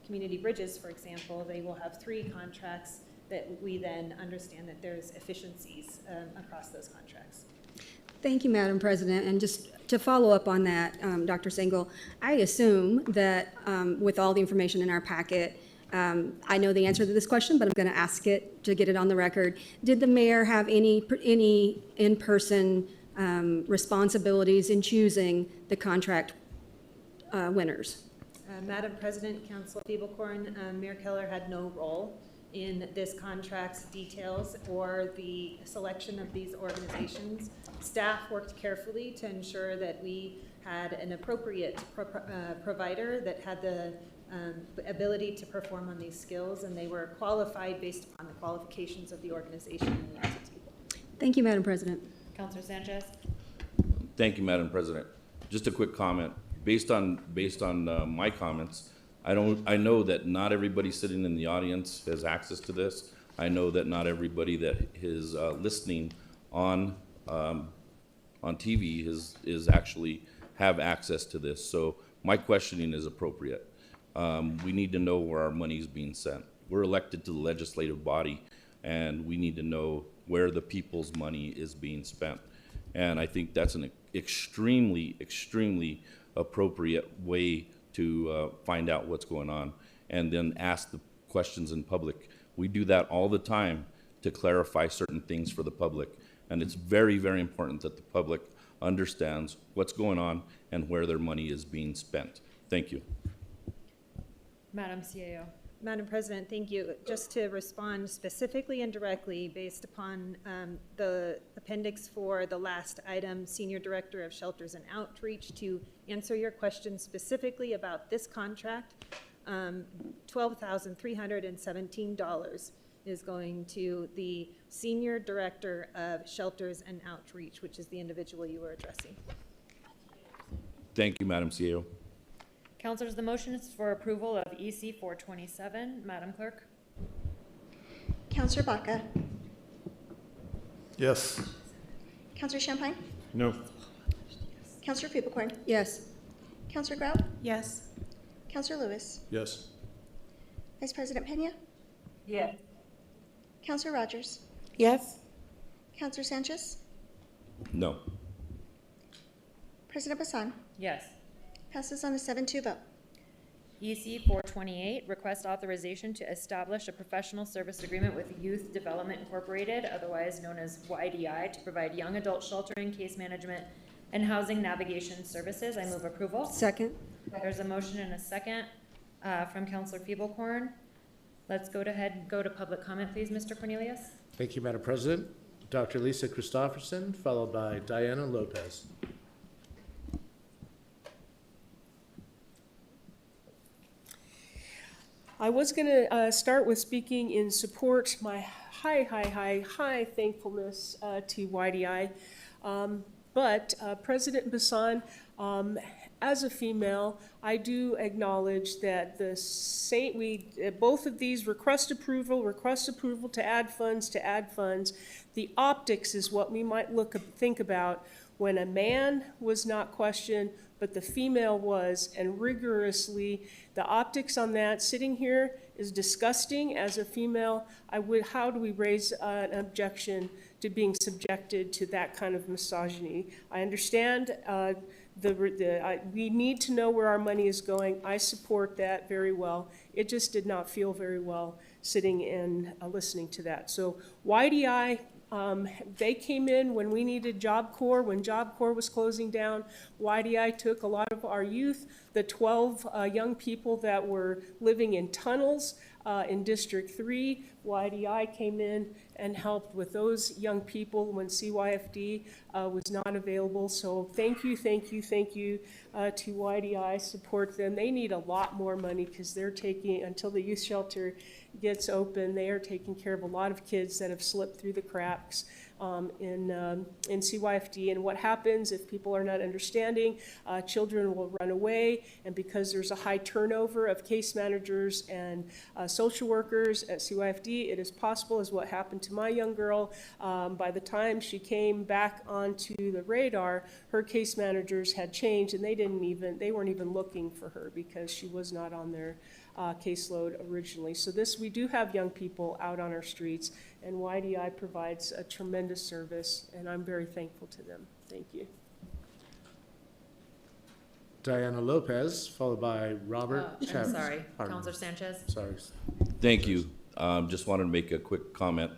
Community Bridges, for example, they will have 3 contracts that we then understand that there's efficiencies across those contracts. Thank you, Madam President. And just to follow up on that, Dr. Sengel, I assume that with all the information in our packet, I know the answer to this question, but I'm going to ask it to get it on the record. Did the mayor have any in-person responsibilities in choosing the contract winners? Madam President, Councilor Feeblecorn, Mayor Keller had no role in this contract's details or the selection of these organizations. Staff worked carefully to ensure that we had an appropriate provider that had the ability to perform on these skills, and they were qualified based upon the qualifications of the organization and the entity. Thank you, Madam President. Councilor Sanchez? Thank you, Madam President. Just a quick comment. Based on my comments, I know that not everybody sitting in the audience has access to this. I know that not everybody that is listening on TV is actually have access to this. So my questioning is appropriate. We need to know where our money is being sent. We're elected to the legislative body, and we need to know where the people's money is being spent. And I think that's an extremely, extremely appropriate way to find out what's going on and then ask the questions in public. We do that all the time to clarify certain things for the public. And it's very, very important that the public understands what's going on and where their money is being spent. Thank you. Madam CAO. Madam President, thank you. Just to respond specifically and directly based upon the appendix for the last item, Senior Director of Shelters and Outreach, to answer your question specifically about this contract, $12,317 is going to the Senior Director of Shelters and Outreach, which is the individual you were addressing. Thank you, Madam CEO. Councilors, the motion is for approval of EC 427. Madam Clerk? Counselor Baca, Yes. Counselor Champagne, No. Counselor Feeblecorn, Yes. Counselor Grout, Yes. Counselor Lewis, Yes. Vice President Pena, Yes. Counselor Rogers, Yes. Counselor Sanchez, No. President Bassan. Yes. Passes on a 7-2 vote. EC 428, request authorization to establish a professional service agreement with Youth Development Incorporated, otherwise known as YDI, to provide young adult sheltering, case management, and housing navigation services. I move approval. Second. There's a motion and a second from Councilor Feeblecorn. Let's go to public comment, please, Mr. Cornelius. Thank you, Madam President. Dr. Lisa Christopherson, followed by Diana Lopez. I was going to start with speaking in support, my high thankfulness to YDI. But President Bassan, as a female, I do acknowledge that both of these request approval to add funds, the optics is what we might think about when a man was not questioned, but the female was, and rigorously, the optics on that, sitting here is disgusting as a female. How do we raise an objection to being subjected to that kind of misogyny? I understand we need to know where our money is going. I support that very well. It just did not feel very well sitting and listening to that. So YDI, they came in when we needed Job Corps, when Job Corps was closing down. YDI took a lot of our youth, the 12 young people that were living in tunnels in District 3. YDI came in and helped with those young people when CYFD was not available. So thank you to YDI, support them. They need a lot more money because they're taking, until the youth shelter gets open, they are taking care of a lot of kids that have slipped through the cracks in CYFD. And what happens if people are not understanding, children will run away, and because there's a high turnover of case managers and social workers at CYFD, it is possible, as what happened to my young girl, by the time she came back onto the radar, her case managers had changed, and they weren't even looking for her because she was not on their caseload originally. So we do have young people out on our streets, and YDI provides a tremendous service, and I'm very thankful to them. Thank Thank you. Diana Lopez, followed by Robert I'm Chavez. sorry, Pardon. Counselor Sanchez. Sorry. Thank you. Just wanted to make a quick comment.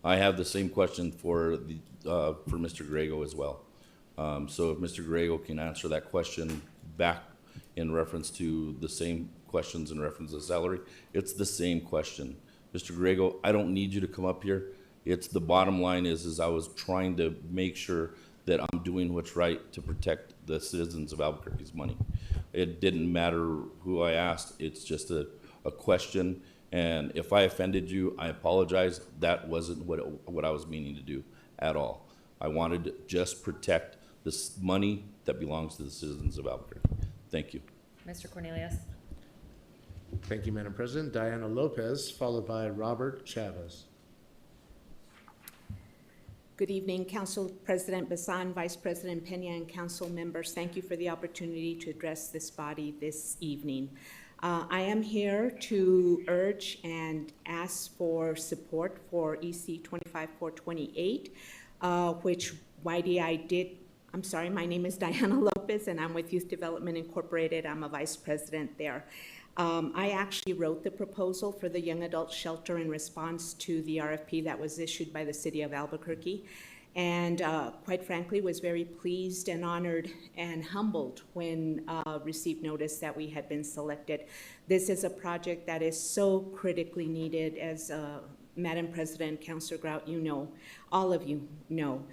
I have the same question for Mr. Grego as well. So if Mr. Grego can answer that question back in reference to the same questions in reference to salary, it's the same question. Mr. Grego, I don't need you to come up here. It's the bottom line is I was trying to make sure that I'm doing what's right to protect the citizens of Albuquerque's money. It didn't matter who I asked. It's just a question. And if I offended you, I apologize. That wasn't what I was meaning to do at all. I wanted to just protect this money that belongs to the citizens of Albuquerque. Thank you. Mr. Cornelius. Thank you, Madam President. Diana Lopez, followed by Robert Chavez. Good evening, Council President Basan, Vice President Pena, and council members. Thank you for the opportunity to address this body this evening. I am here to urge and ask for support for EC 25428, which YDI did. I'm sorry, my name is Diana Lopez, and I'm with Youth Development Incorporated. I'm a vice president there. I actually wrote the proposal for the young adult shelter in response to the RFP that was issued by the city of Albuquerque. And quite frankly, was very pleased and honored and humbled when received notice that we had been selected. This is a project that is so critically needed, as Madam President, Councilor Grout, you know, all of you know.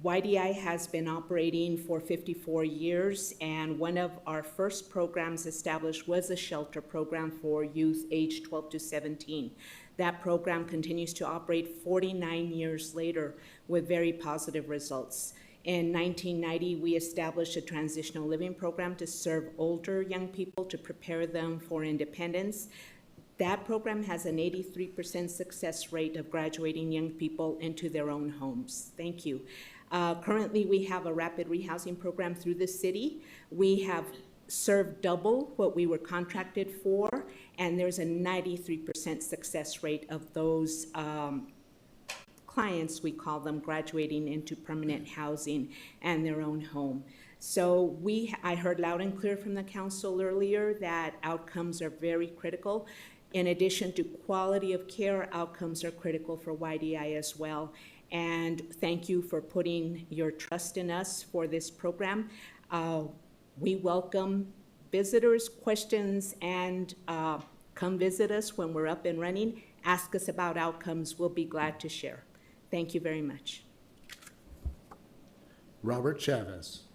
YDI has been operating for 54 years, and one of our first programs established was a shelter program for youth aged 12 to 17. That program continues to operate 49 years later with very positive results. In 1990, we established a transitional living program to serve older young people to prepare them for independence. That program has an 83% success rate of graduating young people into their own homes. Thank you. Currently, we have a rapid rehousing program through the city. We have served double what we were contracted for, and there's a 93% success rate of those clients, we call them, graduating into permanent housing and their own home. So I heard loud and clear from the council earlier that outcomes are very critical. In addition to quality of care, outcomes are critical for YDI as well. And thank you for putting your trust in us for this program. We welcome visitors, questions, and come visit us when we're up and running. Ask us about outcomes. We'll be glad to share. Thank you very much. Robert Chavez.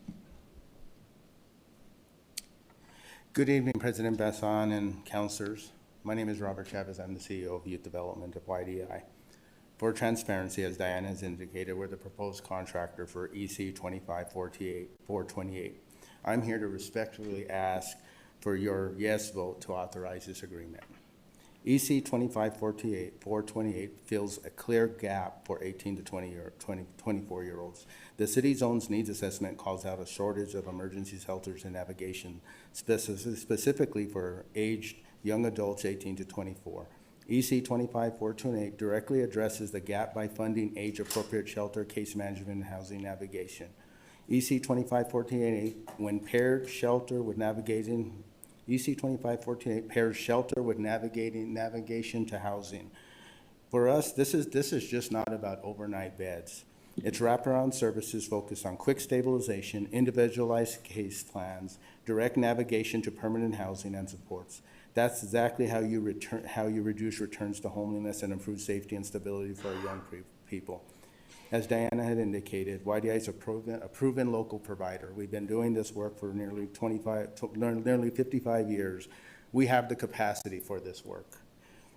Good evening, President Basan and councilors. My name is Robert Chavez. I'm the CEO of Youth Development of YDI. For transparency, as Diana has indicated, we're the proposed contractor for EC 25428. I'm here to respectfully ask for your yes vote to authorize this agreement. EC 25428 fills a clear gap for 18 to 24-year-olds. The city's own needs assessment calls out a shortage of emergency shelters and navigation, specifically for aged young adults 18 to 24. EC 25428 directly addresses the gap by funding age-appropriate shelter, case management, and housing navigation. EC 25428, when paired shelter with navigating, EC 25428 pairs shelter with navigation to housing. For us, this is just not about overnight beds. It's wraparound services focused on quick stabilization, individualized case plans, direct navigation to permanent housing and supports. That's exactly how you reduce returns to homelessness and improve safety and stability for our young people. As Diana had indicated, YDI is a proven local provider. We've been doing this work for nearly 55 years. We have the capacity for this work.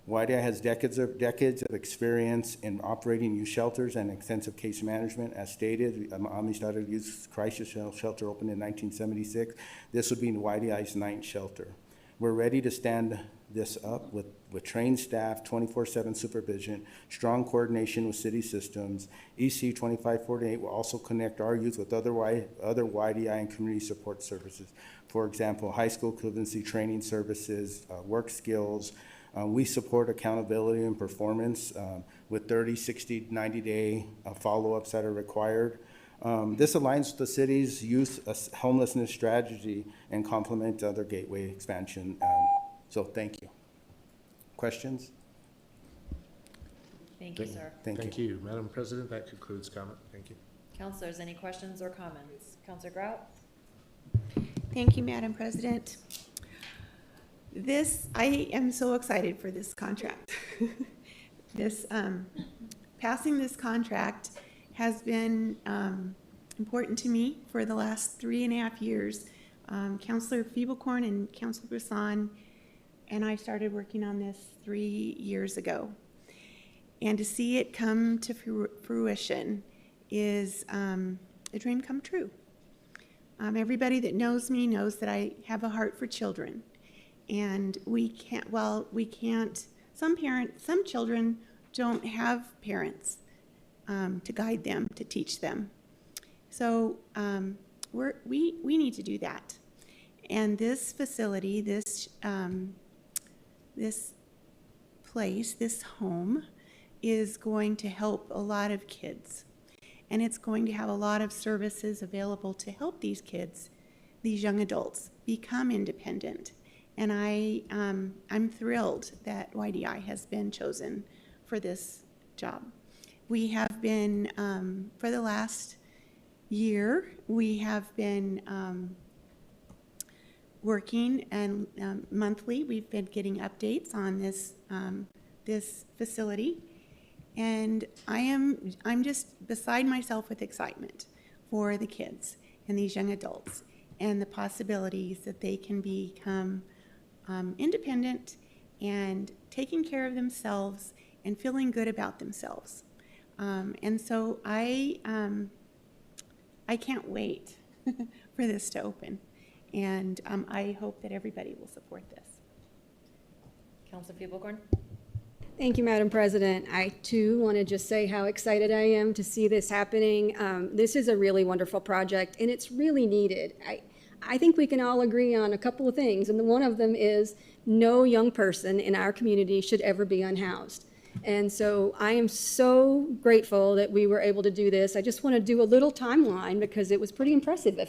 YDI has decades of experience in operating youth shelters and extensive case management. As stated, Amistad Youth Crisis Shelter opened in 1976. This would be YDI's 9th shelter. We're ready to stand this up with trained staff, 24/7 supervision, strong coordination with city systems. EC 25428 will also connect our youth with other YDI and community support services. For example, high school equivalency training services, work skills. We support accountability and performance with 30, 60, 90-day follow-ups that are required. This aligns with the city's youth homelessness strategy and complement other gateway expansion. So thank you. Questions? Thank you, sir. Thank you. Madam President, that concludes comment. Thank you. Councilors, any questions or comments? Councilor Grout? Thank you, Madam President. I am so excited for this contract. Passing this contract has been important to me for the last 3.5 years. Councilor Feeblecorn and Councilor Brisson and I started working on this 3 years ago. And to see it come to fruition is a dream come true. Everybody that knows me knows that I have a heart for children. And some children don't have parents to guide them, to teach them. So we need to do that. And this facility, this place, this home, is going to help a lot of kids. And it's going to have a lot of services available to help these kids, these young adults, become independent. And I'm thrilled that YDI has been chosen for this job. We have been, for the last year, we have been working, and monthly we've been getting updates on this facility. And I'm just beside myself with excitement for the kids and these young adults and the possibilities that they can become independent and taking care of themselves and feeling good about themselves. And so I can't wait for this to open. And I hope that everybody will support this. Councilor Feeblecorn? Thank you, Madam President. I, too, want to just say how excited I am to see this happening. This is a really wonderful project, and it's really needed. I think we can all agree on a couple of things, and one of them is no young person in our community should ever be unhoused. And so I am so grateful that we were able to do this. I just want to do a little timeline because it was pretty impressive,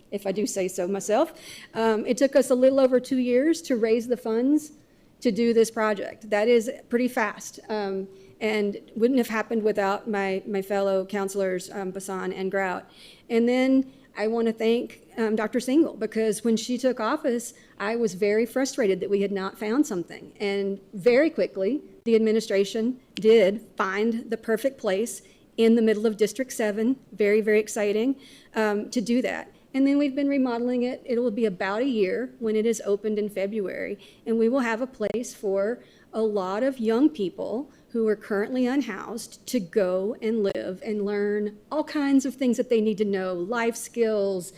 if I do say so myself. It took us a little over 2 years to raise the funds to do this project. That is pretty fast, and wouldn't have happened without my fellow councilors, Bassan and Grout. And then I want to thank Dr. Single, because when she took office, I was very frustrated that we had not found something. And very quickly, the administration did find the perfect place in the middle of District 7, very, very exciting, to do that. And then we've been remodeling it. It will be about a year when it is opened in February. And we will have a place for a lot of young people who are currently unhoused to go and live and learn all kinds of things that they need to know, life skills,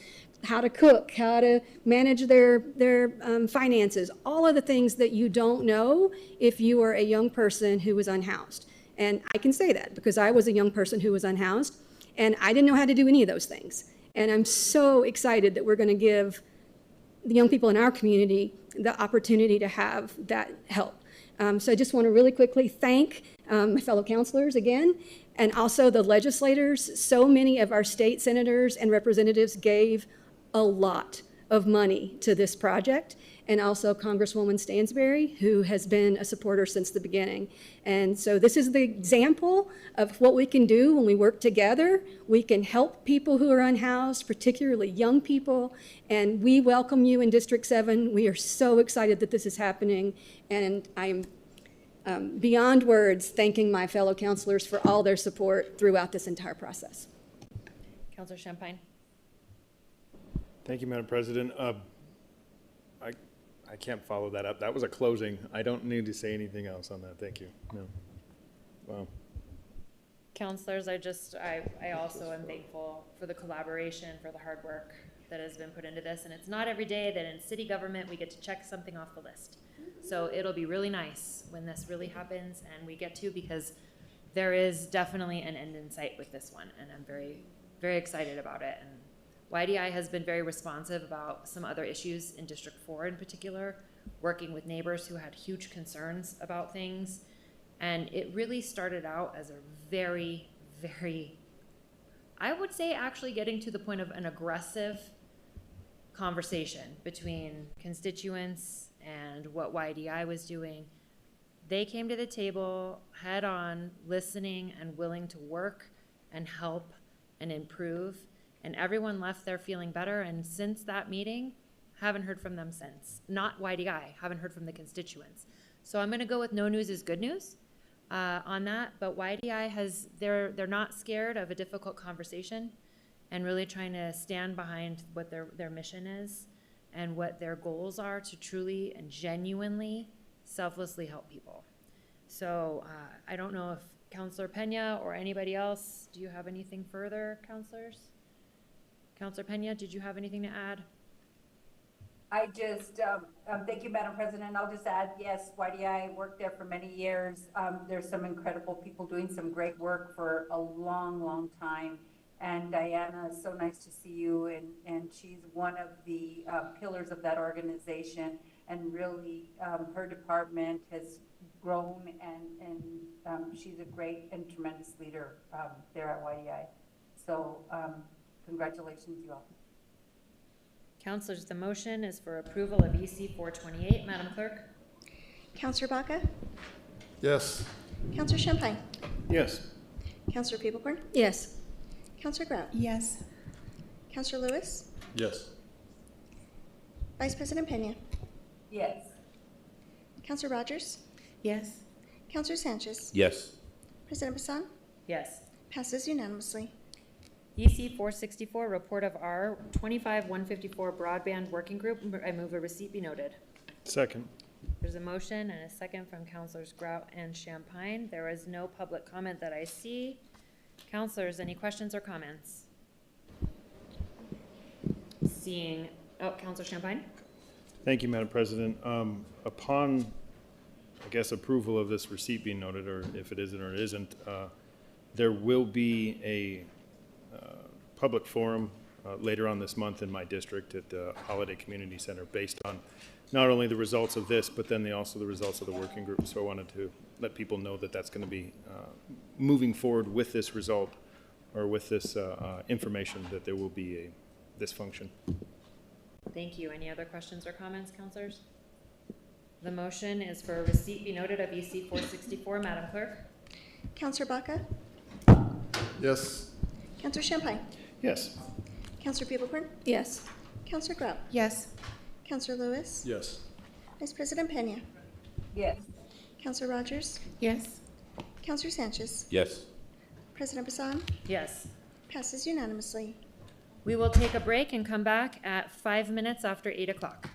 how to cook, how to manage their finances, all of the things that you don't know if you are a young person who is unhoused. And I can say that because I was a young person who was unhoused, and I didn't know how to do any of those things. And I'm so excited that we're going to give the young people in our community the opportunity to have that help. So I just want to really quickly thank my fellow councilors again, and also the legislators. So many of our state senators and representatives gave a lot of money to this project, and also Congresswoman Stansberry, who has been a supporter since the beginning. And so this is the example of what we can do when we work together. We can help people who are unhoused, particularly young people, and we welcome you in District 7. We are so excited that this is happening, and I'm beyond words thanking my fellow councilors for all their support throughout this entire process. Councilor Champagne? Thank you, Madam President. I can't follow that up. That was a closing. I don't need to say anything else on that. Thank you. No. Wow. Councilors, I also am thankful for the collaboration, for the hard work that has been put into this. And it's not every day that in city government we get to check something off the list. So it'll be really nice when this really happens and we get to, because there is definitely an end in sight with this one. And I'm very, very excited about it. And YDI has been very responsive about some other issues in District 4 in particular, working with neighbors who had huge concerns about things. And it really started out as a very, very I would say actually getting to the point of an aggressive conversation between constituents and what YDI was doing. They came to the table head on, listening and willing to work and help and improve. And everyone left there feeling better. And since that meeting, haven't heard from them since. Not YDI, haven't heard from the constituents. So I'm gonna go with no news is good news on that. But YDI they're not scared of a difficult conversation and really trying to stand behind what their mission is and what their goals are to truly and genuinely, selflessly help people. So I don't know if Councilor Pena or anybody else, do you have anything further, councilors? Councilor Pena, did you have anything to add? I just, thank you, Madam President. I'll just add, yes, YDI worked there for many years. There's some incredible people doing some great work for a long, long time. And Diana, it's so nice to see you, and she's one of the pillars of that organization, and really her department has grown, and she's a great and tremendous leader there at YDI. So congratulations, you all. Councilors, the motion is for approval of EC 428. Madam Clerk? Counselor Baca? Yes. Counselor Champagne? Yes. Counselor Peeblebrin? Yes. Counselor Grout? Yes. Counselor Lewis? Yes. Vice President Pena? Yes. Counselor Rogers? Yes. Counselor Sanchez? Yes. President Bassan? Yes. Passes unanimously. EC 464, report of R 25-154 Broadband Working Group. I move a receipt be noted. Second. There's a motion and a second from Councilors Grout and Champagne. There is no public comment that I see. Councilors, any questions or comments? Seeing, Councilor Champagne? Thank you, Madam President. Upon, I guess, approval of this receipt being noted, or if it isn't or it isn't, there will be a public forum later on this month in my district at the Holiday Community Center based on not only the results of this, but then also the results of the working group. So I wanted to let people know that that's going to be moving forward with this result or with this information, that there will be this function. Thank you. Any other questions or comments, councilors? The motion is for receipt be noted of EC 464. Madam Clerk? Counselor Baca? Yes. Counselor Champagne? Yes. Counselor Peeblebrin? Yes. Counselor Grout? Yes. Counselor Lewis? Yes. Vice President Pena? Yes. Counselor Rogers? Yes. Counselor Sanchez? Yes. President Bassan? Yes. Passes unanimously. We will take a break and come back at 5 minutes after 8 o'clock.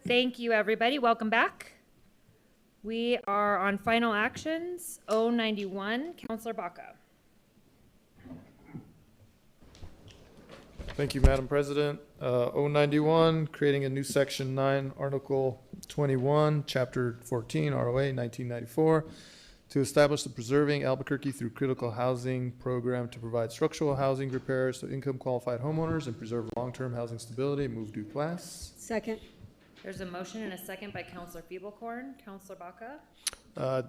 Thank you, everybody. Welcome back. We are on final actions, 091, Counselor Baca. Thank you, Madam President. 091, creating a new Section 9, Article 21, Chapter 14, ROA 1994, to establish the Preserving Albuquerque Through Critical Housing Program to provide structural housing repairs to income-qualified homeowners and preserve long-term housing stability. Move due class. Second. There's a motion and a second by Counselor Feeblecorn. Counselor Baca?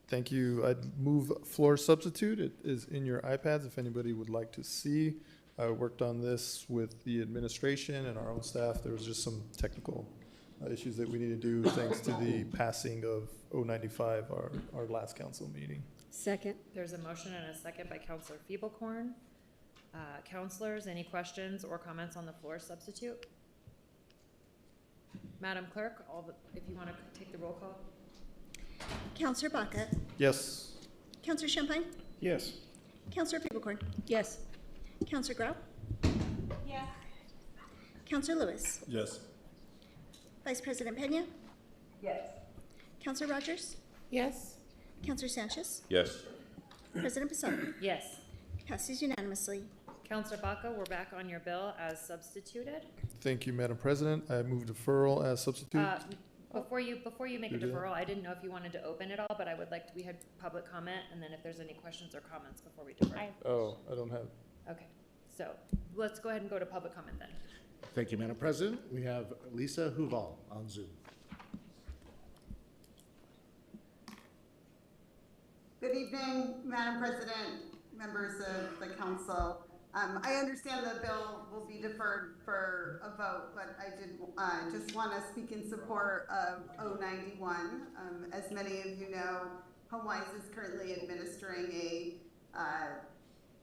Thank you. I'd move floor substitute. It is in your iPads if anybody would like to see. I worked on this with the administration and our own staff. There was just some technical issues that we need to do thanks to the passing of 095, our last council meeting. Second. There's a motion and a second by Counselor Feeblecorn. Counselors, any questions or comments on the floor substitute? Madam Clerk, if you want to take the roll call. Counselor Baca? Yes. Counselor Champagne? Yes. Counselor Feeblecorn? Yes. Counselor Grau? Yes. Counselor Lewis? Yes. Vice President Pena? Yes. Counselor Rogers? Yes. Counselor Sanchez? Yes. President Basan? Yes. Passes unanimously. Counselor Baca, we're back on your bill as substituted. Thank you, Madam President. I move deferral as substitute. Before you make a You do? deferral, I didn't know if you wanted to open it all, but I would like we had public comment, and then if there's any questions or comments before we defer. Oh, I don't have. Okay, so let's go ahead and go to public comment then. Thank you, Madam President. We have Lisa Huval on Zoom. Good evening, Madam President, members of the council. I understand the bill will be deferred for a vote, but I did just want to speak in support of 091. As many of you know, HomeWise is currently administering a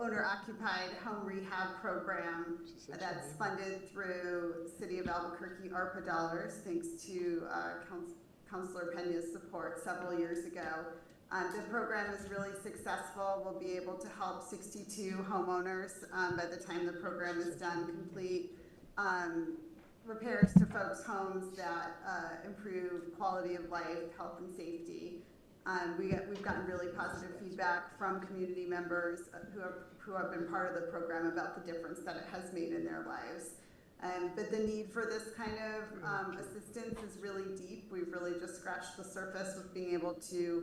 owner-occupied home rehab program that's funded through City of Albuquerque ARPA dollars, thanks to Councilor Pena's support several years ago. The program is really successful. We'll be able to help 62 homeowners by the time the program is done, complete repairs to folks' homes that improve quality of life, health, and safety. We've gotten really positive feedback from community members who have been part of the program about the difference that it has made in their lives. But the need for this kind of assistance is really deep. We've really just scratched the surface with being able to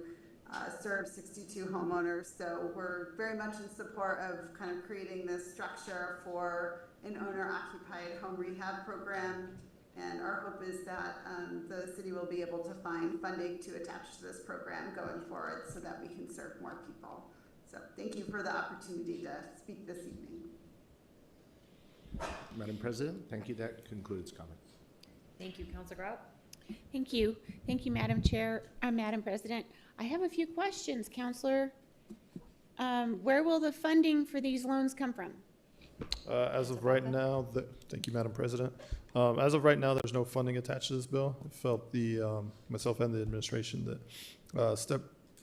serve 62 homeowners. So we're very much in support of kind of creating this structure for an owner-occupied home rehab program. And our hope is that the city will be able to find funding to attach to this program going forward so that we can serve more people. So thank you for the opportunity to speak this evening. Madam President, thank you. That concludes comments. Thank you, Counselor Grout. Thank you. Thank you, Madam Chair, Madam President. I have a few questions, Counselor. Where will the funding for these loans come from? As of right now, thank you, Madam President. As of right now, there's no funding attached to this bill. I felt myself and the administration that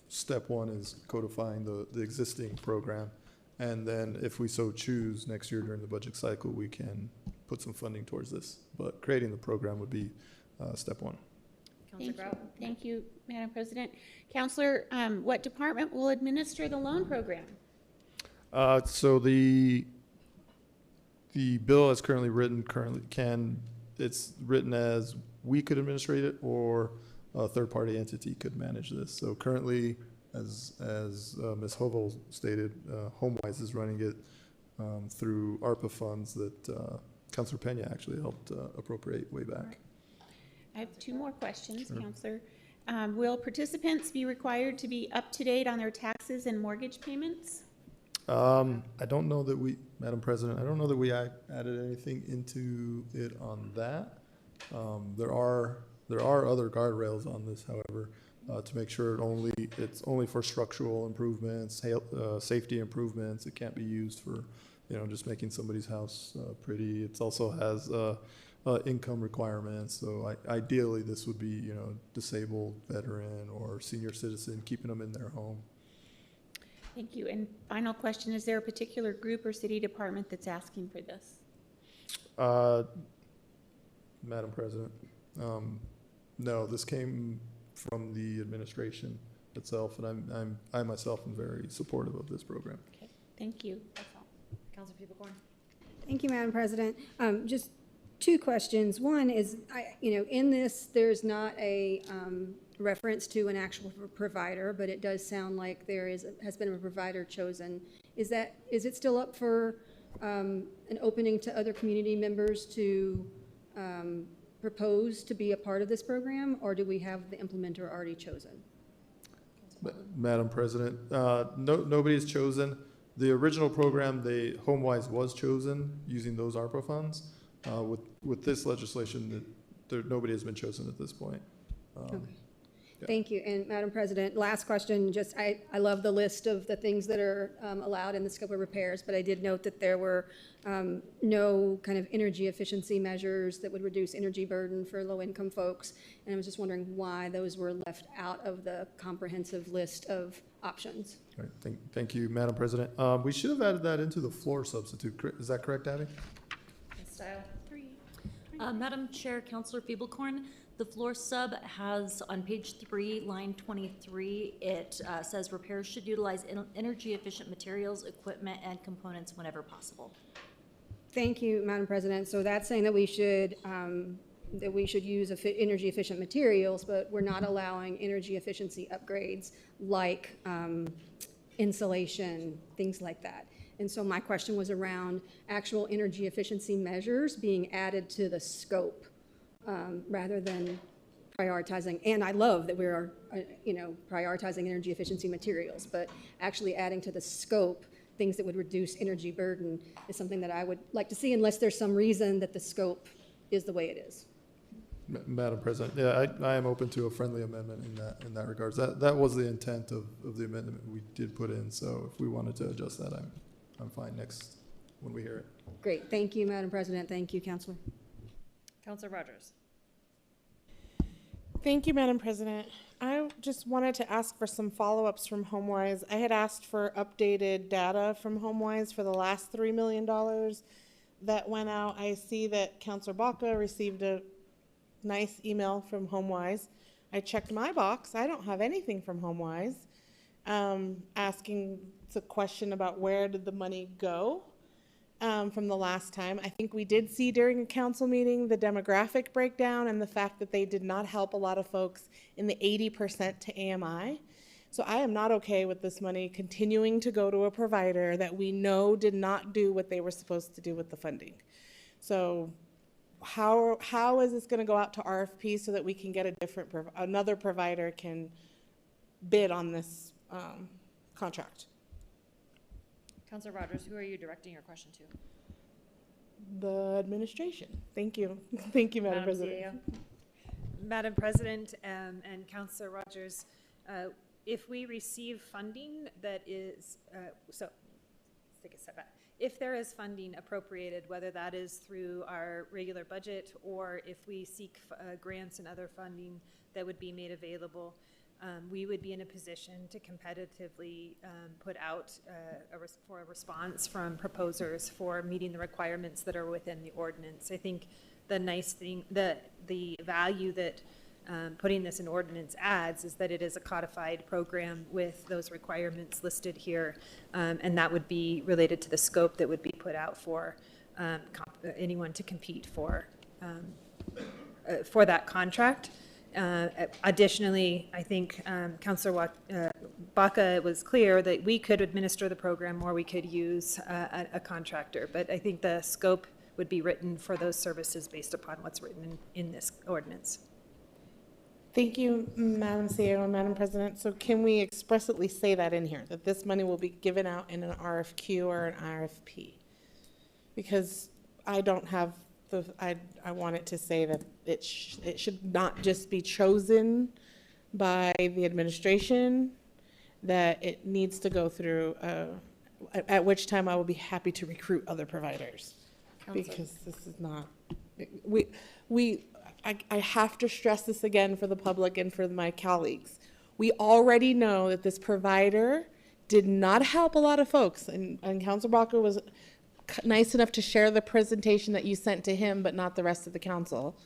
step one is codifying the existing program. And then if we so choose next year during the budget cycle, we can put some funding towards this. But creating the program would be step one. Thank you, Madam President. Counselor, what department will administer the loan program? So the bill as currently written it's written as we could administrate it or a third-party entity could manage this. So currently, as Ms. Hovel stated, HomeWise is running it through ARPA funds that Councilor Pena actually helped appropriate way back. I have two more questions, Counselor. Will participants be required to be up to date on their taxes and mortgage payments? I don't know that Madam President, I don't know that we added anything into it on that. There are other guardrails on this, however, to make sure it's only for structural improvements, safety improvements. It can't be used for, just making somebody's house pretty. It also has income requirements. So ideally, this would be, disabled veteran or senior citizen, keeping them in their home. Thank you. And final question, is there a particular group or city department that's asking for this? Madam President, No, this came from the administration itself, and I myself am very supportive of this program. Okay, thank you. Councilor Peoplecorn. Thank you, Madam President. Just two questions. One is, in this, there's not a reference to an actual provider, but it does sound like has been a provider chosen. Is it still up for an opening to other community members to propose to be a part of this program, or do we have the implementer already chosen? Madam President, nobody's chosen. The original program, the HomeWise was chosen using those ARPA funds. With this legislation, nobody has been chosen at this point. Okay. Yeah. Thank you. And Madam President, last question, just I love the list of the things that are allowed in the scope of repairs, but I did note that there were no kind of energy efficiency measures that would reduce energy burden for low-income folks. And I was just wondering why those were left out of the comprehensive list of options. All right. Thank you, Madam President. We should have added that into the floor substitute. Is that correct, Abby? Style. Madam Chair, Councilor Feeblecorn, the floor sub has on page 3, line 23, it says repairs should utilize energy efficient materials, equipment, and components whenever possible. Thank you, Madam President. So that's saying that we should use energy efficient materials, but we're not allowing energy efficiency upgrades like insulation, things like that. And so my question was around actual energy efficiency measures being added to the scope rather than prioritizing. And I love that we are, prioritizing energy efficiency materials, but actually adding to the scope things that would reduce energy burden is something that I would like to see, unless there's some reason that the scope is the way it is. Madam President, yeah, I am open to a friendly amendment in that regards. That was the intent of the amendment we did put in. So if we wanted to adjust that, I'm fine next when we hear it. Great. Thank you, Madam President. Thank you, Councilor. Councilor Rogers. Thank you, Madam President. I just wanted to ask for some follow-ups from HomeWise. I had asked for updated data from HomeWise for the last $3 million that went out. I see that Councilor Baca received a nice email from HomeWise. I checked my box. I don't have anything from HomeWise asking the question about where did the money go from the last time. I think we did see during a council meeting the demographic breakdown and the fact that they did not help a lot of folks in the 80% to AMI. So I am not okay with this money continuing to go to a provider that we know did not do what they were supposed to do with the funding. So how is this going to go out to RFP so that we can get another provider can bid on this contract? Councilor Rogers, who are you directing your question to? The administration. Thank you. Thank you, Madam President. CEO. Madam President and Councilor Rogers, if we receive funding that is, let's take a step back. If there is funding appropriated, whether that is through our regular budget or if we seek grants and other funding that would be made available, we would be in a position to competitively put out for a response from proposers for meeting the requirements that are within the ordinance. I think the nice thing, the value that putting this in ordinance adds is that it is a codified program with those requirements listed here, and that would be related to the scope that would be put out for anyone to compete for that contract. Additionally, I think Councilor Baca was clear that we could administer the program or we could use a contractor, but I think the scope would be written for those services based upon what's written in this ordinance. Thank you, Madam CEO and Madam President. So can we expressly say that in here, that this money will be given out in an RFQ or an RFP? Because I don't have I want it to say that it should not just be chosen by the administration, that it needs to go through, at which time I will be happy to recruit other providers. Because this is not, I have to stress this again for the public and for my colleagues. We already know that this provider did not help a lot of folks, and Councilor Baca was nice enough to share the presentation that you sent to him, but not the rest of the council.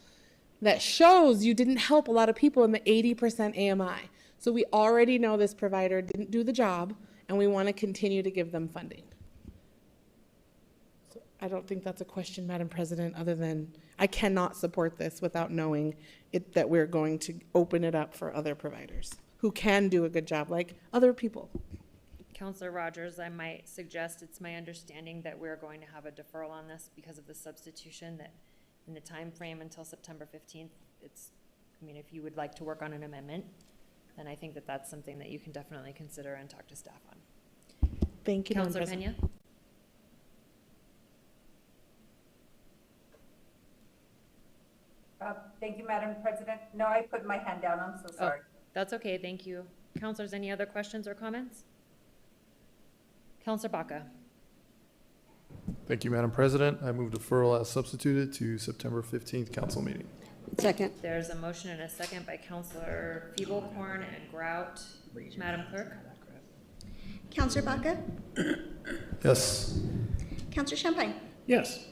that shows you didn't help a lot of people in the 80% AMI. So we already know this provider didn't do the job, and we want to continue to give them funding. So I don't think that's a question, Madam President, other than I cannot support this without knowing that we're going to open it up for other providers who can do a good job, like other people. Counselor Rogers, I might suggest, it's my understanding that we're going to have a deferral on this because of the substitution, that in the time frame until September 15th, if you would like to work on an amendment, then I think that that's something that you can definitely consider and talk to staff on. Thank you, Madam Counselor President. Pena? Thank you, Madam President. No, I put my hand down. I'm so sorry. That's okay, thank you. Counselors, any other questions or comments? Counselor Baca. Thank you, Madam President. I move deferral as substituted to September 15th council meeting. Second. There's a motion and a second by Counselor Feeblecorn and Grout. Madam Clerk? Counselor Baca? Yes. Counselor Champagne? Yes.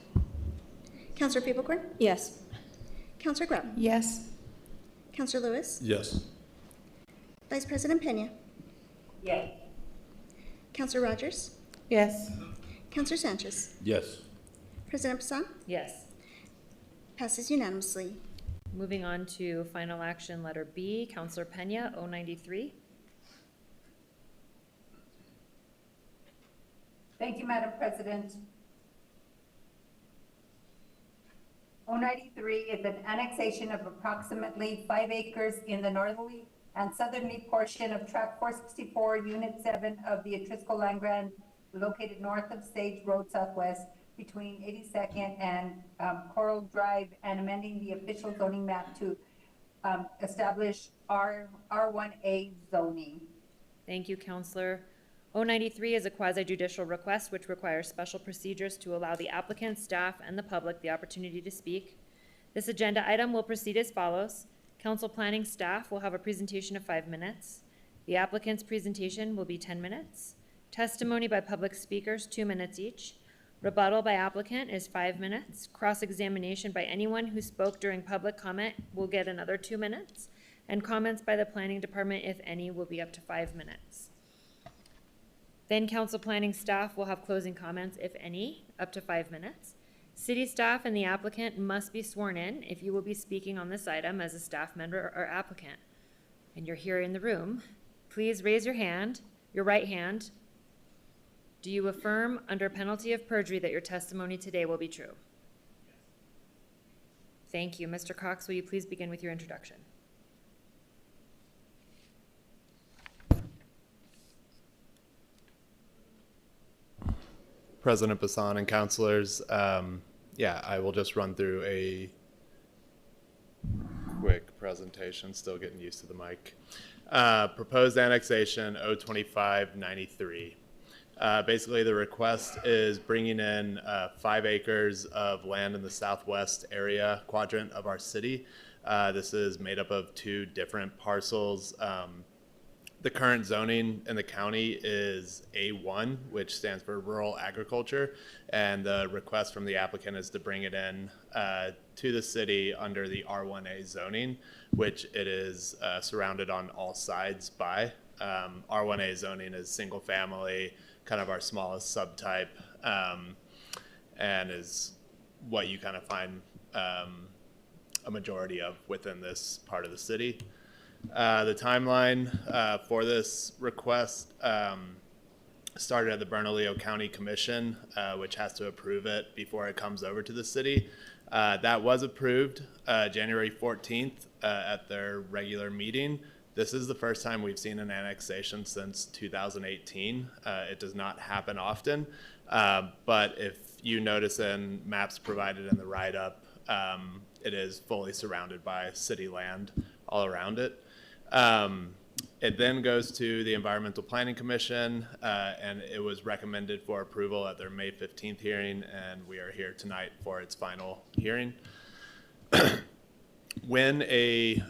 Counselor Feeblecorn? Yes. Counselor Grout? Yes. Counselor Lewis? Yes. Vice President Pena? Yay. Counselor Rogers? Yes. Counselor Sanchez? Yes. President Bassan? Yes. Passes unanimously. Moving on to final action, letter B, Counselor Pena, 093. Thank you, Madam President. 093 is an annexation of approximately 5 acres in the northerly and southerly portion of Tract 464, Unit 7 of the Atrisco Land Grant, located north of Sage Road Southwest between 82nd and Coral Drive, and amending the official zoning map to establish R1A zoning. Thank you, Counselor. 093 is a quasi-judicial request which requires special procedures to allow the applicant, staff, and the public the opportunity to speak. This agenda item will proceed as follows. Council planning staff will have a presentation of 5 minutes. The applicant's presentation will be 10 minutes. Testimony by public speakers, 2 minutes each. Rebuttal by applicant is 5 minutes. Cross-examination by anyone who spoke during public comment will get another 2 minutes. And comments by the planning department, if any, will be up to 5 minutes. Then council planning staff will have closing comments, if any, up to 5 minutes. City staff and the applicant must be sworn in if you will be speaking on this item as a staff member or applicant. And you're here in the room. Please raise your hand, your right hand. Do you affirm under penalty of perjury that your testimony today will be true? Thank you. Mr. Cox, will you please begin with your introduction? President Bassan and councilors, I will just run through a quick presentation, still getting used to the mic. Proposed annexation 02593. Basically, the request is bringing in 5 acres of land in the southwest area quadrant of our city. This is made up of 2 different parcels. The current zoning in the county is A1, which stands for rural agriculture, and the request from the applicant is to bring it in to the city under the R1A zoning, which it is surrounded on all sides by. R1A zoning is single family, kind of our smallest subtype, and is what you kind of find a majority of within this part of the city. The timeline for this request started at the Bernalillo County Commission, which has to approve it before it comes over to the city. That was approved January 14th at their regular meeting. This is the first time we've seen an annexation since 2018. It does not happen often, but if you notice in maps provided in the write-up, it is fully surrounded by city land all around it. It then goes to the Environmental Planning Commission, and it was recommended for approval at their May 15th hearing, and we are here tonight for its final hearing. When a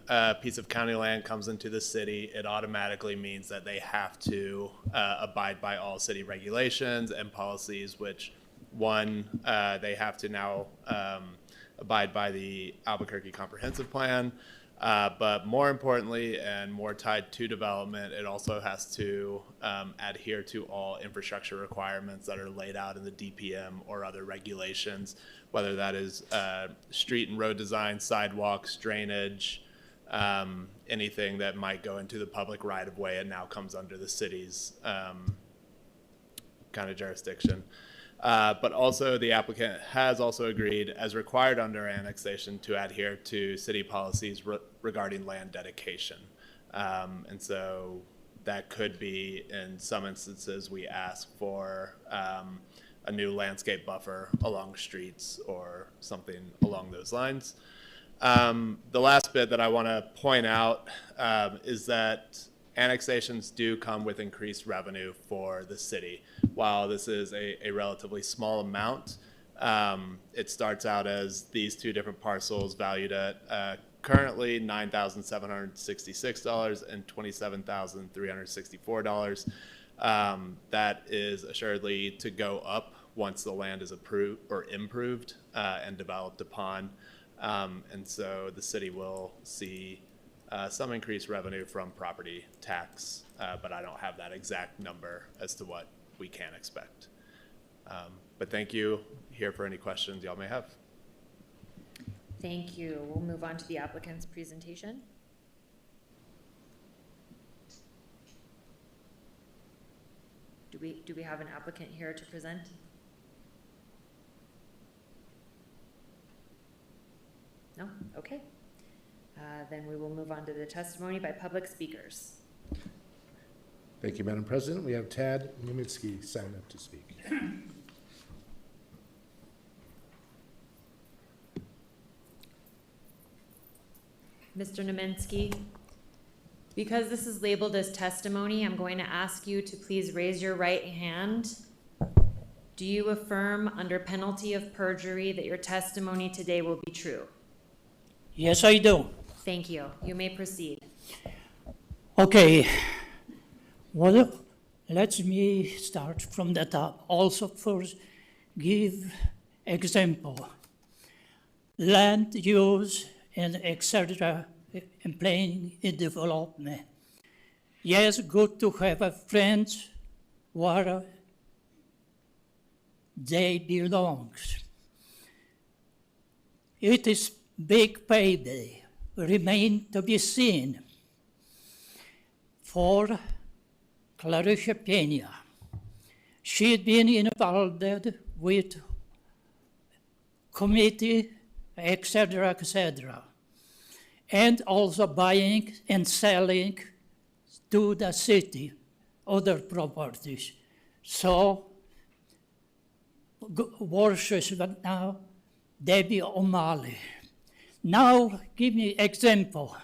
piece of county land comes into the city, it automatically means that they have to abide by all city regulations and policies, which one, they have to now abide by the Albuquerque Comprehensive Plan. But more importantly and more tied to development, it also has to adhere to all infrastructure requirements that are laid out in the DPM or other regulations, whether that is street and road design, sidewalks, drainage, anything that might go into the public right of way and now comes under the city's kind of jurisdiction. But also the applicant has also agreed, as required under annexation, to adhere to city policies regarding land dedication. And so that could be, in some instances, we ask for a new landscape buffer along streets or something along those lines. The last bit that I want to point out is that annexations do come with increased revenue for the city. While this is a relatively small amount, it starts out as these two different parcels valued at currently $9,766 and $27,364. That is assuredly to go up once the land is approved or improved and developed upon. And so the city will see some increased revenue from property tax, but I don't have that exact number as to what we can expect. But thank you. Here for any questions y'all may have. Thank you. We'll move on to the applicant's presentation. Do we have an applicant here to present? No? Okay. Then we will move on to the testimony by public speakers. Thank you, Madam President. We have Tad Niemitzky signed up to speak. Mr. Nemensky, because this is labeled as testimony, I'm going to ask you to please raise your right hand. Do you affirm under penalty of perjury that your testimony today will be true? Yes, I do. Thank you. You may proceed. Okay. Well, let me start from the top. Also, first, give example. Land use and etc. in planning and development. Yes, good to have a friends where they belong. It is big payday, remain to be seen. For Clarissa Pena, she'd been involved with committee, etc., and also buying and selling to the city other properties. So, versus now, Debbie O'Malley. Now, give me example.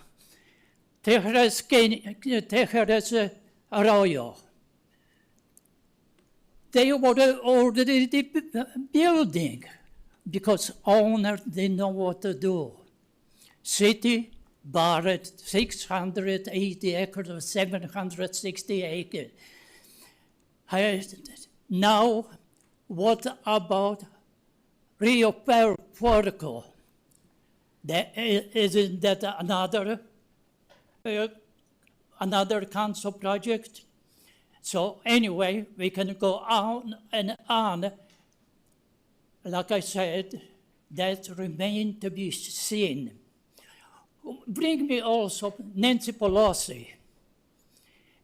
Tejeres Arroyo. They were already building because owners didn't know what to do. City borrowed 680 acres or 760 acres. Now, what about Rio Puerto? Isn't that another council project? So anyway, we can go on and on. Like I said, that remains to be seen. Bring me also Nancy Pelosi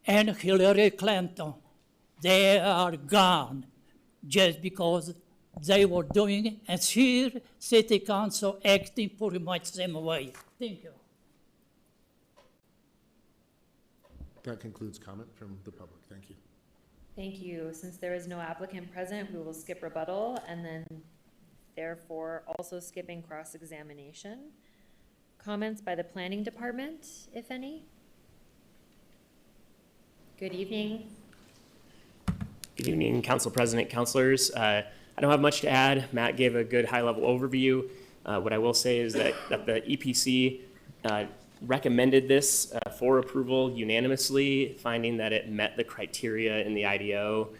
and Hillary Clinton. They are gone just because they were doing it, and here city council acting pretty much the same way. Thank you. That concludes comment from the public. Thank you. Thank you. Since there is no applicant present, we will skip rebuttal and then therefore also skipping cross-examination. Comments by the planning department, if any? Good evening. Good evening, Council President, councilors. I don't have much to add. Matt gave a good high-level overview. What I will say is that the EPC recommended this for approval unanimously, finding that it met the criteria in the IDO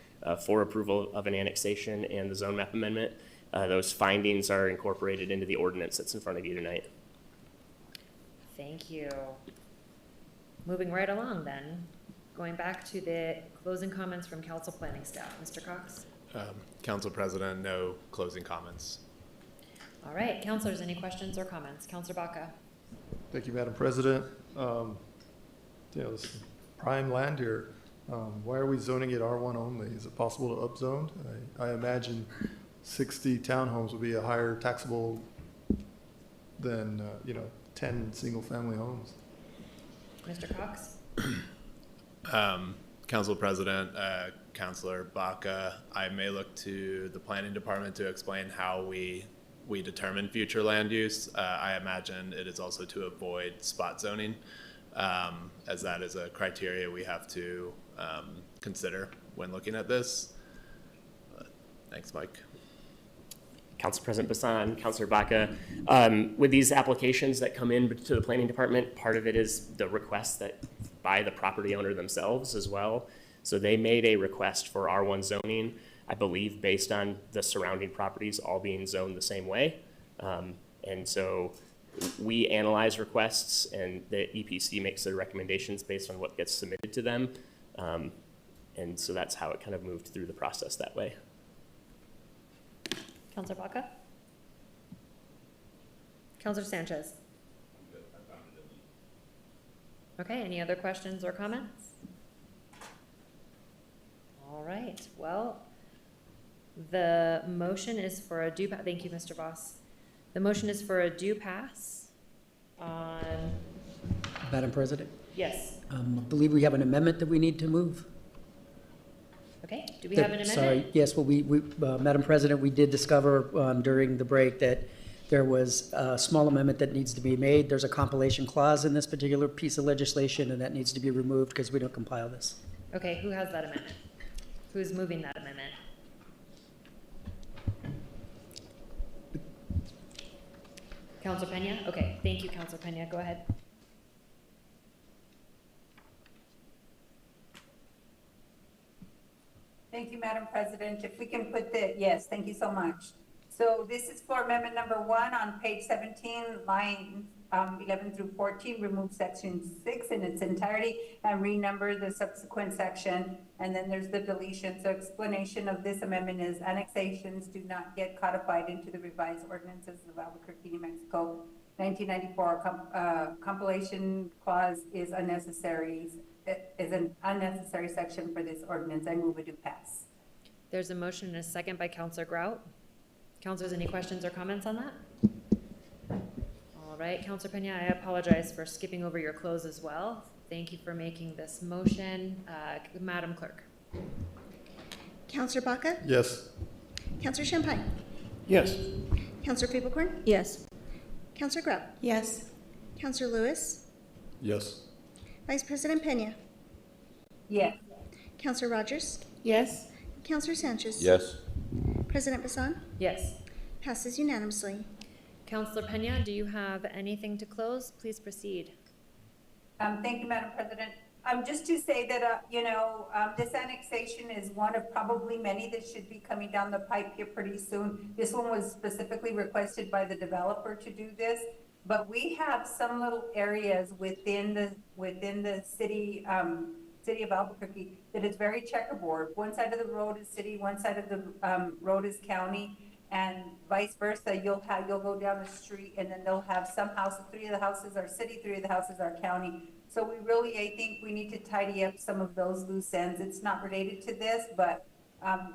for approval of an annexation and the zone map amendment. those findings are incorporated into the ordinance that's in front of you tonight. Thank you. Moving right along then, going back to the closing comments from council planning staff. Mr. Cox? Council President, no closing comments. All right, councilors, any questions or comments? Councilor Baca? Thank you, Madam President. This is prime land here. Why are we zoning it R1 only? Is it possible to upzone? I imagine 60 townhomes would be a higher taxable than, 10 single-family homes. Mr. Cox? Council President, Councilor Baca, I may look to the planning department to explain how we determine future land use. I imagine it is also to avoid spot zoning, as that is a criteria we have to consider when looking at this. Thanks, Mike. Council President Bassan, Councilor Baca, with these applications that come in to the planning department, part of it is the request that by the property owner themselves as well. So they made a request for R1 zoning, I believe, based on the surrounding properties all being zoned the same way. And so we analyze requests and the EPC makes their recommendations based on what gets submitted to them. And so that's how it kind of moved through the process that way. Councilor Baca? Councilor Sanchez? Okay, any other questions or comments? All right, well, the motion is for a due, thank you, Mr. Voss. The motion is for a due pass on, Madam President, yes, I believe we have an amendment that we need to move. okay, do we have an amendment? Sorry, yes, well, Madam President, we did discover during the break that there was a small amendment that needs to be made. There's a compilation clause in this particular piece of legislation, and that needs to be removed because we don't compile this. Okay, who has that amendment? Who's moving that amendment? Councilor Pena? Okay, thank you, Councilor Pena, go ahead. Thank you, Madam President. If we can put yes, thank you so much. So this is for amendment number 1 on page 17, line 11 through 14, remove section 6 in its entirety and renumber the subsequent section. And then there's the deletion. So explanation of this amendment is annexations do not get codified into the revised ordinances of Albuquerque, New Mexico. 1994 compilation clause is unnecessary. It is an unnecessary section for this ordinance. I move a due pass. There's a motion and a second by Councilor Grout. Councilors, any questions or comments on that? All right, Councilor Pena, I apologize for skipping over your close as well. Thank you for making this motion. Madam Clerk. Councilor Baca? Yes. Councilor Champagne? Yes. Councilor Fablecorn? Yes. Councilor Grout? Yes. Councilor Lewis? Yes. Vice President Pena? Yes. Councilor Rogers? Yes. Councilor Sanchez? Yes. President Bassan? Yes. Passes unanimously. Councilor Pena, do you have anything to close? Please proceed. Thank you, Madam President. Just to say that, this annexation is one of probably many that should be coming down the pipe here pretty soon. This one was specifically requested by the developer to do this, but we have some little areas within the city of Albuquerque that is very checkerboard. One side of the road is city, one side of the road is county, and vice versa. You'll go down the street and then they'll have some houses, 3 of the houses are city, 3 of the houses are county. So I think we need to tidy up some of those loose ends. It's not related to this, but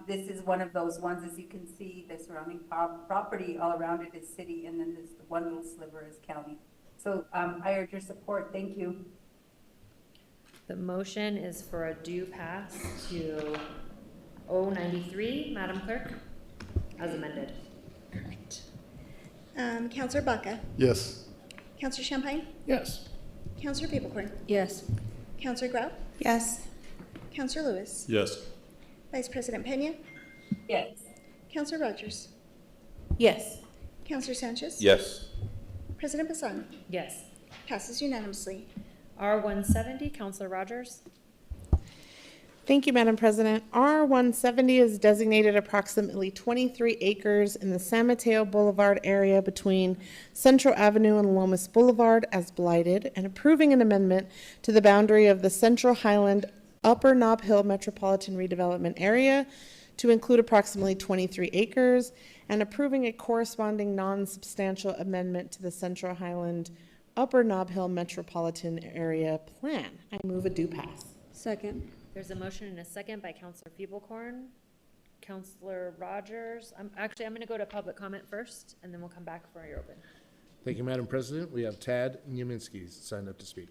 this is one of those ones. As you can see, the surrounding property all around it is city, and then this one little sliver is county. So I urge your support. Thank you. The motion is for a due pass to 093, Madam Clerk, as amended. Correct. Councilor Baca? Yes. Councilor Champagne? Yes. Councilor Fablecorn? Yes. Councilor Grout? Yes. Councilor Lewis? Yes. Vice President Pena? Yes. Councilor Rogers? Yes. Councilor Sanchez? Yes. President Bassan? Yes. Passes unanimously. R170, Councilor Rogers. Thank you, Madam President. R-170 is designated approximately 23 acres in the San Mateo Boulevard area between Central Avenue and Lomas Boulevard as blighted, and approving an amendment to the boundary of the Central Highland Upper Nob Hill Metropolitan Redevelopment Area to include approximately 23 acres, and approving a corresponding non-substantial amendment to the Central Highland Upper Nob Hill Metropolitan Area Plan. I move a do pass. Second. There's a motion and a second by Counselor Feeblecorn. Counselor Rogers, I'm going to go to public comment first, and then we'll come back for your open. Thank you, Madam President. We have Tad Nyeminski signed up to speak.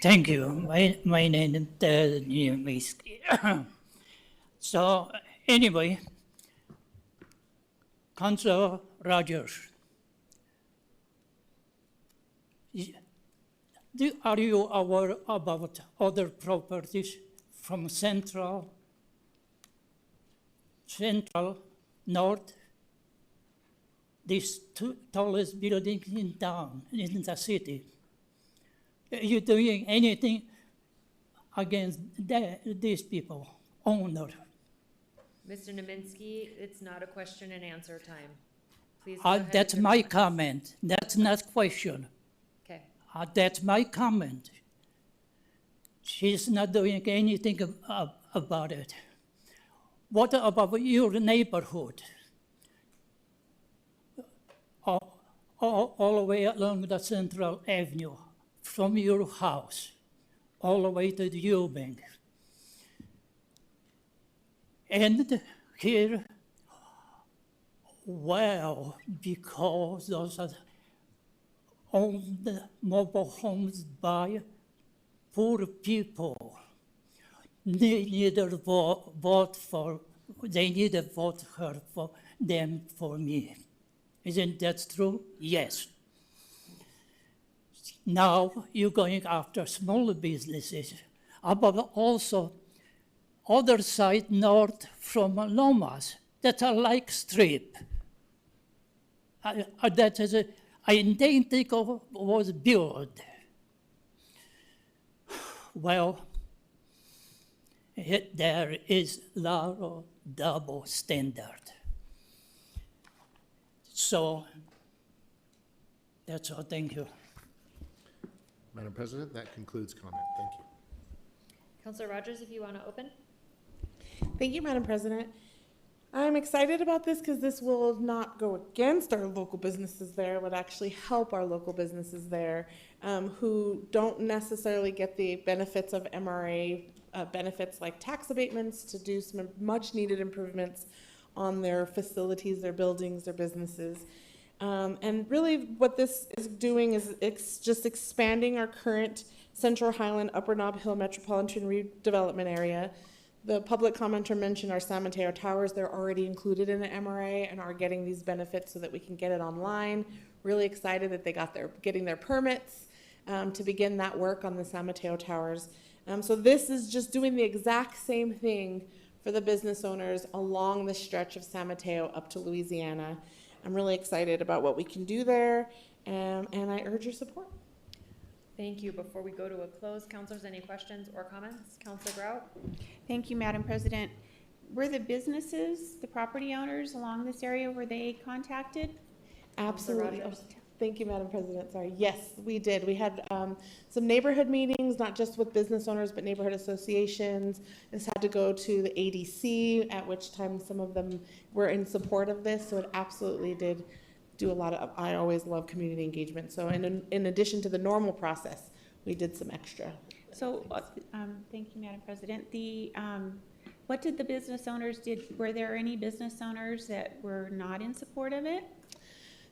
Thank you. My name is Ted Nyeminski. So anyway, Councilor Rogers, are you aware about other properties from Central, North, these two tallest buildings in town, in the city? Are you doing anything against these people, owner? Mr. Naminsky, it's not a question and answer time. Please go ahead That's with your my comments. comment. That's not question. Okay. That's my comment. She's not doing anything about it. What about your neighborhood? All the way along the Central Avenue, from your house, all the way to the Eubank. And here, well, because those are owned mobile homes by poor people, they need to vote for her for them for me. Isn't that true? Yes. Now you're going after smaller businesses, but also other side north from Lomas that are like strip. That is identical was built. Well, there is lot of double standard. So that's all. Thank you. Madam President, that concludes comment. Thank you. Counselor Rogers, if you want to open. Thank you, Madam President. I'm excited about this because this will not go against our local businesses there, it would actually help our local businesses there who don't necessarily get the benefits of MRA benefits like tax abatements to do some much needed improvements on their facilities, their buildings, their businesses. And really what this is doing is it's just expanding our current Central Highland Upper Nob Hill Metropolitan Redevelopment Area. The public commenter mentioned our San Mateo Towers. They're already included in the MRA and are getting these benefits so that we can get it online. Really excited that they got getting their permits to begin that work on the San Mateo Towers. So this is just doing the exact same thing for the business owners along the stretch of San Mateo up to Louisiana. I'm really excited about what we can do there, and I urge your support. Thank you. Before we go to a close, counselors, any questions or comments? Counselor Grout? Thank you, Madam President. Were the businesses, the property owners along this area, were they contacted? Absolutely. Oh, thank you, Madam President. Sorry. Yes, we did. We had some neighborhood meetings, not just with business owners, but neighborhood associations. This had to go to the ADC, at which time some of them were in support of this. So it absolutely did do a lot of, I always love community engagement. So in addition to the normal process, we did some extra. So, thank you, Madam President. What did the business owners were there any business owners that were not in support of it?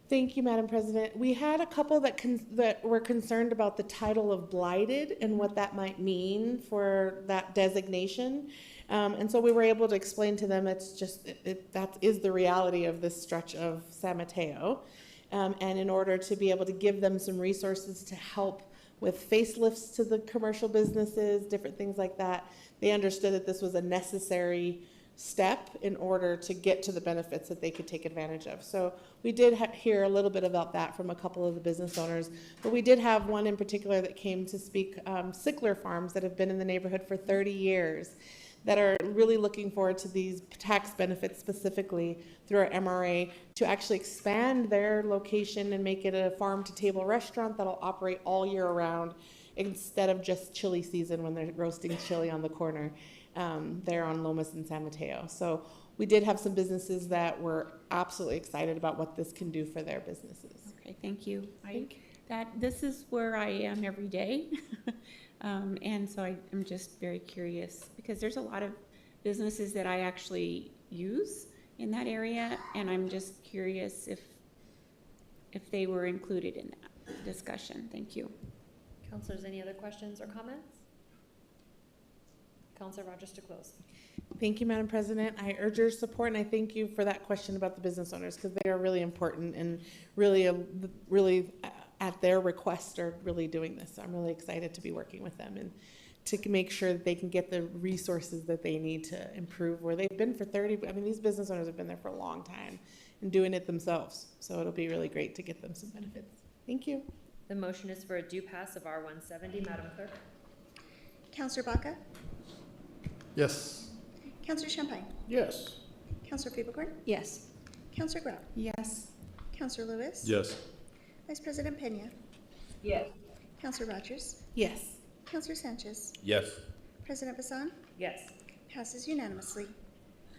Thank you, Madam President. We had a couple that were concerned about the title of blighted and what that might mean for that designation. And so we were able to explain to them it's just, that is the reality of this stretch of San Mateo. And in order to be able to give them some resources to help with facelifts to the commercial businesses, different things like that, they understood that this was a necessary step in order to get to the benefits that they could take advantage of. So we did hear a little bit about that from a couple of the business owners, but we did have one in particular that came to speak, Sickler Farms, that have been in the neighborhood for 30 years, that are really looking forward to these tax benefits specifically through our MRA to actually expand their location and make it a farm-to-table restaurant that'll operate all year round instead of just chili season when they're roasting chili on the corner there on Lomas and San Mateo. So we did have some businesses that were absolutely excited about what this can do for their businesses. Okay, thank you. This is where I am every day. And so I'm just very curious because there's a lot of businesses that I actually use in that area, and I'm just curious if they were included in that discussion. Thank you. Councilors, any other questions or comments? Councilor Rogers to close. Thank you, Madam President. I urge your support, and I thank you for that question about the business owners because they are really important and really at their request are really doing this. So I'm really excited to be working with them and to make sure that they can get the resources that they need to improve where they've been for 30, I mean, these business owners have been there for a long time and doing it themselves. So it'll be really great to get them some benefits. Thank you. The motion is for a due pass of R170. Madam Clerk? Counselor Baca? Yes. Counselor Champagne? Yes. Counselor Fieberkorn? Yes. Counselor Grout? Yes. Counselor Lewis? Yes. Vice President Pena? Yes. Counselor Rogers? Yes. Counselor Sanchez? Yes. President Bassan? Yes. Passes unanimously.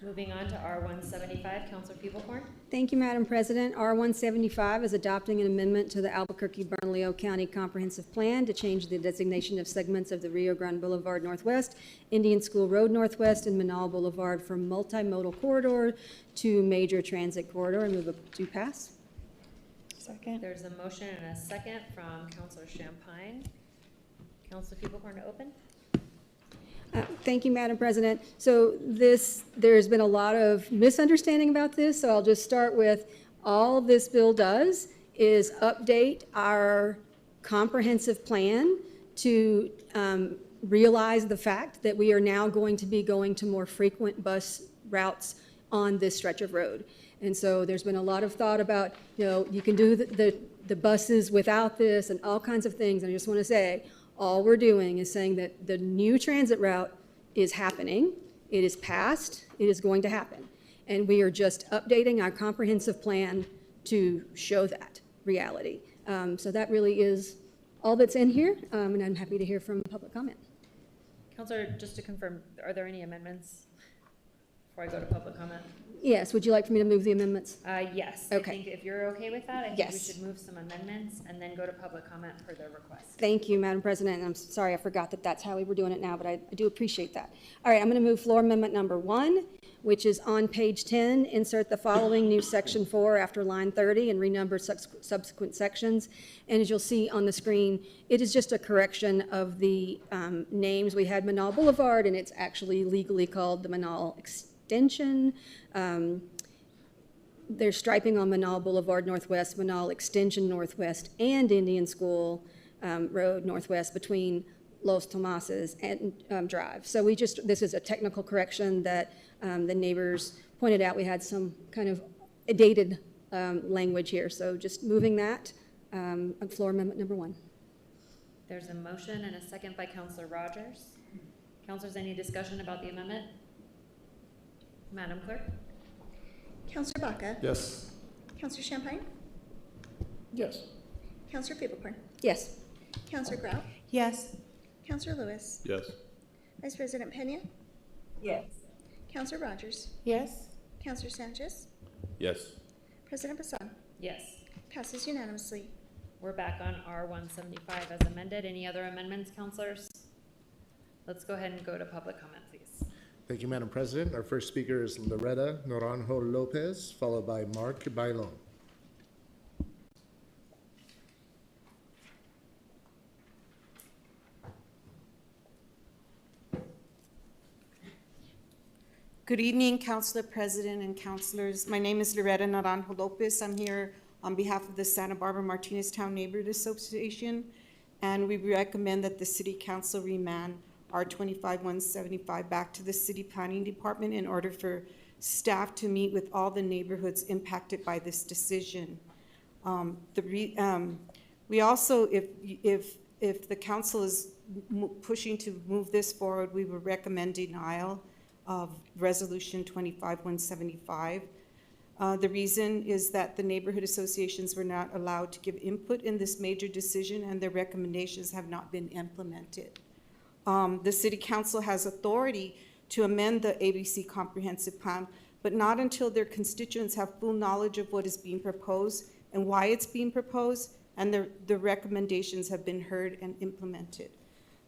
Moving on to R175. Counselor Fieberkorn? Thank you, Madam President. R175 is adopting an amendment to the Albuquerque-Bernalillo County Comprehensive Plan to change the designation of segments of the Rio Grande Boulevard Northwest, Indian School Road Northwest, and Manal Boulevard from multimodal corridor to major transit corridor. And move to pass. Second. There's a motion and a second from Counselor Champagne. Counselor Fieberkorn to open. Thank you, Madam President. So there's been a lot of misunderstanding about this, so I'll just start with, all this bill does is update our comprehensive plan to realize the fact that we are now going to be going to more frequent bus routes on this stretch of road. And so there's been a lot of thought about, you can do the buses without this and all kinds of things. And I just want to say, all we're doing is saying that the new transit route is happening. It is passed. It is going to happen. And we are just updating our comprehensive plan to show that reality. So that really is all that's in here. And I'm happy to hear from public comment. Counselor, just to confirm, are there any amendments before I go to public comment? Yes, would you like for me to move the amendments? Yes. Okay. I think if you're okay with that, I think we Yes. should move some amendments and then go to public comment per their request. Thank you, Madam President. And I'm sorry, I forgot that that's how we were doing it now, but I do appreciate that. All right, I'm going to move floor amendment number 1, which is on page 10. Insert the following new section 4 after line 30 and renumber subsequent sections. And as you'll see on the screen, it is just a correction of the names. We had Manal Boulevard, and it's actually legally called the Manal Extension. There's striping on Manal Boulevard Northwest, Manal Extension Northwest, and Indian School Road Northwest between Los Tomases and Drive. So this is a technical correction that the neighbors pointed out. We had some kind of dated language here, so just moving that on floor amendment number 1. There's a motion and a second by Counselor Rogers. Counselors, any discussion about the amendment? Madam Clerk? Counselor Baca? Yes. Counselor Champagne? Yes. Counselor Fieberkorn? Yes. Counselor Grout? Yes. Counselor Lewis? Yes. Vice President Pena? Yes. Counselor Rogers? Yes. Counselor Sanchez? Yes. President Bassan? Yes. Passes unanimously. We're back on R175 as amended. Any other amendments, counselors? Let's go ahead and go to public comment, please. Thank you, Madam President. Our first speaker is Loretta Naranjo Lopez, followed by Mark Bailon. Good evening, Councilor President and councilors. My name is Loretta Naranjo Lopez. I'm here on behalf of the Santa Barbara Martinez Town Neighborhood Association, and we recommend that the City Council remand R25-175 back to the City Planning Department in order for staff to meet with all the neighborhoods impacted by this decision. We also, if the council is pushing to move this forward, we would recommend denial of Resolution 25-175. The reason is that the neighborhood associations were not allowed to give input in this major decision, and their recommendations have not been implemented. The City Council has authority to amend the ABC Comprehensive Plan, but not until their constituents have full knowledge of what is being proposed and why it's being proposed, and the recommendations have been heard and implemented.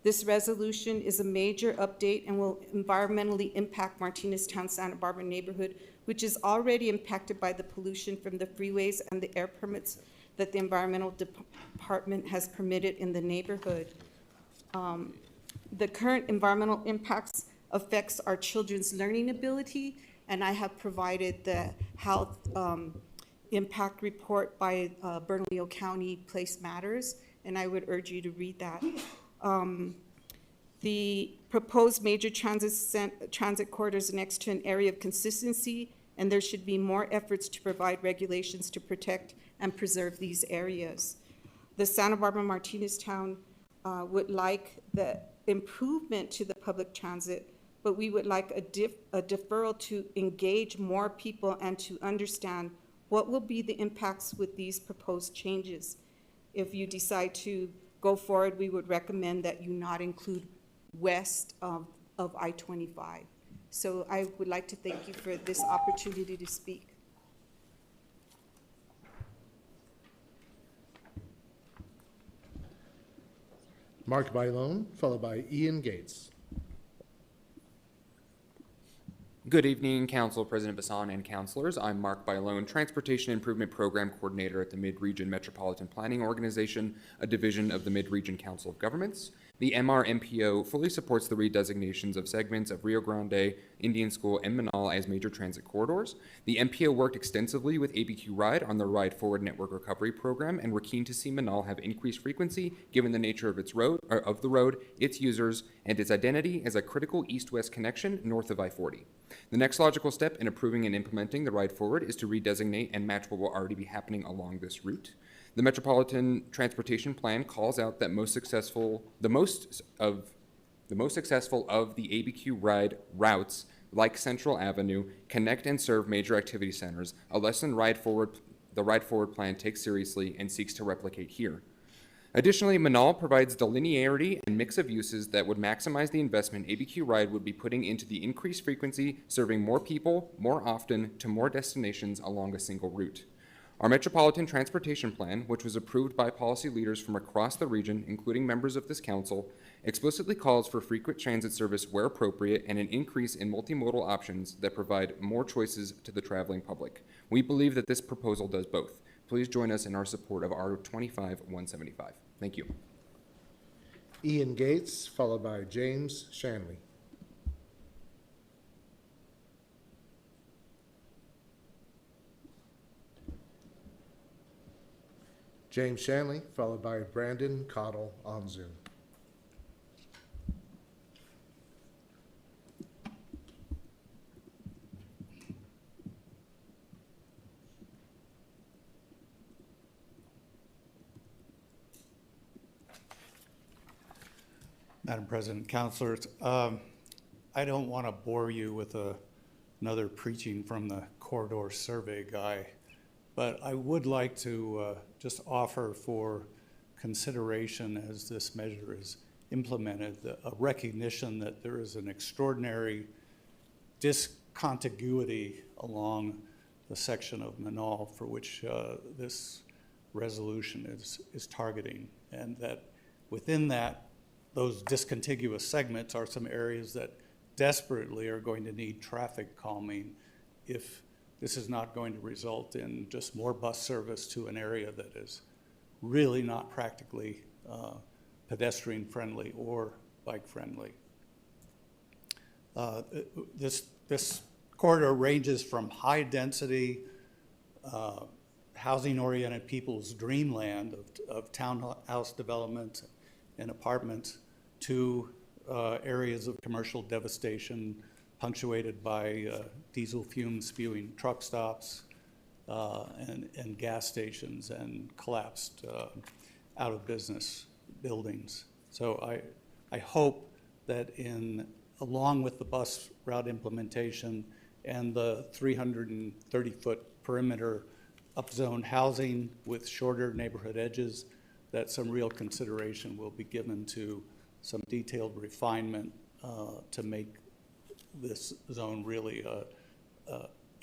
This resolution is a major update and will environmentally impact Martinez Town Santa Barbara neighborhood, which is already impacted by the pollution from the freeways and the air permits that the Environmental Department has permitted in the neighborhood. The current environmental impacts affects our children's learning ability, and I have provided the health impact report by Bernalillo County Place Matters, and I would urge you to read that. The proposed major transit corridor is next to an area of consistency, and there should be more efforts to provide regulations to protect and preserve these areas. The Santa Barbara Martinez Town would like the improvement to the public transit, but we would like a deferral to engage more people and to understand what will be the impacts with these proposed changes. If you decide to go forward, we would recommend that you not include west of I-25. So I would like to thank you for this opportunity to speak. Mark Bailone, followed by Ian Gates. Good evening, Council President Bassan and councilors. I'm Mark Bailone, Transportation Improvement Program Coordinator at the Mid-Region Metropolitan Planning Organization, a division of the Mid-Region Council of Governments. The MRMPO fully supports the redesignations of segments of Rio Grande, Indian School, and Manal as major transit corridors. The MPO worked extensively with ABQ Ride on the Ride Forward Network Recovery Program, and we're keen to see Manal have increased frequency given the nature of its road, of the road, its users, and its identity as a critical east-west connection north of I-40. The next logical step in approving and implementing the Ride Forward is to redesignate and match what will already be happening along this route. The Metropolitan Transportation Plan calls out that the most successful of the ABQ Ride routes, like Central Avenue, connect and serve major activity centers, a lesson the Ride Forward Plan takes seriously and seeks to replicate here. Additionally, Manal provides the linearity and mix of uses that would maximize the investment ABQ Ride would be putting into the increased frequency, serving more people, more often, to more destinations along a single route. Our Metropolitan Transportation Plan, which was approved by policy leaders from across the region, including members of this council, explicitly calls for frequent transit service where appropriate and an increase in multimodal options that provide more choices to the traveling public. We believe that this proposal does both. Please join us in our support of R25-175. Thank you. Ian Gates, followed by James Shanley. James Shanley, followed by Brandon Cottle on Zoom. Madam President, councilors, I don't want to bore you with another preaching from the corridor survey guy, but I would like to just offer for consideration as this measure is implemented, a recognition that there is an extraordinary discontiguity along the section of Manal for which this resolution is targeting, and that within that, those discontiguous segments are some areas that desperately are going to need traffic calming if this is not going to result in just more bus service to an area that is really not practically pedestrian friendly or bike friendly. This corridor ranges from high density, housing oriented people's dreamland of townhouse development and apartments to areas of commercial devastation punctuated by diesel fumes spewing truck stops and gas stations and collapsed out of business buildings. So I hope that along with the bus route implementation and the 330-foot perimeter upzone housing with shorter neighborhood edges, that some real consideration will be given to some detailed refinement to make this zone really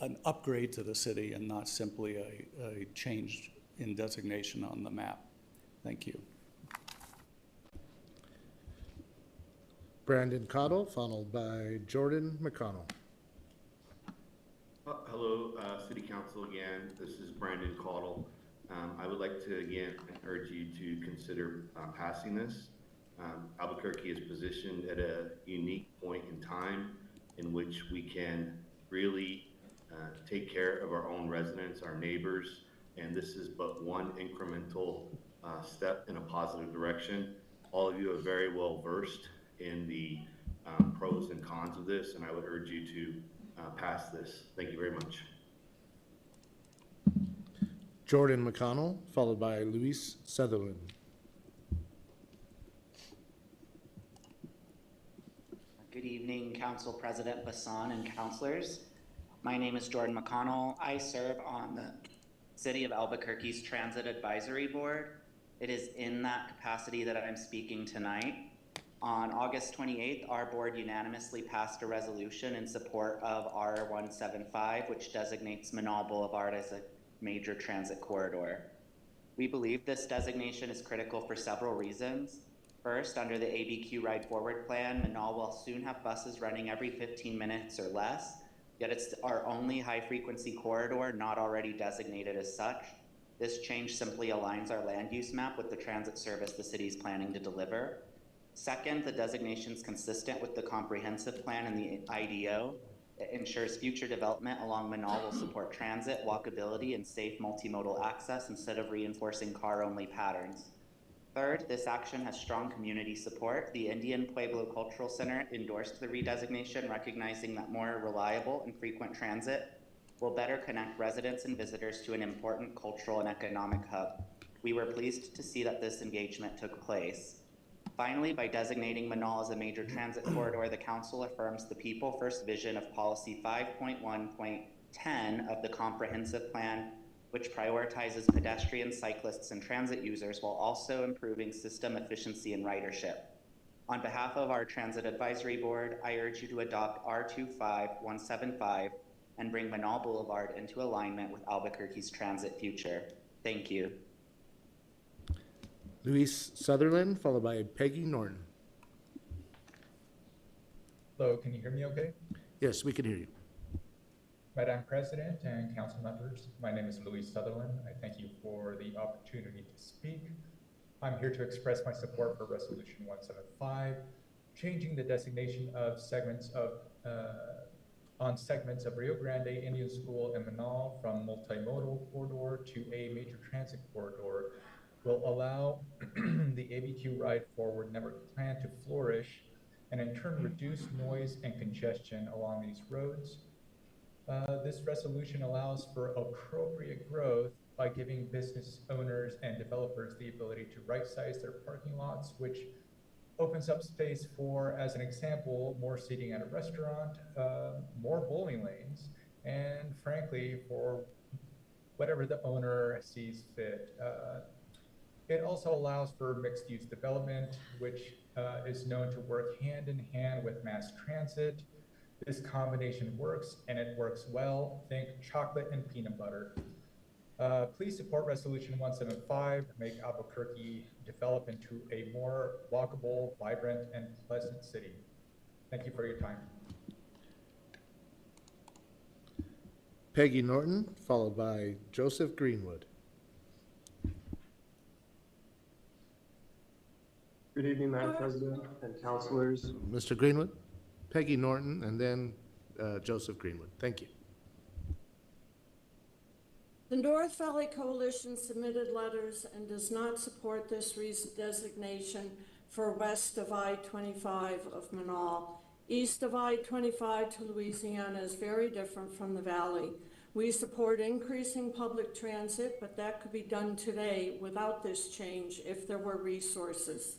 an upgrade to the city and not simply a change in designation on the map. Thank you. Brandon Cottle, followed by Jordan McConnell. Hello, City Council again. This is Brandon Cottle. I would like to again urge you to consider passing this. Albuquerque is positioned at a unique point in time in which we can really take care of our own residents, our neighbors, and this is but one incremental step in a positive direction. All of you are very well versed in the pros and cons of this, and I would urge you to pass this. Thank you very much. Jordan McConnell, followed by Luis Sutherland. Good evening, Council President Bassan and councilors. My name is Jordan McConnell. I serve on the City of Albuquerque's Transit Advisory Board. It is in that capacity that I'm speaking tonight. On August 28th, our board unanimously passed a resolution in support of R175, which designates Menaul Boulevard as a major transit corridor. We believe this designation is critical for several reasons. First, under the ABQ Ride Forward plan, Menaul will soon have buses running every 15 minutes or less, yet it's our only high-frequency corridor not already designated as such. This change simply aligns our land use map with the transit service the city is planning to deliver. Second, the designation is consistent with the comprehensive plan and the IDO. It ensures future development along Menaul will support transit, walkability, and safe multimodal access instead of reinforcing car-only patterns. Third, this action has strong community support. The Indian Pueblo Cultural Center endorsed the redesignation, recognizing that more reliable and frequent transit will better connect residents and visitors to an important cultural and economic hub. We were pleased to see that this engagement took place. Finally, by designating Menaul as a major transit corridor, the Council affirms the People First vision of Policy 5.1.10 of the Comprehensive Plan, which prioritizes pedestrians, cyclists, and transit users while also improving system efficiency and ridership. On behalf of our Transit Advisory Board, I urge you to adopt R25175 and bring Menaul Boulevard into alignment with Albuquerque's transit future. Thank you. Luis Sutherland, followed by Peggy Norton. Hello, can you hear me okay? Yes, we can hear you. Madam President and council members, my name is Luis Sutherland. I thank you for the opportunity to speak. I'm here to express my support for Resolution 175, changing the designation of segments of Rio Grande Indian School and Menaul from multimodal corridor to a major transit corridor will allow the ABQ Ride Forward network plan to flourish and in turn reduce noise and congestion along these roads. This resolution allows for appropriate growth by giving business owners and developers the ability to right-size their parking lots, which opens up space for, as an example, more seating at a restaurant, more bowling lanes, and frankly, for whatever the owner sees fit. It also allows for mixed-use development, which is known to work hand in hand with mass transit. This combination works, and it works well. Think chocolate and peanut butter. Please support Resolution 175, make Albuquerque develop into a more walkable, vibrant, and pleasant city. Thank you for your time. Peggy Norton, followed by Joseph Greenwood. Good evening, Madam President and councilors. Mr. Greenwood, Peggy Norton, and then Joseph Greenwood. Thank you. The North Valley Coalition submitted letters and does not support this redesignation for west of I-25 of Manal. East of I-25 to Louisiana is very different from the valley. We support increasing public transit, but that could be done today without this change if there were resources.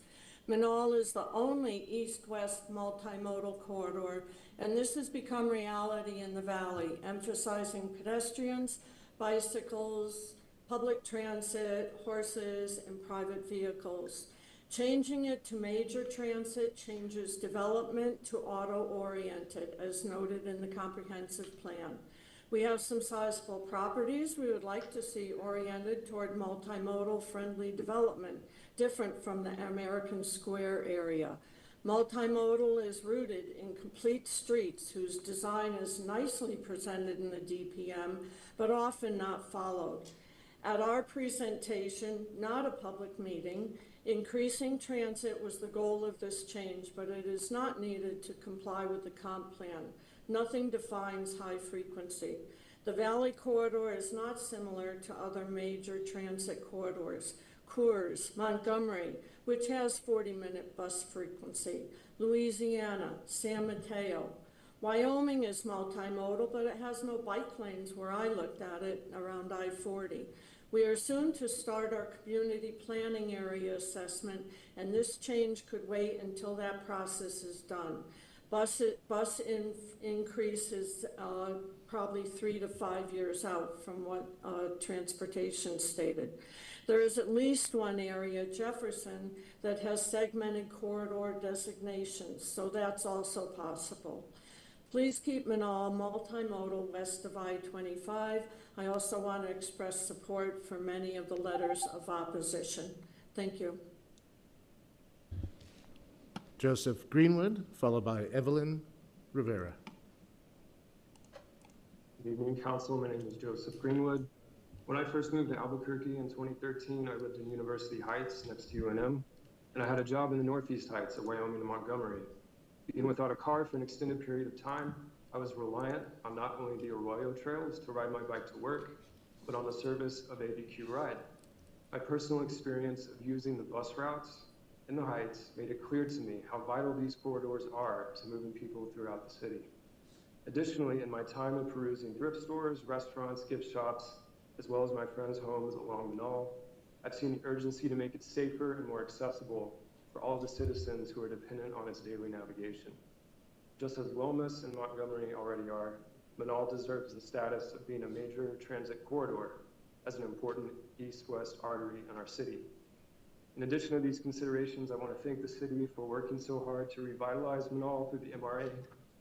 Manal is the only east-west multimodal corridor, and this has become reality in the valley, emphasizing pedestrians, bicycles, public transit, horses, and private vehicles. Changing it to major transit changes development to auto-oriented, as noted in the comprehensive plan. We have some sizable properties we would like to see oriented toward multimodal friendly development, different from the American Square area. Multimodal is rooted in complete streets whose design is nicely presented in the DPM, but often not followed. At our presentation, not a public meeting, increasing transit was the goal of this change, but it is not needed to comply with the comp plan. Nothing defines high frequency. The Valley Corridor is not similar to other major transit corridors. Coors, Montgomery, which has 40-minute bus frequency, Louisiana, San Mateo. Wyoming is multimodal, but it has no bike lanes where I looked at it around I-40. We are soon to start our community planning area assessment, and this change could wait until that process is done. Bus increase is probably 3 to 5 years out from what transportation stated. There is at least one area, Jefferson, that has segmented corridor designations, so that's also possible. Please keep Manal multimodal west of I-25. I also want to express support for many of the letters of opposition. Thank you. Joseph Greenwood, followed by Evelyn Rivera. Good evening, Council. My name is Joseph Greenwood. When I first moved to Albuquerque in 2013, I lived in University Heights next to UNM, and I had a job in the Northeast Heights at Wyoming and Montgomery. Being without a car for an extended period of time, I was reliant on not only the Arroyo trails to ride my bike to work, but on the service of ABQ Ride. My personal experience of using the bus routes in the Heights made it clear to me how vital these corridors are to moving people throughout the city. Additionally, in my time in perusing thrift stores, restaurants, gift shops, as well as my friends' homes along Manal, I've seen the urgency to make it safer and more accessible for all the citizens who are dependent on its daily navigation. Just as Lomas and Montgomery already are, Manal deserves the status of being a major transit corridor as an important east-west artery in our city. In addition to these considerations, I want to thank the city for working so hard to revitalize Manal through the MRA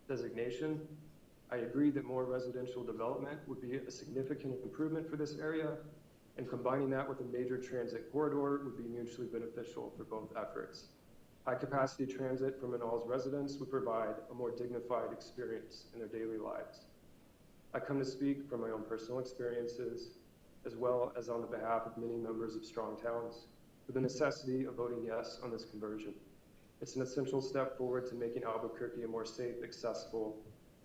designation. I agree that more residential development would be a significant improvement for this area, and combining that with a major transit corridor would be mutually beneficial for both efforts. High-capacity transit for Manal's residents would provide a more dignified experience in their daily lives. I come to speak from my own personal experiences, as well as on the behalf of many members of strong towns, for the necessity of voting yes on this conversion. It's an essential step forward to making Albuquerque a more safe, accessible,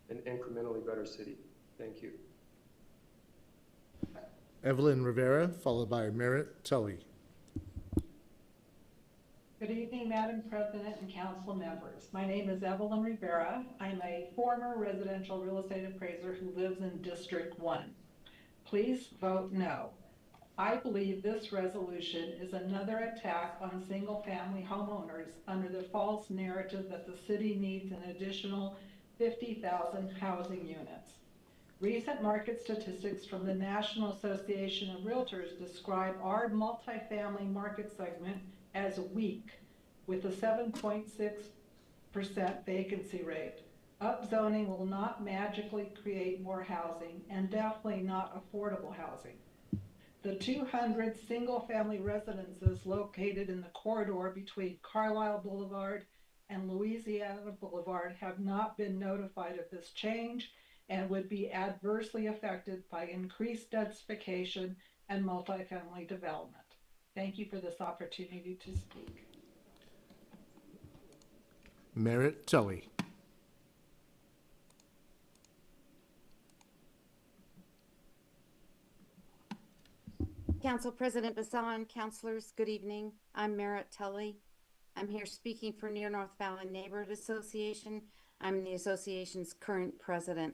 and incrementally better city. Thank you. Evelyn Rivera, followed by Merritt Tully. Good evening, Madam President and council members. My name is Evelyn Rivera. I'm a former residential real estate appraiser who lives in District 1. Please vote no. I believe this resolution is another attack on single-family homeowners under the false narrative that the city needs an additional 50,000 housing units. Recent market statistics from the National Association of Realtors describe our multifamily market segment as weak, with a 7.6% vacancy rate. Upzoning will not magically create more housing, and definitely not affordable housing. The 200 single-family residences located in the corridor between Carlisle Boulevard and Louisiana Boulevard have not been notified of this change and would be adversely affected by increased densification and multifamily development. Thank you for this opportunity to speak. Merritt Tully. Council President Bassan, councilors, good evening. I'm Merritt Tully. I'm here speaking for Near North Valley Neighborhood Association. I'm the association's current president.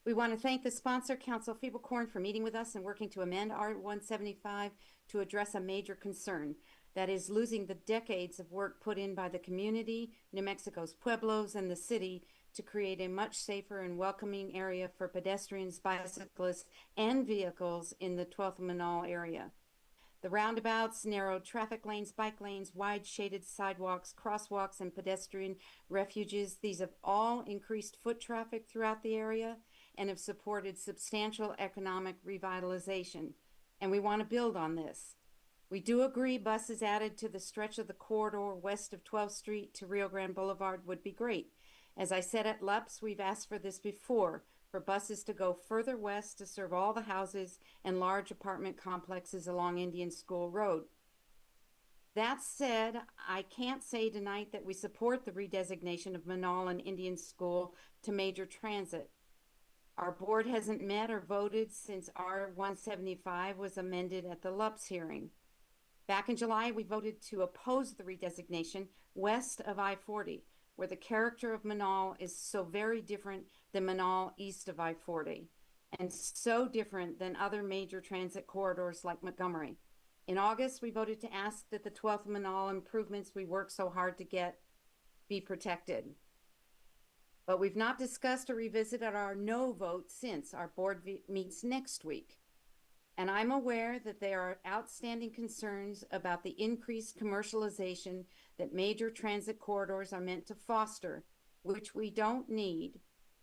We want to thank the sponsor, Council Feeblecorn, for meeting with us and working to amend R-175 to address a major concern, that is losing the decades of work put in by the community, New Mexico's pueblos, and the city to create a much safer and welcoming area for pedestrians, bicyclists, and vehicles in the 12th Manal area. The roundabouts, narrow traffic lanes, bike lanes, wide shaded sidewalks, crosswalks, and pedestrian refuges, these have all increased foot traffic throughout the area and have supported substantial economic revitalization. And we want to build on this. We do agree buses added to the stretch of the corridor west of 12th Street to Rio Grande Boulevard would be great. As I said at LUPS, we've asked for this before, for buses to go further west to serve all the houses and large apartment complexes along Indian School Road. That said, I can't say tonight that we support the redesignation of Manal and Indian School to major transit. Our board hasn't met or voted since R-175 was amended at the LUPS hearing. Back in July, we voted to oppose the redesignation west of I-40, where the character of Manal is so very different than Manal east of I-40, and so different than other major transit corridors like Montgomery. In August, we voted to ask that the 12th Manal improvements we worked so hard to get be protected. But we've not discussed or revisited our no vote since our board meets next week. And I'm aware that there are outstanding concerns about the increased commercialization that major transit corridors are meant to foster, which we don't need,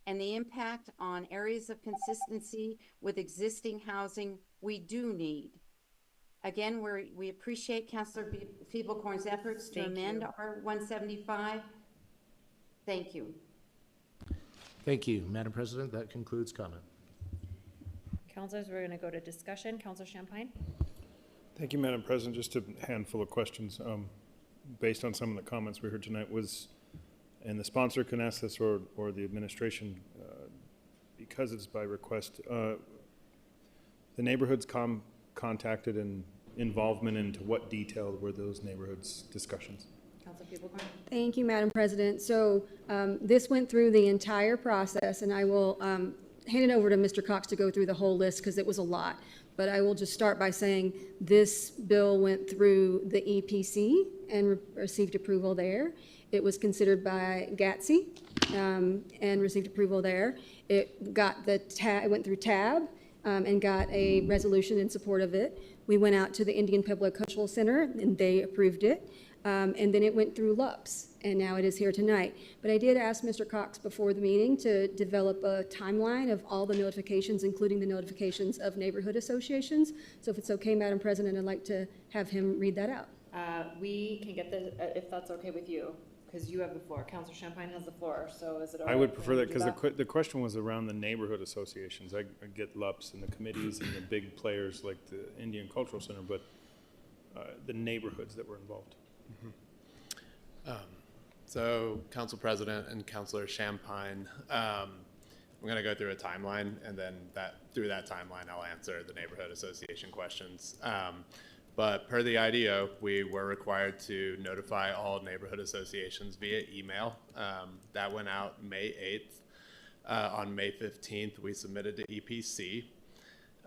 and the impact on areas of consistency with existing housing we do need. Again, we appreciate Councilor Feeblecorn's efforts to amend R-175. Thank you. Thank you, Madam President. That concludes comment. Councilors, we're going to go to discussion. Councilor Champagne. Thank you, Madam President. Just a handful of questions based on some of the comments we heard tonight. And the sponsor can ask this or the administration, because it's by request, the neighborhoods contacted and involvement into what detail were those neighborhoods discussions? Councilor Feeblecorn. Thank you, Madam President. So this went through the entire process, and I will hand it over to Mr. Cox to go through the whole list because it was a lot. But I will just start by saying this bill went through the EPC and received approval there. It was considered by GATSI and received approval there. It got it went through TAB and got a resolution in support of it. We went out to the Indian Public Cultural Center and they approved it. And then it went through LUPS, and now it is here tonight. But I did ask Mr. Cox before the meeting to develop a timeline of all the notifications, including the notifications of neighborhood associations. So if it's okay, Madam President, I'd like to have him read that out. We can get the, if that's okay with you, because you have the floor. Councilor Champagne has the floor, so is it all right? I would prefer that because the question was around the neighborhood associations. I get LUPS and the committees and the big players like the Indian Cultural Center, but the neighborhoods that were involved. So, Council President and Councilor Champagne, I'm going to go through a timeline, and then through that timeline, I'll answer the neighborhood association questions. But per the IDO, we were required to notify all neighborhood associations via email. That went out May 8th. On May 15th, we submitted to EPC.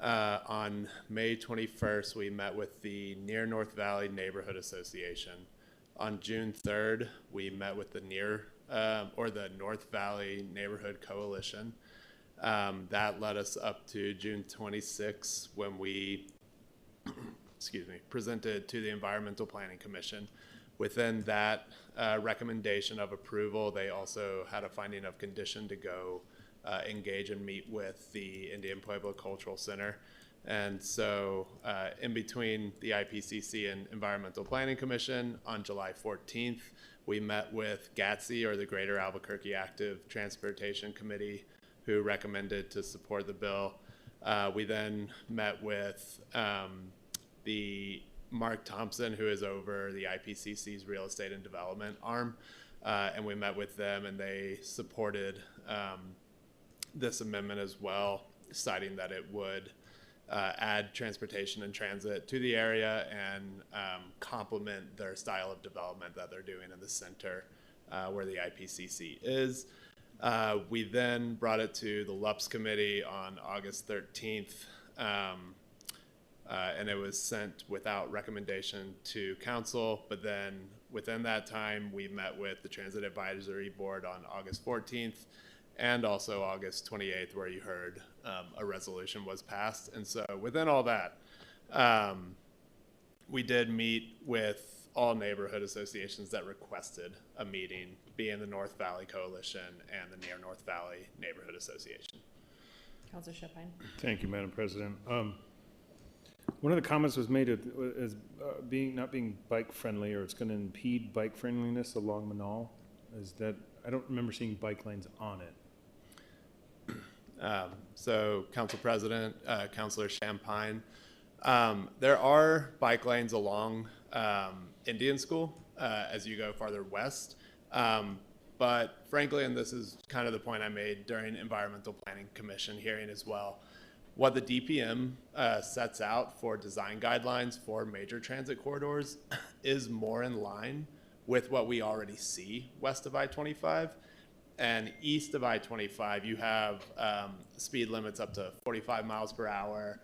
On May 21st, we met with the Near North Valley Neighborhood Association. On June 3rd, we met with the the North Valley Neighborhood Coalition. That led us up to June 26th when we, presented to the Environmental Planning Commission. Within that recommendation of approval, they also had a finding of condition to go engage and meet with the Indian Pueblo Cultural Center. And so in between the IPCC and Environmental Planning Commission on July 14th, we met with GATSI, or the Greater Albuquerque Active Transportation Committee, who recommended to support the bill. We then met with the Mark Thompson, who is over the IPCC's real estate and development arm, and we met with them and they supported this amendment as well, citing that it would add transportation and transit to the area and complement their style of development that they're doing in the center where the IPCC is. We then brought it to the LUPS committee on August 13th, and it was sent without recommendation to council. But then within that time, we met with the Transit Advisory Board on August 14th and also August 28th, where you heard a resolution was passed. And so within all that, we did meet with all neighborhood associations that requested a meeting, being the North Valley Coalition and the Near North Valley Neighborhood Association. Councilor Shepine. Thank you, Madam President. One of the comments was made as not being bike friendly, or it's going to impede bike friendliness along Manal. Is that, I don't remember seeing bike lanes on it. So, Council President, Councilor Champagne, there are bike lanes along Indian School as you go farther west. But frankly, and this is kind of the point I made during Environmental Planning Commission hearing as well, what the DPM sets out for design guidelines for major transit corridors is more in line with what we already see west of I-25. And east of I-25, you have speed limits up to 45 miles per hour,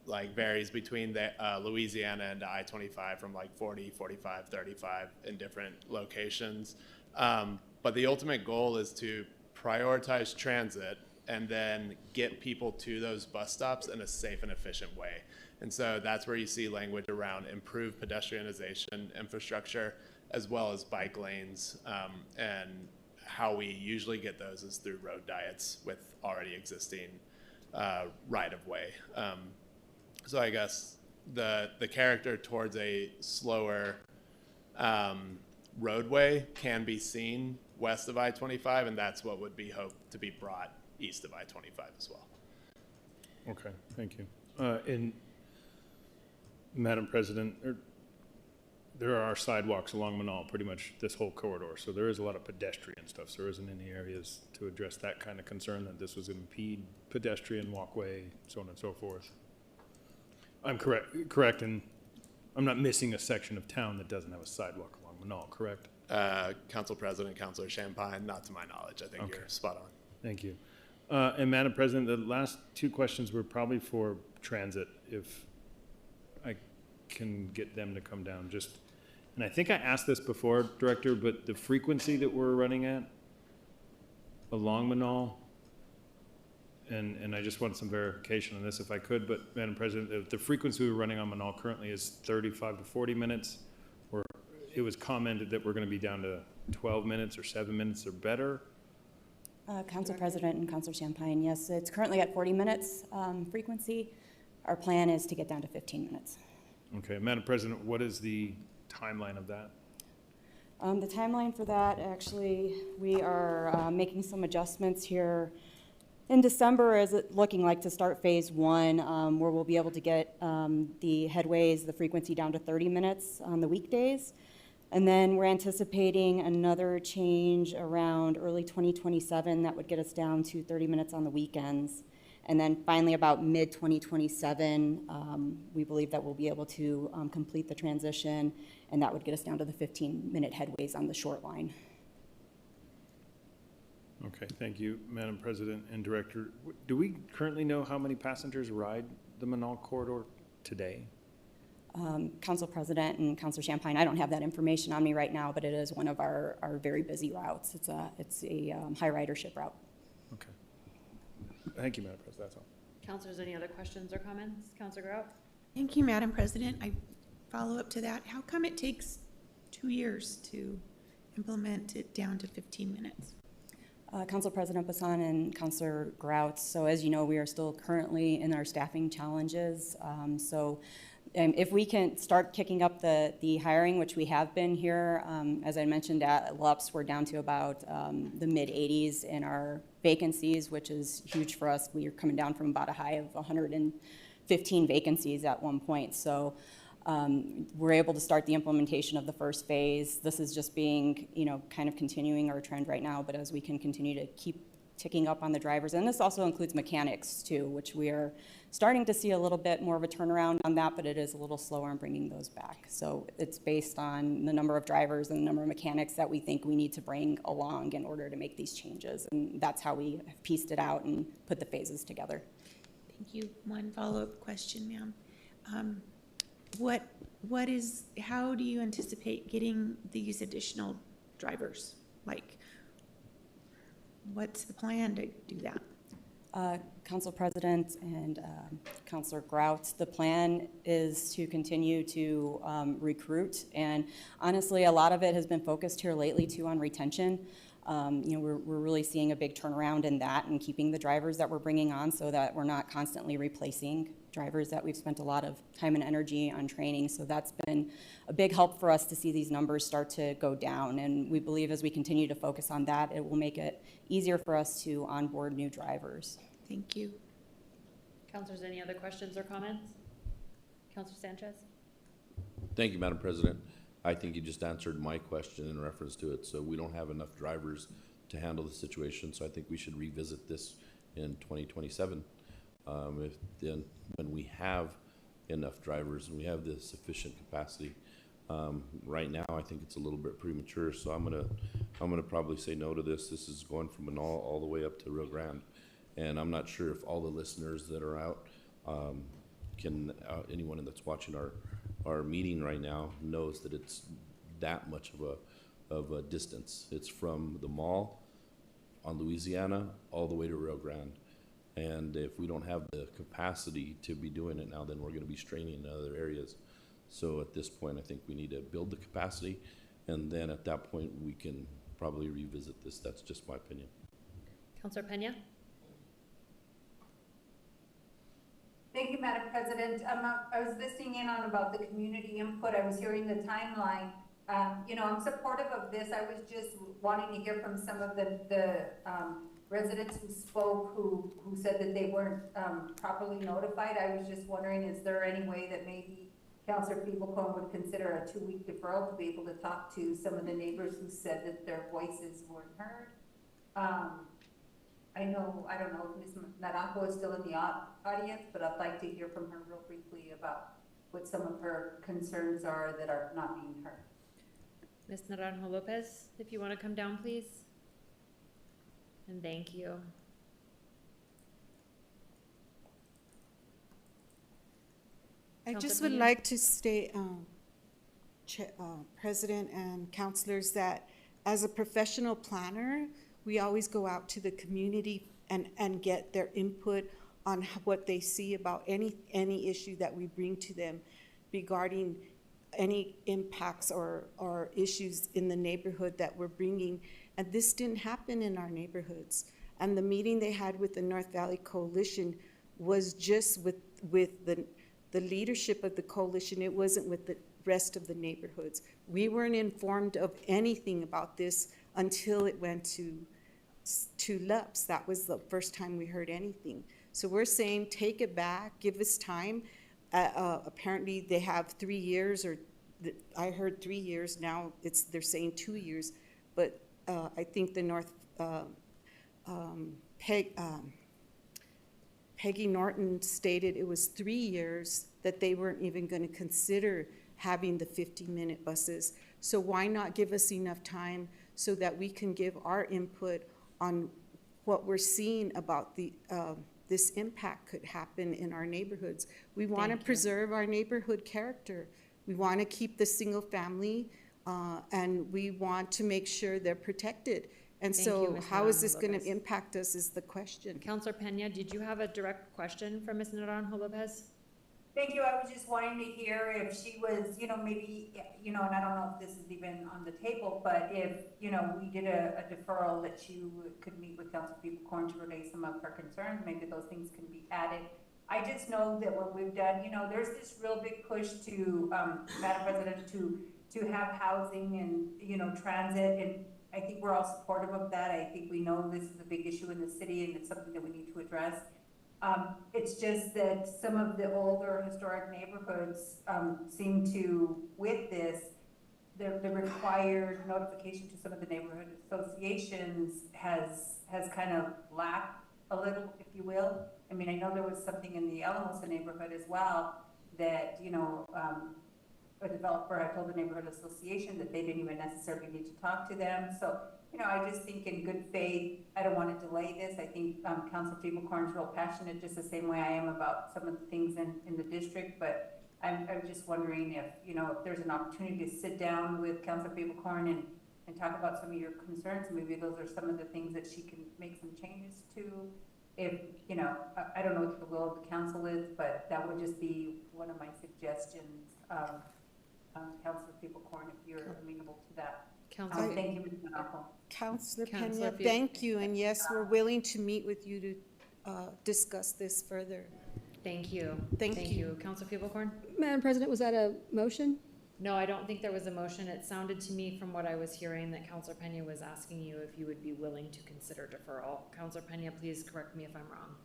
like varies between the Louisiana and I-25 from like 40, 45, 35 in different locations. But the ultimate goal is to prioritize transit and then get people to those bus stops in a safe and efficient way. And so that's where you see language around improved pedestrianization infrastructure, as well as bike lanes. And how we usually get those is through road diets with already existing right-of-way. So I guess the character towards a slower roadway can be seen west of I-25, and that's what would be hoped to be brought east of I-25 as well. Okay, thank you. And Madam President, there are sidewalks along Manal, pretty much this whole corridor, so there is a lot of pedestrian stuff. So there isn't any areas to address that kind of concern that this was going to impede pedestrian walkway, so on and so forth. I'm correct, and I'm not missing a section of town that doesn't have a sidewalk along Manal, correct? Council President, Councilor Champagne, not to my knowledge. I think you're spot on. Thank you. And Madam President, the last two questions were probably for transit, if I can get them to come down. And I think I asked this before, Director, but the frequency that we're running at along Manal, and I just want some verification on this if I could, but Madam President, the frequency we're running on Manal currently is 35 to 40 minutes, or it was commented that we're going to be down to 12 minutes or 7 minutes or better. Council President and Councilor Champagne, yes, it's currently at 40 minutes frequency. Our plan is to get down to 15 minutes. Okay, Madam President, what is the timeline of that? The timeline for that, actually, we are making some adjustments here. In December, is it looking like to start phase one, where we'll be able to get the headways, the frequency down to 30 minutes on the weekdays. And then we're anticipating another change around early 2027 that would get us down to 30 minutes on the weekends. And then finally about mid-2027, we believe that we'll be able to complete the transition, and that would get us down to the 15-minute headways on the short line. Okay, thank you, Madam President and Director. Do we currently know how many passengers ride the Manal corridor today? Council President and Councilor Champagne, I don't have that information on me right now, but it is one of our very busy routes. It's a high ridership route. Okay. Thank you, Madam President, that's all. Councilors, any other questions or comments? Councilor Grout? Thank you, Madam President. I follow up to that. How come it takes 2 years to implement it down to 15 minutes? Council President Bassan and Councilor Grout, so as you know, we are still currently in our staffing challenges. If we can start kicking up the hiring, which we have been here, as I mentioned at LUPS, we're down to about the mid-80s in our vacancies, which is huge for us. We are coming down from about a high of 115 vacancies at one point. So we're able to start the implementation of the first phase. This is just being, kind of continuing our trend right now, but as we can continue to keep ticking up on the drivers. And this also includes mechanics too, which we are starting to see a little bit more of a turnaround on that, but it is a little slower in bringing those back. So it's based on the number of drivers and the number of mechanics that we think we need to bring along in order to make these changes. And that's how we have pieced it out and put the phases together. Thank you. One follow-up question, ma'am. How do you anticipate getting these additional drivers? Like, what's the plan to do that? Council President and Councilor Grout, the plan is to continue to recruit, and honestly, a lot of it has been focused here lately too on retention. We're really seeing a big turnaround in that and keeping the drivers that we're bringing on so that we're not constantly replacing drivers that we've spent a lot of time and energy on training. So that's been a big help for us to see these numbers start to go down. And we believe as we continue to focus on that, it will make it easier for us to onboard new drivers. Thank you. Councilors, any other questions or comments? Councilor Sanchez? Thank you, Madam President. I think you just answered my question in reference to it. So we don't have enough drivers to handle the situation. So I think we should revisit this in 2027. When we have enough drivers and we have the sufficient capacity. Right now, I think it's a little bit premature. So I'm gonna probably say no to this. This is going from Manal all the way up to Rio Grande. And I'm not sure if all the listeners that are out anyone that's watching our meeting right now knows that it's that much of a distance. It's from the mall on Louisiana all the way to Rio Grande. And if we don't have the capacity to be doing it now, then we're going to be straining in other areas. So at this point, I think we need to build the capacity, and then at that point, we can probably revisit this. That's just my opinion. Councilor Pena? Thank you, Madam President. I was listening in on about the community input. I was hearing the timeline. I'm supportive of this. I was just wanting to hear from some of the residents who spoke who said that they weren't properly notified. I was just wondering, is there any way that maybe Councilor Feeblecorn would consider a 2-week deferral to be able to talk to some of the neighbors who said that their voices weren't heard? I don't know if Ms. Naranjo is still in the audience, but I'd like to hear from her real briefly about what some of her concerns are that are not being heard. Ms. Naranjo Lopez, if you want to come down, please. And thank you. I just Councilor would Pena? like to state, President and councilors, that as a professional planner, we always go out to the community and get their input on what they see about any issue that we bring to them regarding any impacts or issues in the neighborhood that we're bringing. And this didn't happen in our neighborhoods. And the meeting they had with the North Valley Coalition was just with the leadership of the coalition. It wasn't with the rest of the neighborhoods. We weren't informed of anything about this until it went to LUPS. That was the first time we heard anything. So we're saying, take it back, give us time. Apparently they have 3 years, or I heard 3 years. Now they're saying 2 years, but I think the Peggy Norton stated it was 3 years that they weren't even going to consider having the 50-minute buses. So why not give us enough time so that we can give our input on what we're seeing about this impact could happen in our neighborhoods. We want to preserve our neighborhood character. We want to keep the single family, and we want to make sure they're protected. And Thank you, so Ms. how is Naranjo this going Lopez. to impact us is the question. Councilor Pena, did you have a direct question for Ms. Naranjo Lopez? Thank you. I was just wanting to hear if she was, maybe, and I don't know if this is even on the table, but if, we did a deferral that she could meet with Councilor Feeblecorn to relay some of her concerns, maybe those things can be added. I just know that what we've done, there's this real big push to, Madam President, to have housing and, transit, and I think we're all supportive of that. I think we know this is a big issue in the city and it's something that we need to address. It's just that some of the older historic neighborhoods seem to, with this, the required notification to some of the neighborhood associations has kind of lacked a little, if you will. I mean, I know there was something in the Alamosa neighborhood as well that, you know, a developer had told the neighborhood association that they didn't even necessarily need to talk to them. So, you know, I just think in good faith, I don't want to delay this. I think Council Feeblecorn is real passionate, just the same way I am about some of the things in the district. But I'm just wondering if, you know, if there's an opportunity to sit down with Council Feeblecorn and talk about some of your concerns. Maybe those are some of the things that she can make some changes to. If, you know, I don't know what the will of the council is, but that would just be one of my suggestions. Councilor Feeblecorn, if you're amenable to that. Councilor- Thank you, Ms. Monaco. Councilor Councilor Pena, Fields. thank you, and yes, we're willing to meet with you to discuss this further. Thank you. Thank you. Councilor Feeblecorn? Madam President, was that a motion? No, I don't think there was a motion. It sounded to me from what I was hearing that Councilor Pena was asking you if you would be willing to consider deferral. Councilor Pena, please correct me if I'm wrong.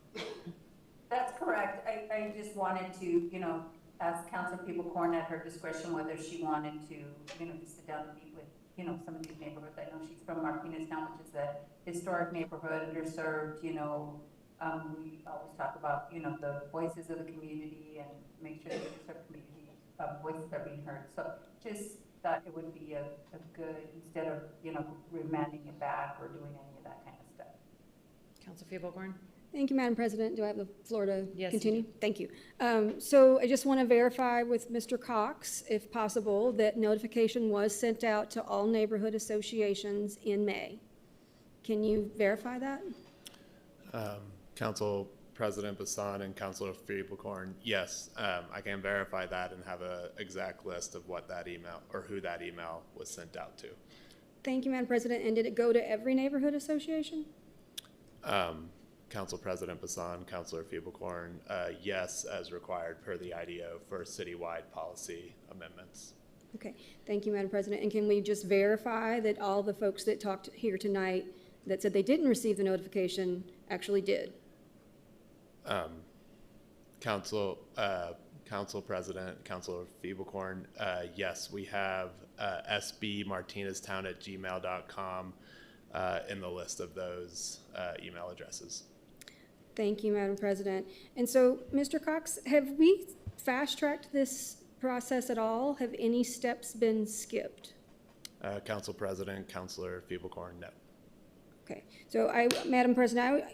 That's correct. I just wanted to, you know, ask Councilor Feeblecorn at her discretion whether she wanted to, you know, to sit down and meet with, you know, some of these neighborhoods. I know she's from Martinez Town, which is a historic neighborhood, underserved, you know. We always talk about, you know, the voices of the community and make sure that the community voices are being heard. So just thought it would be a good, instead of, you know, remanding it back or doing any of that kind of stuff. Councilor Feeblecorn? Thank you, Madam President. Do I have the floor to Yes, you continue? do. Thank you. So I just want to verify with Mr. Cox, if possible, that notification was sent out to all neighborhood associations in May. Can you verify that? Council President Bassan and Councilor Feeblecorn, yes, I can verify that and have an exact list of what that email or who that email was sent out to. Thank you, Madam President. And did it go to every neighborhood association? Council President Bassan, Councilor Feeblecorn, yes, as required per the IDO for citywide policy amendments. Okay, thank you, Madam President. And can we just verify that all the folks that talked here tonight that said they didn't receive the notification actually did? Council President, Councilor Feeblecorn, yes, we have sbmartineztown@gmail.com in the list of those email addresses. Thank you, Madam President. And so, Mr. Cox, have we fast-tracked this process at all? Have any steps been skipped? Council President, Councilor Feeblecorn, no. Okay, so Madam President,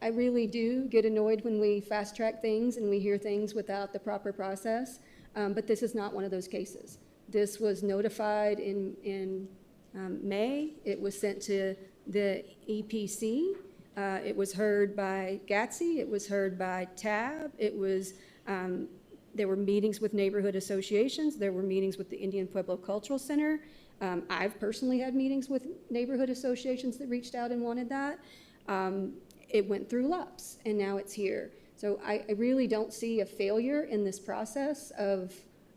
I really do get annoyed when we fast-track things and we hear things without the proper process, but this is not one of those cases. This was notified in May. It was sent to the EPC. It was heard by GATSI. It was heard by TAB. It was, there were meetings with neighborhood associations. There were meetings with the Indian Pueblo Cultural Center. I've personally had meetings with neighborhood associations that reached out and wanted that. It went through LUPS, and now it's here. So I really don't see a failure in this process of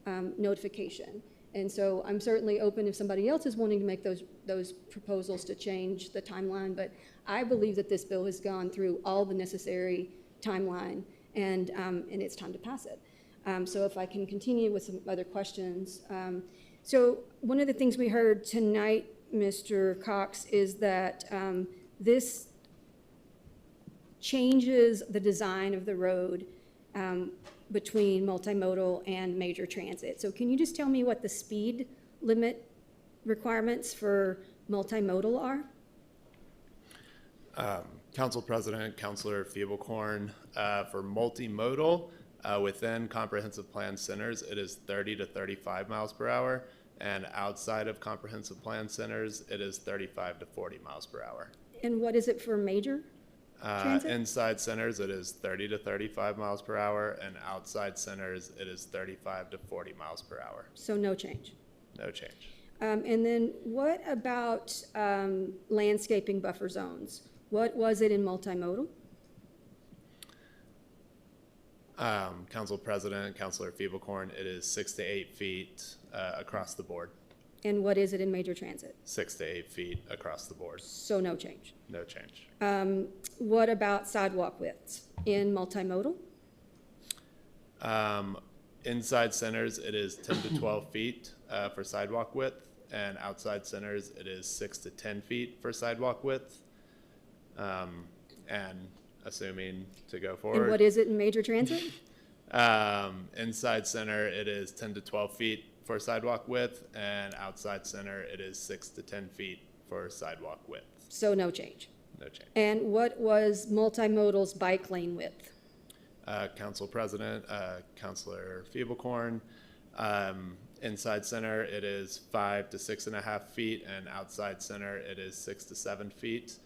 notification. And so I'm certainly open if somebody else is wanting to make those proposals to change the timeline, but I believe that this bill has gone through all the necessary timeline, and it's time to pass it. So if I can continue with some other questions. So one of the things we heard tonight, Mr. Cox, is that this changes the design of the road between multimodal and major transit. So can you just tell me what the speed limit requirements for multimodal are? Council President, Councilor Feeblecorn, for multimodal, within comprehensive plan centers, it is 30 to 35 miles per hour, and outside of comprehensive plan centers, it is 35 to 40 miles per hour. And what is it for major transit? Inside centers, it is 30 to 35 miles per hour, and outside centers, it is 35 to 40 miles per hour. So no change? No change. And then what about landscaping buffer zones? What was it in multimodal? Council President, Councilor Feeblecorn, it is 6 to 8 feet across the board. And what is it in major transit? 6 to 8 feet across the board. So no change. No change. What about sidewalk widths in multimodal? Inside centers, it is 10 to 12 feet for sidewalk width, and outside centers, it is 6 to 10 feet for sidewalk width. And assuming to go forward. And what is it in major transit? Inside center, it is 10 to 12 feet for sidewalk width, and outside center, it is 6 to 10 feet for sidewalk width. So no change. No change. And what was multimodal's bike lane width? Council President, Councilor Feeblecorn, inside center, it is 5 to 6.5 feet, and outside center, it is 6 to 7 feet.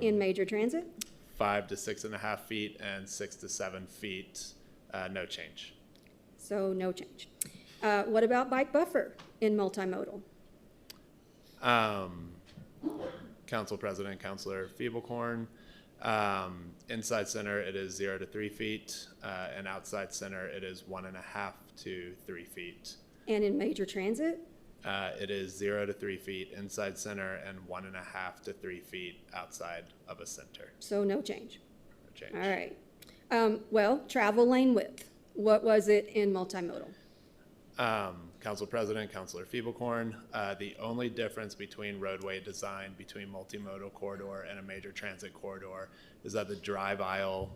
In major transit? 5 to 6.5 feet and 6 to 7 feet, no change. So no change. What about bike buffer in multimodal? Council President, Councilor Feeblecorn, inside center, it is 0 to 3 feet, and outside center, it is 1.5 to 3 feet. And in major transit? It is 0 to 3 feet inside center and 1.5 to 3 feet outside of a center. So no change. No change. All right. Well, travel lane width, what was it in multimodal? Council President, Councilor Feeblecorn, the only difference between roadway design between multimodal corridor and a major transit corridor is that the drive aisle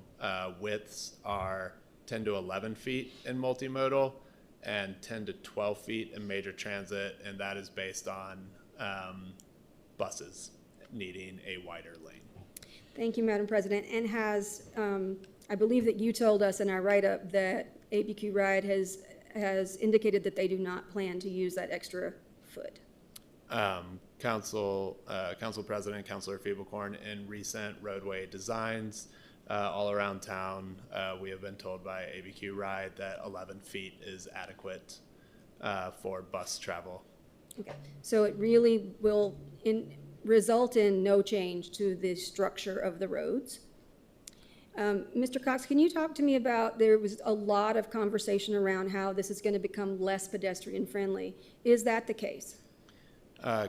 widths are 10 to 11 feet in multimodal and 10 to 12 feet in major transit, and that is based on buses needing a wider lane. Thank you, Madam President. And has, I believe that you told us in our write-up that ABQ Ride has indicated that they do not plan to use that extra foot. Council President, Councilor Feeblecorn, in recent roadway designs all around town, we have been told by ABQ Ride that 11 feet is adequate for bus travel. Okay, so it really will result in no change to the structure of the roads. Mr. Cox, can you talk to me about, there was a lot of conversation around how this is going to become less pedestrian friendly. Is that the case?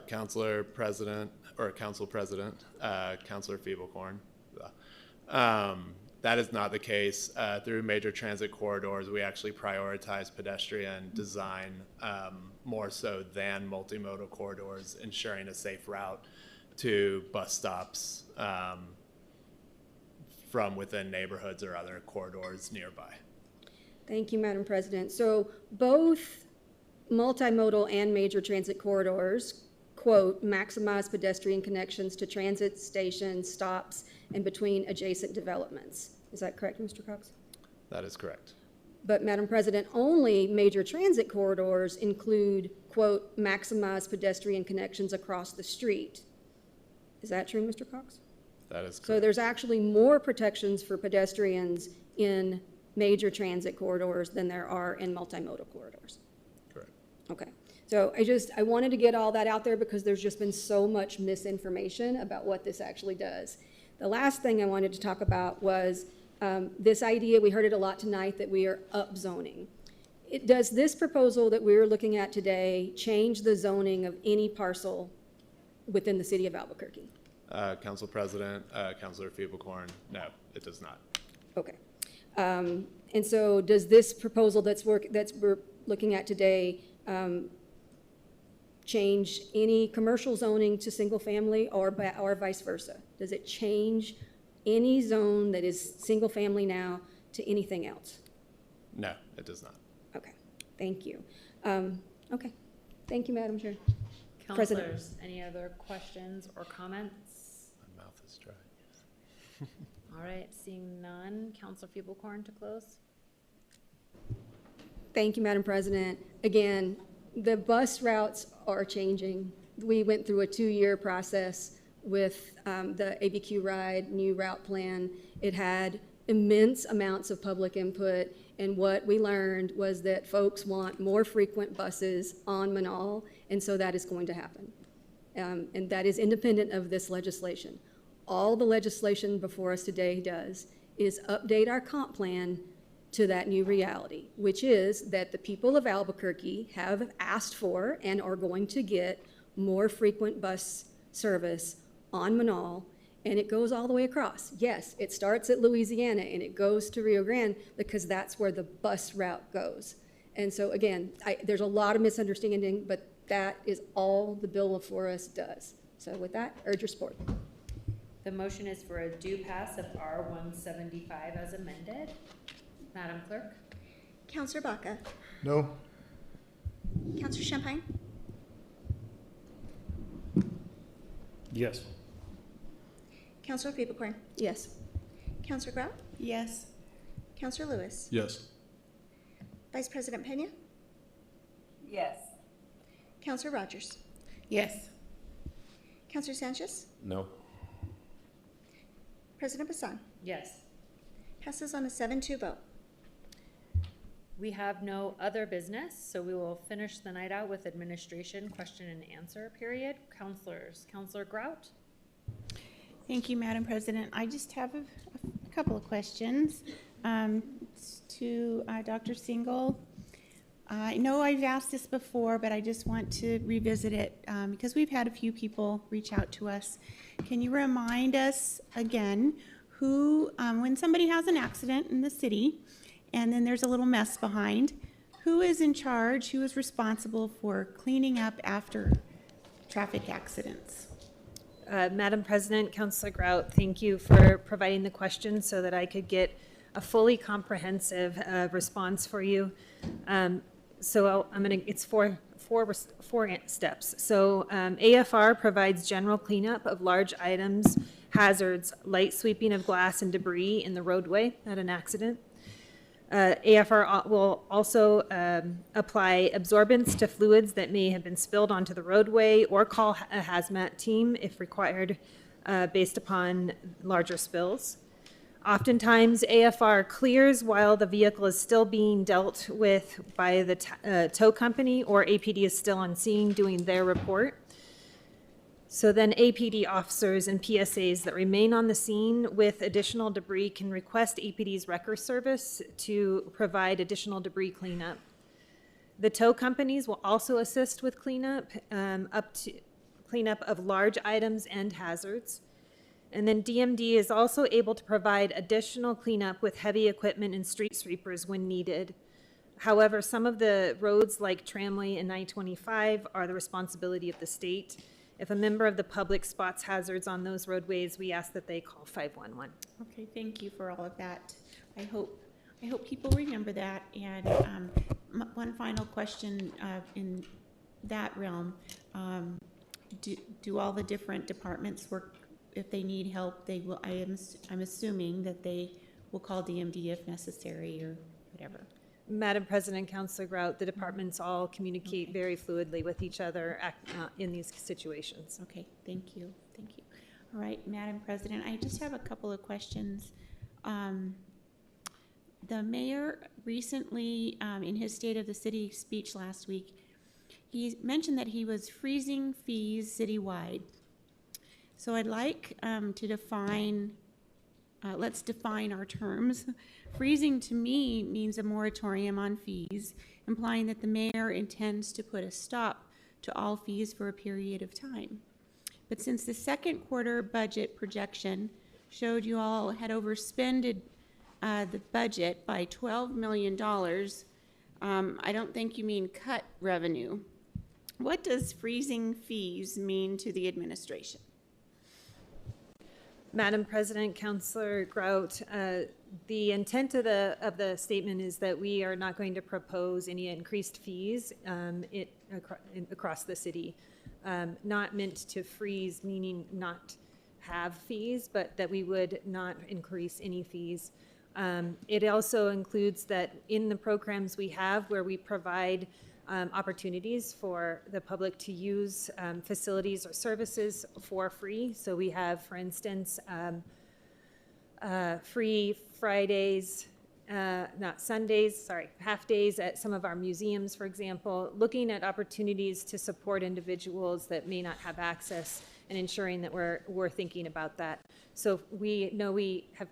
Council President, Councilor Feeblecorn. That is not the case. Through major transit corridors, we actually prioritize pedestrian design more so than multimodal corridors, ensuring a safe route to bus stops from within neighborhoods or other corridors nearby. Thank you, Madam President. So both multimodal and major transit corridors, quote, maximize pedestrian connections to transit stations, stops, and between adjacent developments. Is that correct, Mr. Cox? That is correct. But, Madam President, only major transit corridors include, quote, maximize pedestrian connections across the street. Is that true, Mr. Cox? That is correct. So there's actually more protections for pedestrians in major transit corridors than there are in multimodal corridors. Correct. Okay. So I wanted to get all that out there because there's just been so much misinformation about what this actually does. The last thing I wanted to talk about was this idea, we heard it a lot tonight, that we are upzoning. Does this proposal that we're looking at today change the zoning of any parcel within the city of Albuquerque? Council President, Councilor Feeblecorn, no, it does not. Okay. And so does this proposal we're looking at today change any commercial zoning to single family or vice versa? Does it change any zone that is single family now to anything else? No, it does not. Okay, thank you. Okay, thank you, Madam Chair. Councilors, any other questions or comments? My mouth is dry. All right, seeing none, Councilor Feeblecorn to close. Thank you, Madam President. Again, the bus routes are changing. We went through a 2-year process with the ABQ Ride new route plan. It had immense amounts of public input, and what we learned was that folks want more frequent buses on Manal, and so that is going to happen. And that is independent of this legislation. All the legislation before us today does is update our comp plan to that new reality, which is that the people of Albuquerque have asked for and are going to get more frequent bus service on Manal, and it goes all the way across. Yes, it starts at Louisiana and it goes to Rio Grande because that's where the bus route goes. And so again, there's a lot of misunderstanding, but that is all the bill before us does. So with that, urge your support. The motion is for a due pass of R-175 as amended. Madam Clerk? Counselor Baca, No. Counselor Champagne, Yes. Counselor Feeblecorn, Yes. Counselor Grout, Yes. Counselor Lewis, Yes. Vice President Pena, Yes. Counselor Rogers, Yes. Counselor Sanchez, No. President Bassan. Yes. Passes on a 7-2 vote. We have no other business, so we will finish the night out with administration question and answer period. Counselors, Counselor Grout? Thank you, Madam President. I just have a couple of questions to Dr. Singal. I know I've asked this before, but I just want to revisit it because we've had a few people reach out to us. Can you remind us again who, when somebody has an accident in the city and then there's a little mess behind, who is in charge, who is responsible for cleaning up after traffic accidents? Madam President, Counselor Grout, thank you for providing the question so that I could get a fully comprehensive response for you. It's four steps. So AFR provides general cleanup of large items, hazards, light sweeping of glass and debris in the roadway at an accident. AFR will also apply absorbents to fluids that may have been spilled onto the roadway or call a hazmat team if required based upon larger spills. Oftentimes, AFR clears while the vehicle is still being dealt with by the tow company or APD is still on scene doing their report. So then APD officers and PSAs that remain on the scene with additional debris can request APD's wrecker service to provide additional debris cleanup. The tow companies will also assist with cleanup, up to cleanup of large items and hazards. And then DMD is also able to provide additional cleanup with heavy equipment and street sweepers when needed. However, some of the roads like Tramway and I-25 are the responsibility of the state. If a member of the public spots hazards on those roadways, we ask that they call 511. Okay, thank you for all of that. I hope people remember that. And one final question in that realm: do all the different departments work? If they need help, they will. I'm assuming that they will call DMD if necessary or whatever. Madam President, Councilor Grout, the departments all communicate very fluidly with each other in these situations. Okay, thank you, thank you. All right, Madam President, I just have a couple of questions. The mayor recently, in his State of the City speech last week, he mentioned that he was freezing fees citywide. So I'd like to define, let's define our terms. Freezing to me means a moratorium on fees, implying that the mayor intends to put a stop to all fees for a period of time. But since the second quarter budget projection showed you all had overspended the budget by $12 million, I don't think you mean cut revenue. What does freezing fees mean to the administration? Madam President, Councilor Grout, the intent of the statement is that we are not going to propose any increased fees across the city. Not meant to freeze, meaning not have fees, but that we would not increase any fees. It also includes that in the programs we have where we provide opportunities for the public to use facilities or services for free. So we have, for instance, free Fridays, not Sundays, sorry, half days at some of our museums, for example, looking at opportunities to support individuals that may not have access and ensuring that we're thinking about that. So we know we have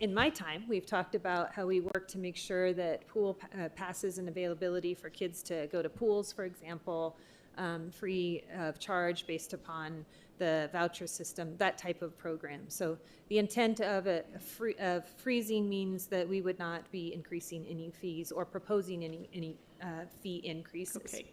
in my time, we've talked about how we work to make sure that pool passes and availability for kids to go to pools, for example, free of charge based upon the voucher system, that type of program. So the intent of freezing means that we would not be increasing any fees or proposing any fee increases. Okay.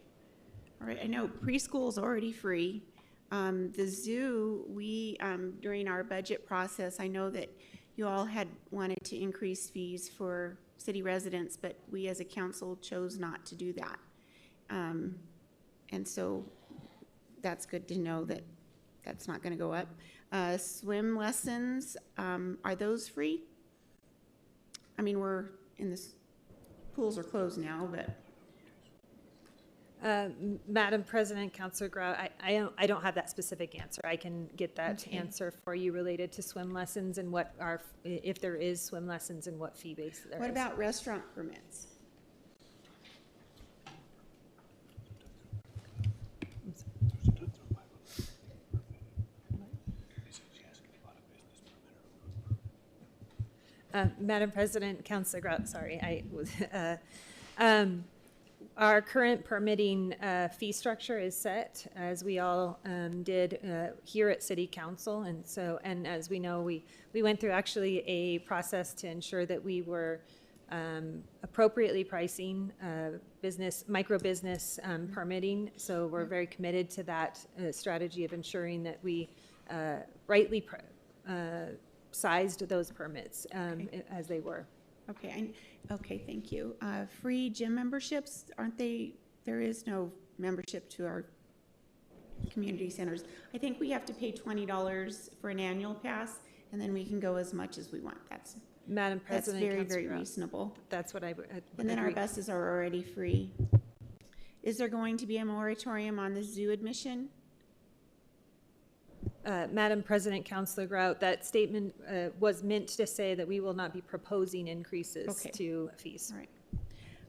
All right, I know preschool's already free. The zoo, we, during our budget process, I know that you all had wanted to increase fees for city residents, but we as a council chose not to do that. And so that's good to know that that's not going to go up. Swim lessons, are those free? I mean, we're in this, pools are closed now, but. Madam President, Councilor Grout, I don't have that specific answer. I can get that answer for you related to swim lessons and what are, if there is swim lessons and what fee base there is. What about restaurant permits? Madam President, Councilor Grout, sorry, I was, our current permitting fee structure is set, as we all did here at City Council, and so, and as we know, we went through actually a process to ensure that we were appropriately pricing micro business permitting. So we're very committed to that strategy of ensuring that we rightly sized those permits as they were. Okay, okay, thank you. Free gym memberships, aren't they, there is no membership to our community centers. I think we have to pay $20 for an annual pass, and then we can go as much as we want. That's Madam President, very, Councilor very Grout, reasonable. That's what I And then our agree. buses are already free. Is there going to be a moratorium on the zoo admission? Madam President, Councilor Grout, that statement was meant to say that we will not be proposing increases to fees. All right.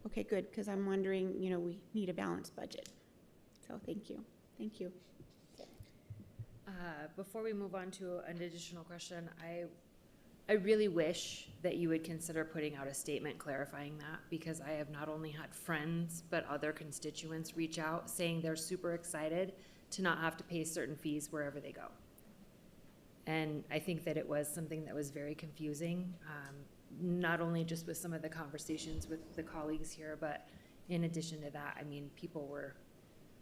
Okay, good, because I'm wondering, you know, we need a balanced budget. So thank you. Thank you. Before we move on to an additional question, I really wish that you would consider putting out a statement clarifying that, because I have not only had friends, but other constituents reach out saying they're super excited to not have to pay certain fees wherever they go. And I think that it was something that was very confusing, not only just with some of the conversations with the colleagues here, but in addition to that, I mean,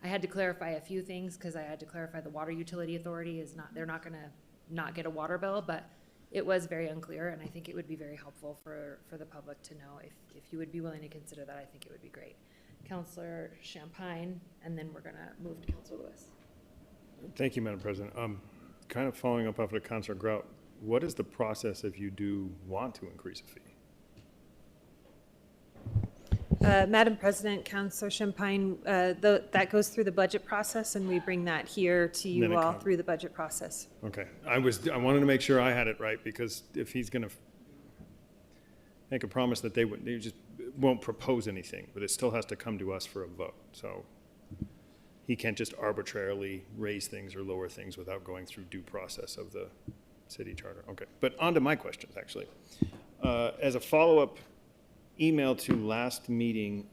I had to clarify a few things, because I had to clarify the Water Utility Authority is not, they're not gonna not get a water bill, but it was very unclear, and I think it would be very helpful for the public to know. If you would be willing to consider that, I think it would be great. Councilor Champagne, and then we're gonna move to Councilor Lewis. Thank you, Madam President. Kind of following up after Councilor Grout, what is the process if you do want to increase a fee? Madam President, Councilor Champagne, that goes through the budget process, and we bring that here to you all through the budget process. Okay, I wanted to make sure I had it right, because if he's going to make a promise that they just won't propose anything, but it still has to come to us for a vote. So he can't just arbitrarily raise things or lower things without going through due process of the city charter. Okay, but on to my questions, actually. As a follow-up email to last meeting,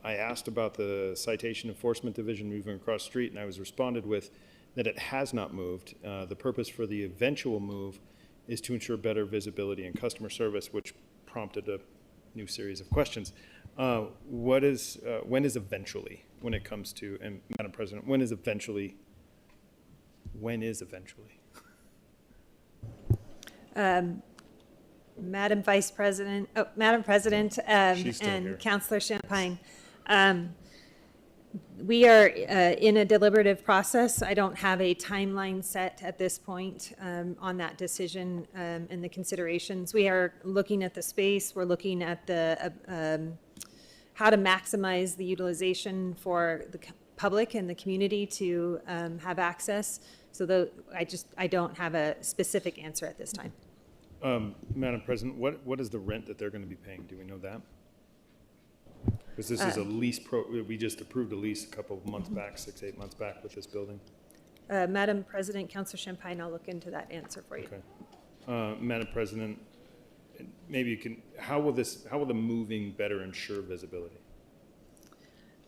I asked about the Citation Enforcement Division moving across the street, and I was responded with that it has not moved. The purpose for the eventual move is to ensure better visibility and customer service, which prompted a new series of questions. When is eventually, when it comes to, and Madam President, when is eventually? Madam Vice President, Madam President, and Councilor Champagne, we are in a deliberative process. I don't have a timeline set at this point on that decision and the considerations. We are looking at the space. We're looking at the how to maximize the utilization for the public and the community to have access. So I don't have a specific answer at this time. Madam President, what is the rent that they're going to be paying? Do we know that? Because this is a lease we just approved a lease a couple of months back, 6-8 months back with this building. Madam President, Councilor Champagne, I'll look into that answer for you. Okay. Madam President, maybe you can, how will the moving better ensure visibility?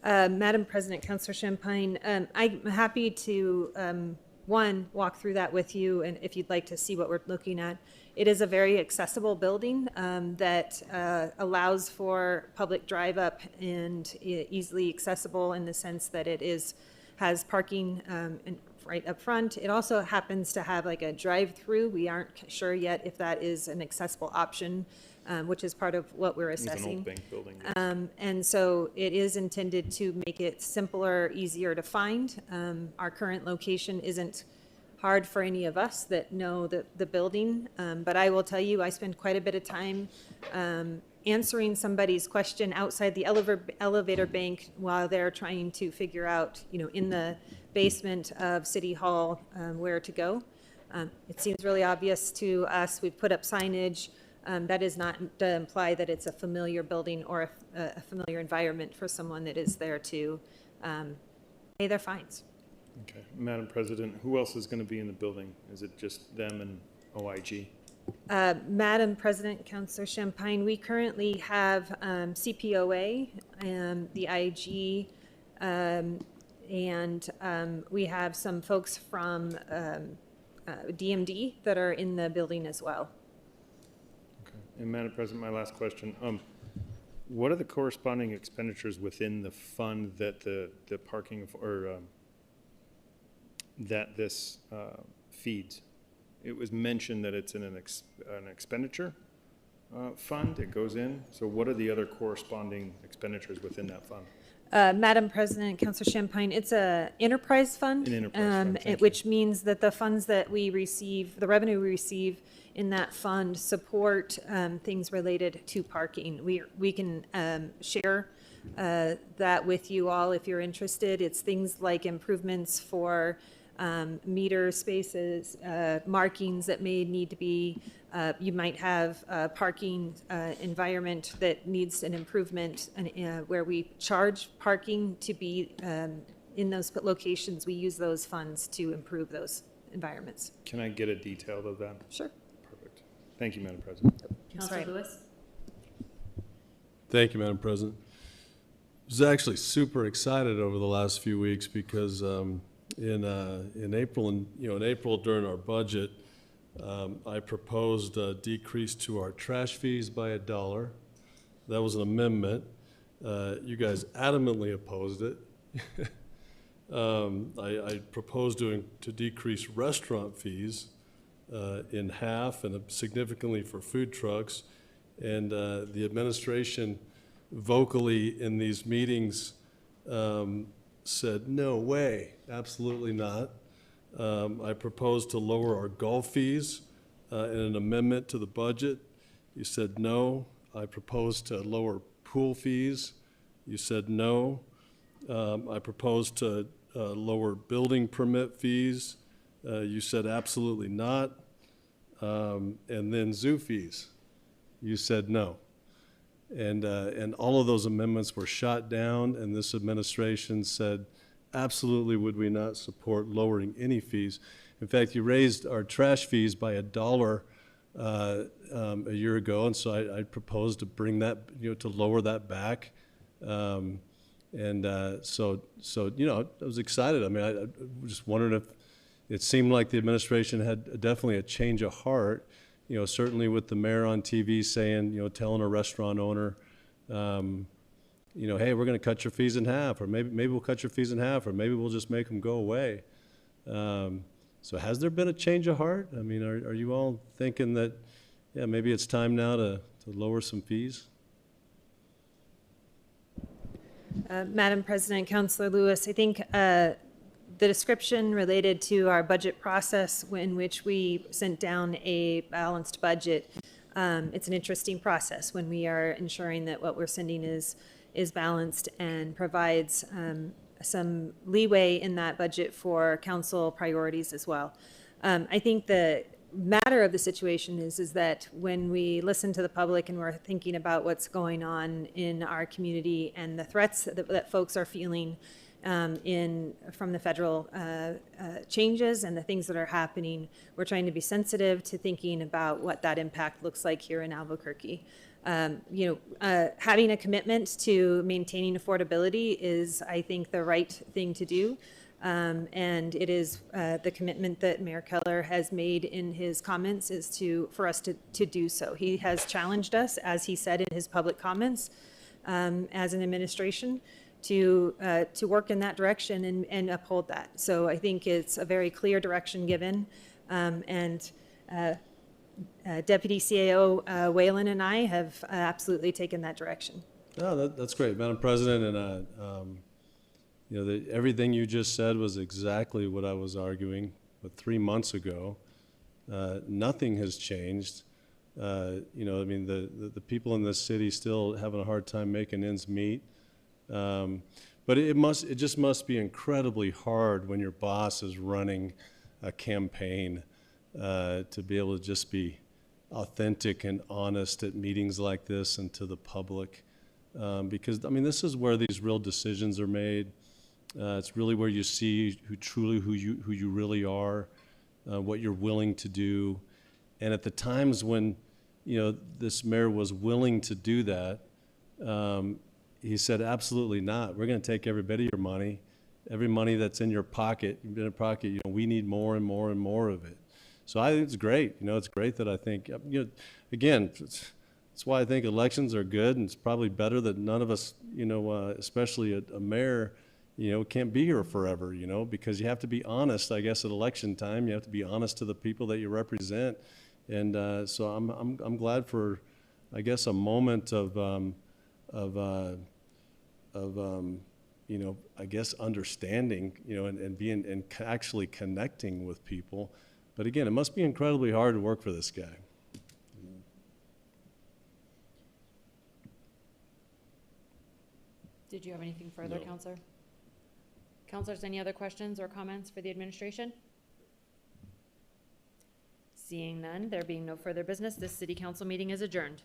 Madam President, Councilor Champagne, I'm happy to walk through that with you, and if you'd like to see what we're looking at. It is a very accessible building that allows for public drive up and easily accessible in the sense that has parking right up front. It also happens to have like a drive-through. We aren't sure yet if that is an accessible option, which is part of what we're assessing. It's an old bank building. Yes. And so it is intended to make it simpler, easier to find. Our current location isn't hard for any of us that know the building, but I will tell you, I spend quite a bit of time answering somebody's question outside the elevator bank while they're trying to figure out, in the basement of City Hall, where to go. It seems really obvious to us. We've put up signage. That is not to imply that it's a familiar building or a familiar environment for someone that is there to pay their fines. Okay. Madam President, who else is going to be in the building? Is it just them and OIG? Madam President, Councilor Champagne, we currently have CPOA, the IG, and we have some folks from DMD that are in the building as well. Okay. And Madam President, my last question. What are the corresponding expenditures within the fund that the parking or that this feeds? It was mentioned that it's in an expenditure fund. It goes in. So what are the other corresponding expenditures within that fund? Madam President, Councilor Champagne, it's an enterprise fund. An enterprise fund, which means that the funds that we receive, the revenue we receive in that fund support things related to parking. We can share that with you all if you're interested. It's things like improvements for meter spaces, markings that may need to be, you might have a parking environment that needs an improvement, and where we charge parking to be in those locations. We use those funds to improve those environments. Can I get a detail of that? Sure. Perfect. Thank you, Madam President. Councilor Lewis? Thank you, Madam President. I was actually super excited over the last few weeks because in April during our budget, I proposed a decrease to our trash fees by $1. That was an amendment. You guys adamantly opposed it. I proposed to decrease restaurant fees in half and significantly for food trucks. And the administration vocally in these meetings said, no way, absolutely not. I proposed to lower our golf fees in an amendment to the budget. You said no. I proposed to lower pool fees. You said no. I proposed to lower building permit fees. You said absolutely not. And then zoo fees. You said no. And all of those amendments were shot down, and this administration said, absolutely would we not support lowering any fees. In fact, you raised our trash fees by $1 a year ago, and so I proposed to bring that, to lower that back. So I was excited. I mean, I just wondered if it seemed like the administration had definitely a change of heart. Certainly with the mayor on TV saying, telling a restaurant owner, hey, we're going to cut your fees in half, or maybe we'll cut your fees in half, or maybe we'll just make them go away. So has there been a change of heart? I mean, are you all thinking that, yeah, maybe it's time now to lower some fees? Madam President, Councilor Lewis, I think the description related to our budget process in which we sent down a balanced budget, it's an interesting process when we are ensuring that what we're sending is balanced and provides some leeway in that budget for council priorities as well. I think the matter of the situation is that when we listen to the public and we're thinking about what's going on in our community and the threats that folks are feeling from the federal changes and the things that are happening, we're trying to be sensitive to thinking about what that impact looks like here in Albuquerque. Having a commitment to maintaining affordability is, I think, the right thing to do. And it is the commitment that Mayor Keller has made in his comments is for us to do so. He has challenged us, as he said in his public comments, as an administration, to work in that direction and uphold that. So I think it's a very clear direction given. Deputy CAO Whalen and I have absolutely taken that direction. No, that's great, Madam President, and everything you just said was exactly what I was arguing, but 3 months ago. Nothing has changed. The people in this city still having a hard time making ends meet. But it just must be incredibly hard when your boss is running a campaign to be able to just be authentic and honest at meetings like this and to the public. Because this is where these real decisions are made. It's really where you see who you really are, what you're willing to do. And at the times when, this mayor was willing to do that, he said, absolutely not. We're going to take every bit of your money, every money that's in your pocket, we need more and more and more of it. So I think it's great. It's great that I think, again, that's why I think elections are good, and it's probably better that none of us, especially a mayor, can't be here forever, because you have to be honest, I guess, at election time. You have to be honest to the people that you represent. And so I'm glad for, I guess, a moment of I guess understanding, and being and actually connecting with people. But again, it must be incredibly hard to work for this guy. Did you have anything further, No. Counselor? Counselors, any other questions or comments for the administration? Seeing none, there being no further business, this city council meeting is adjourned.